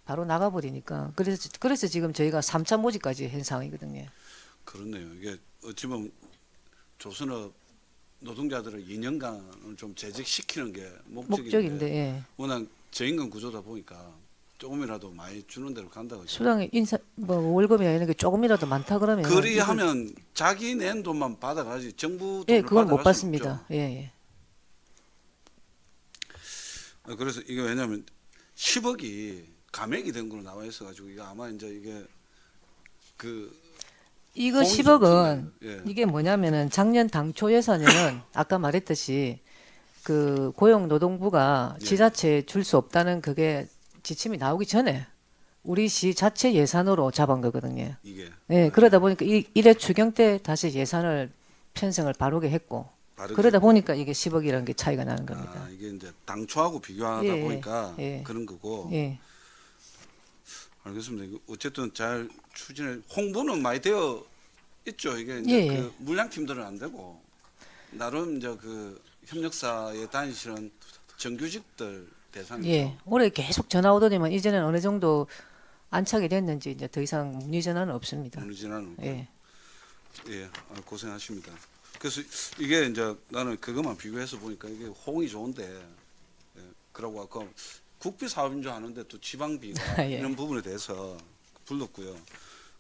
바로 나가버리니까 그래서 지금 저희가 3차 모집까지 한 상황이거든요. 그렇네요. 이게 어찌 보면 조선업 노동자들을 2년간을 좀 재직시키는 게 목적인데 예. 워낙 저임금 구조다 보니까 조금이라도 많이 주는 대로 간다고. 수당이 인사 뭐 월급이나 이런 게 조금이라도 많다 그러면 그리하면 자기 낸 돈만 받아가지 정부 돈을 예, 그건 못 받아갈 수 받습니다. 없죠. 예. 그래서 이게 왜냐하면 10억이 감액이 된 걸로 나와 있어가지고 이게 아마 이제 이게 이거 호응이 10억은 예. 이게 뭐냐면은 작년 당초 예산에는 아까 말했듯이 그 고용노동부가 지자체에 줄 수 없다는 그게 지침이 나오기 전에 우리 시 자체 예산으로 잡은 거거든요. 이게 예, 그러다 보니까 일회 추경 때 다시 예산을 편성을 바르게 했고 그러다 보니까 이게 10억이라는 게 차이가 나는 겁니다. 이게 이제 당초하고 비교하다 예, 보니까 예. 그런 거고. 예. 알겠습니다. 어쨌든 잘 추진을 홍보는 많이 되어 있죠. 이게 이제 예, 그 물량팀들은 안 되고 나름 이제 그 협력사에 다니시는 정규직들 대상이죠. 예, 올해 계속 전화 오더니만 이제는 어느 정도 안착이 됐는지 이제 더 이상 문의 전화는 없습니다. 문의 전화는 예. 예, 고생하십니다. 그래서 이게 이제 나는 그것만 비교해서 보니까 이게 호응이 좋은데, 예, 그러고 아까 국비 사업인 줄 아는데 또 지방비가 예. 이런 부분에 대해서 불렀고요.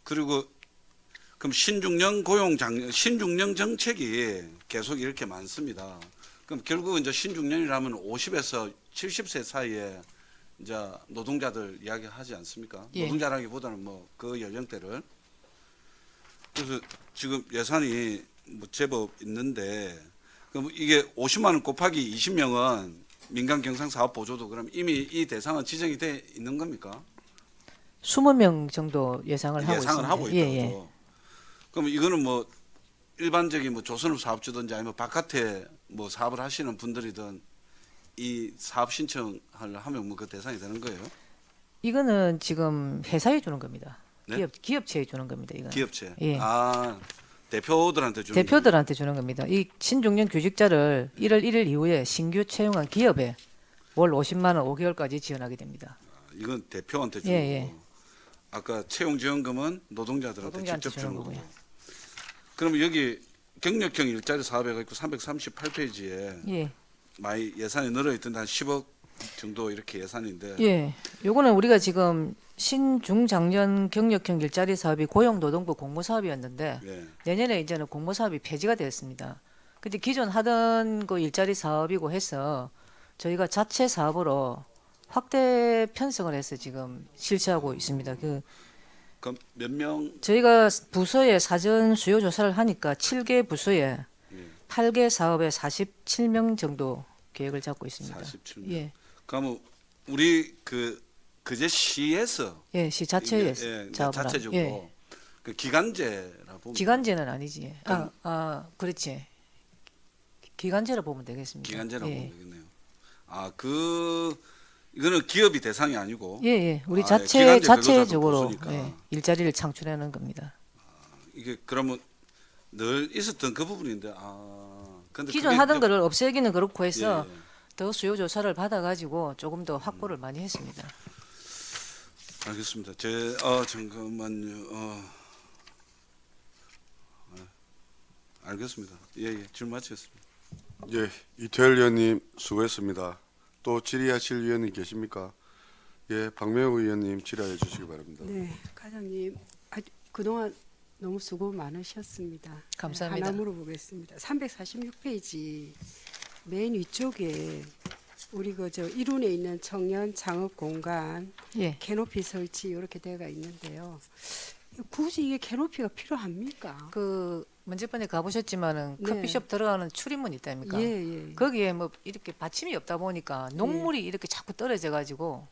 그리고 그럼 신중년 정책이 계속 이렇게 많습니다. 그럼 결국 이제 신중년이라면 50에서 70세 사이에 이제 노동자들 이야기하지 않습니까? 예. 노동자라기보다는 뭐 그 연령대를. 그래서 지금 예산이 뭐 제법 있는데 그럼 이게 50만 원 곱하기 20명은 민간 경상 사업 보조도 그럼 이미 이 대상은 지정이 돼 있는 겁니까? 20명 정도 예상을 하고 있습니다. 예상을 하고 있다고. 예. 그럼 이거는 뭐 일반적인 뭐 조선업 사업주든지 아니면 바깥에 뭐 사업을 하시는 분들이든 이 사업 신청을 하면 뭐 그 대상이 되는 거예요? 이거는 지금 회사에 주는 겁니다. 네? 기업체에 주는 겁니다. 이거. 기업체. 예. 대표들한테 주는 대표들한테 주는 겁니다. 이 신중년 교직자를 1월 1일 이후에 신규 채용한 기업에 월 50만 원 5개월까지 지원하게 됩니다. 이건 대표한테 주는 예, 예. 거고. 아까 채용 지원금은 노동자들한테 노동자한테 직접 주는 주는 거고. 거고요. 그럼 여기 경력형 일자리 사업에 있고 338페이지에 예. 많이 예산이 늘어 있던데 한 10억 정도 이렇게 예산인데 예. 요거는 우리가 지금 신중장년 경력형 일자리 사업이 고용노동부 공모사업이었는데 예. 내년에 이제는 공모사업이 폐지가 되었습니다. 근데 기존 하던 그 일자리 사업이고 해서 저희가 자체 사업으로 확대 편성을 해서 지금 실시하고 있습니다. 그럼 몇 명? 저희가 부서에 사전 수요 조사를 하니까 7개 부서에 8개 사업에 47명 정도 계획을 잡고 있습니다. 47명. 예. 그러면 우리 그제 시에서 예, 시 자체에 이게, 작업을 자체적으로 예. 그 기간제라 보면 기간제는 아니지. 그렇지. 기간제라 보면 되겠습니다. 기간제라고 예. 보면 되겠네요. 이거는 기업이 대상이 아니고 예, 예. 우리 기간제 자체적으로 근로자도 예, 일자리를 창출하는 겁니다. 이게 그러면 늘 있었던 그 부분인데 근데 기존 그게 하던 이제- 거를 없애기는 그렇고 해서 예, 예. 더 수요 조사를 받아가지고 조금 더 확보를 많이 했습니다. 알겠습니다. 잠깐만요. 알겠습니다. 예, 질문 마치겠습니다. 예, 이태열 의원님 수고했습니다. 또 질의하실 의원님 계십니까? 예, 박명우 의원님 질의해 주시기 바랍니다. 네, 과장님 그동안 너무 수고 많으셨습니다. 감사합니다. 하나 물어보겠습니다. 346페이지 맨 위쪽에 우리 저 이룬에 있는 청년 창업 공간 예. 캐노피 설치 이렇게 되어 있는데요. 굳이 이게 캐노피가 필요합니까? 그 문제번에 가보셨지만은 네. 커피숍 들어가는 출입문 있다니까. 예. 거기에 뭐 이렇게 받침이 없다 보니까 녹물이 이렇게 자꾸 떨어져 가지고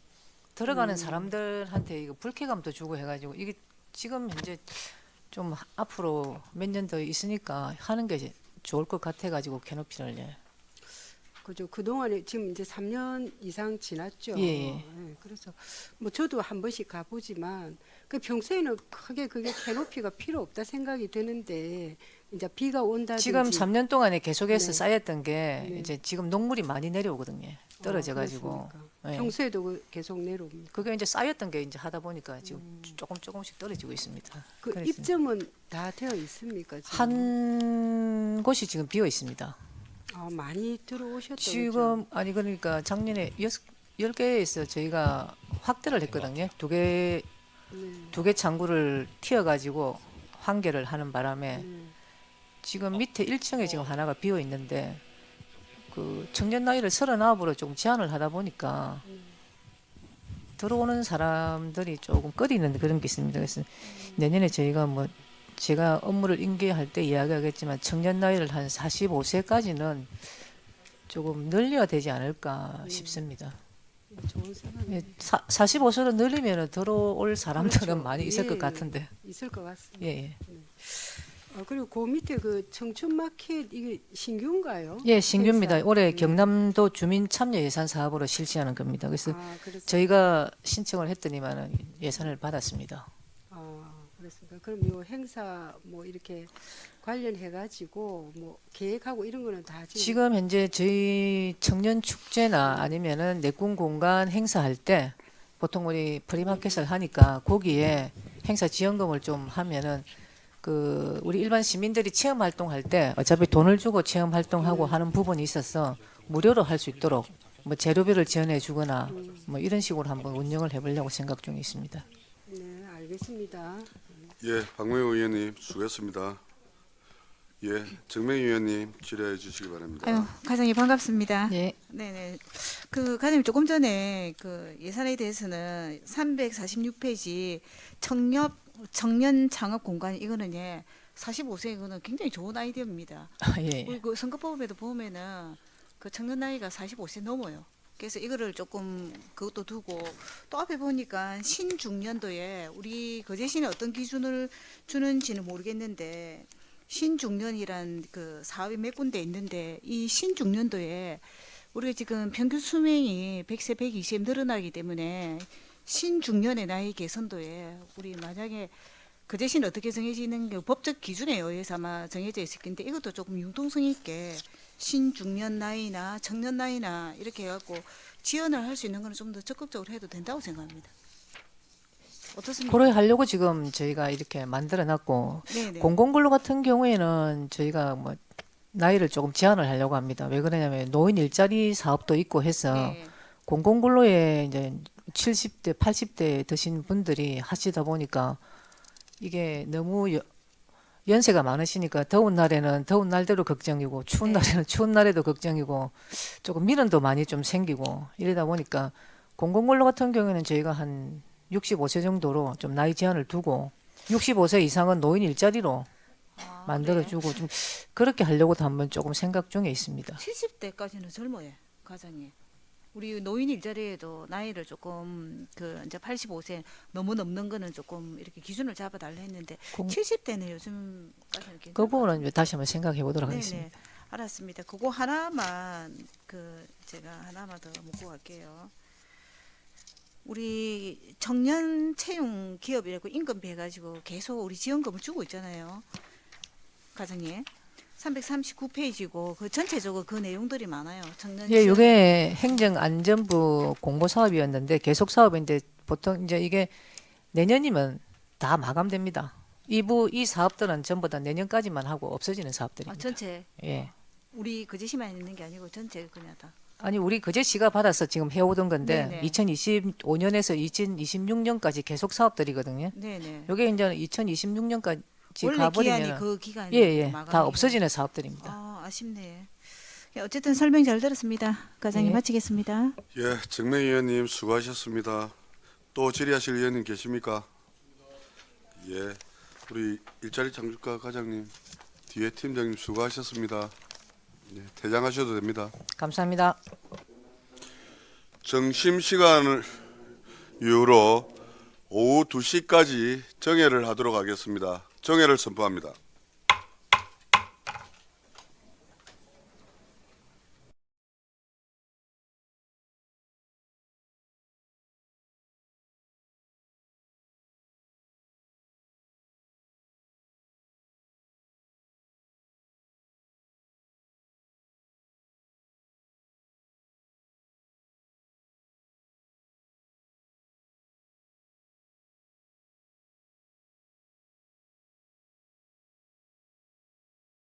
들어가는 사람들한테 이거 불쾌감도 주고 해가지고 이게 지금 현재 좀 앞으로 몇 년 더 있으니까 하는 게 좋을 것 같아가지고 캐노피를 예. 그죠. 그동안에 지금 이제 3년 이상 지났죠. 예. 그래서 뭐 저도 한 번씩 가보지만 그 평소에는 크게 그게 캐노피가 필요 없다 생각이 드는데 이제 비가 온다든지 지금 3년 동안에 계속해서 네. 쌓였던 게 네. 이제 지금 녹물이 많이 내려오거든요. 떨어져 가지고. 그렇습니까? 예. 평소에도 계속 내려옵니다. 그게 이제 쌓였던 게 이제 하다 보니까 지금 조금씩 떨어지고 있습니다. 그 그래서 입점은 다 되어 있습니까? 지금? 한 곳이 지금 비어 있습니다. 많이 들어오셨다고. 지금 아니 그러니까 작년에 10개에서 저희가 확대를 했거든요. 두 개 창구를 튀어 가지고 환결을 하는 바람에 지금 밑에 1층에 지금 하나가 비어 있는데 그 청년 나이를 39으로 조금 제한을 하다 보니까 들어오는 사람들이 조금 꺼리는 그런 게 있습니다. 그래서 내년에 저희가 뭐 제가 업무를 인계할 때 이야기하겠지만 청년 나이를 한 45세까지는 조금 늘려야 되지 않을까 싶습니다. 좋은 생각이네요. 45세로 늘리면 들어올 사람들은 그렇죠. 많이 있을 것 예, 같은데. 있을 것 같습니다. 예. 그리고 그 밑에 그 청춘마켓 이게 신규인가요? 예, 신규입니다. 행사. 올해 경남도 주민 참여 예산 사업으로 실시하는 겁니다. 그래서 그렇습니다. 저희가 신청을 했더니만은 예산을 받았습니다. 그렇습니까? 그럼 요 행사 뭐 이렇게 관련해 가지고 뭐 계획하고 이런 거는 다 지금 현재 저희 청년 축제나 아니면은 내꿈 공간 행사할 때 보통 우리 프리마켓을 하니까 거기에 행사 지원금을 좀 하면은 그 우리 일반 시민들이 체험 활동할 때 어차피 돈을 주고 체험 활동하고 하는 부분이 있어서 무료로 할 수 있도록 뭐 재료비를 지원해 주거나 뭐 이런 식으로 한번 운영을 해보려고 생각 중에 있습니다. 네, 알겠습니다. 예, 박명우 의원님 수고했습니다. 예, 정명 의원님 질의해 주시기 바랍니다. 아유, 과장님 반갑습니다. 예. 네네. 그 과장님 조금 전에 그 예산에 대해서는 346페이지 청년 창업 공간 이거는 45세 이거는 굉장히 좋은 아이디어입니다. 예. 우리 그 선거법에도 보면은 그 청년 나이가 45세 넘어요. 그래서 이거를 조금 그것도 두고 또 앞에 보니까 신중년도에 우리 거제시는 어떤 기준을 주는지는 모르겠는데 신중년이란 그 사업이 몇 군데 있는데 이 신중년도에 우리가 지금 평균 수명이 100세, 120세 늘어나기 때문에 신중년의 나이 개선도에 우리 만약에 그 대신 어떻게 정해지는 게 법적 기준에 의해서 아마 정해져 있을 텐데 이것도 조금 융통성 있게 신중년 나이나 청년 나이나 이렇게 해갖고 지원을 할 수 있는 거는 좀 더 적극적으로 해도 된다고 생각합니다. 어떻습니까? 그래 하려고 지금 저희가 이렇게 만들어 놨고 네네. 공공근로 같은 경우에는 저희가 뭐 나이를 조금 제한을 하려고 합니다. 왜 그러냐면 노인 일자리 사업도 있고 해서 네. 공공근로에 이제 70대, 80대 드신 분들이 하시다 보니까 이게 너무 연세가 많으시니까 더운 날에는 더운 날대로 걱정이고 추운 날에는 추운 날에도 걱정이고 조금 미련도 많이 좀 생기고 이러다 보니까 공공근로 같은 경우에는 저희가 한 65세 정도로 좀 나이 제한을 두고 65세 이상은 노인 일자리로 만들어주고 좀 그렇게 하려고도 한번 조금 생각 중에 있습니다. 70대까지는 젊어요, 과장님. 우리 노인 일자리에도 나이를 조금 그 이제 85세 너무 넘는 거는 조금 이렇게 기준을 잡아달라 했는데 70대는 요즘까지는 괜찮아요. 그 부분은 다시 한번 생각해 보도록 네네. 하겠습니다. 알았습니다. 그거 하나만 그 제가 하나만 더 묻고 갈게요. 우리 청년 채용 기업이라고 임금비 해가지고 계속 우리 지원금을 주고 있잖아요, 과장님. 339페이지고 그 전체적으로 그 내용들이 많아요. 청년 예, 지원. 이게 행정안전부 공모 사업이었는데 계속 사업인데 보통 이제 이게 내년이면 다 마감됩니다. 이 사업들은 전부 다 내년까지만 하고 없어지는 사업들입니다. 전체. 예. 우리 그제시만 있는 게 아니고 전체 그냥 다. 아니 우리 그제시가 받아서 지금 해오던 건데 네네. 2025년에서 2026년까지 계속 사업들이거든요. 네네. 이게 이제 2026년까지 원래 가버리면 기한이 그 기간이 예예 마감이 다 없어지는 사업들입니다. 아쉽네. 어쨌든 설명 잘 들었습니다. 과장님 예. 마치겠습니다. 예, 정명 의원님 수고하셨습니다. 또 질의하실 의원님 계십니까? 예, 우리 일자리 창출과 과장님, 뒤에 팀장님 수고하셨습니다. 예, 퇴장하셔도 됩니다. 감사합니다. 점심시간을 이후로 오후 2시까지 정회를 하도록 하겠습니다. 정회를 선포합니다.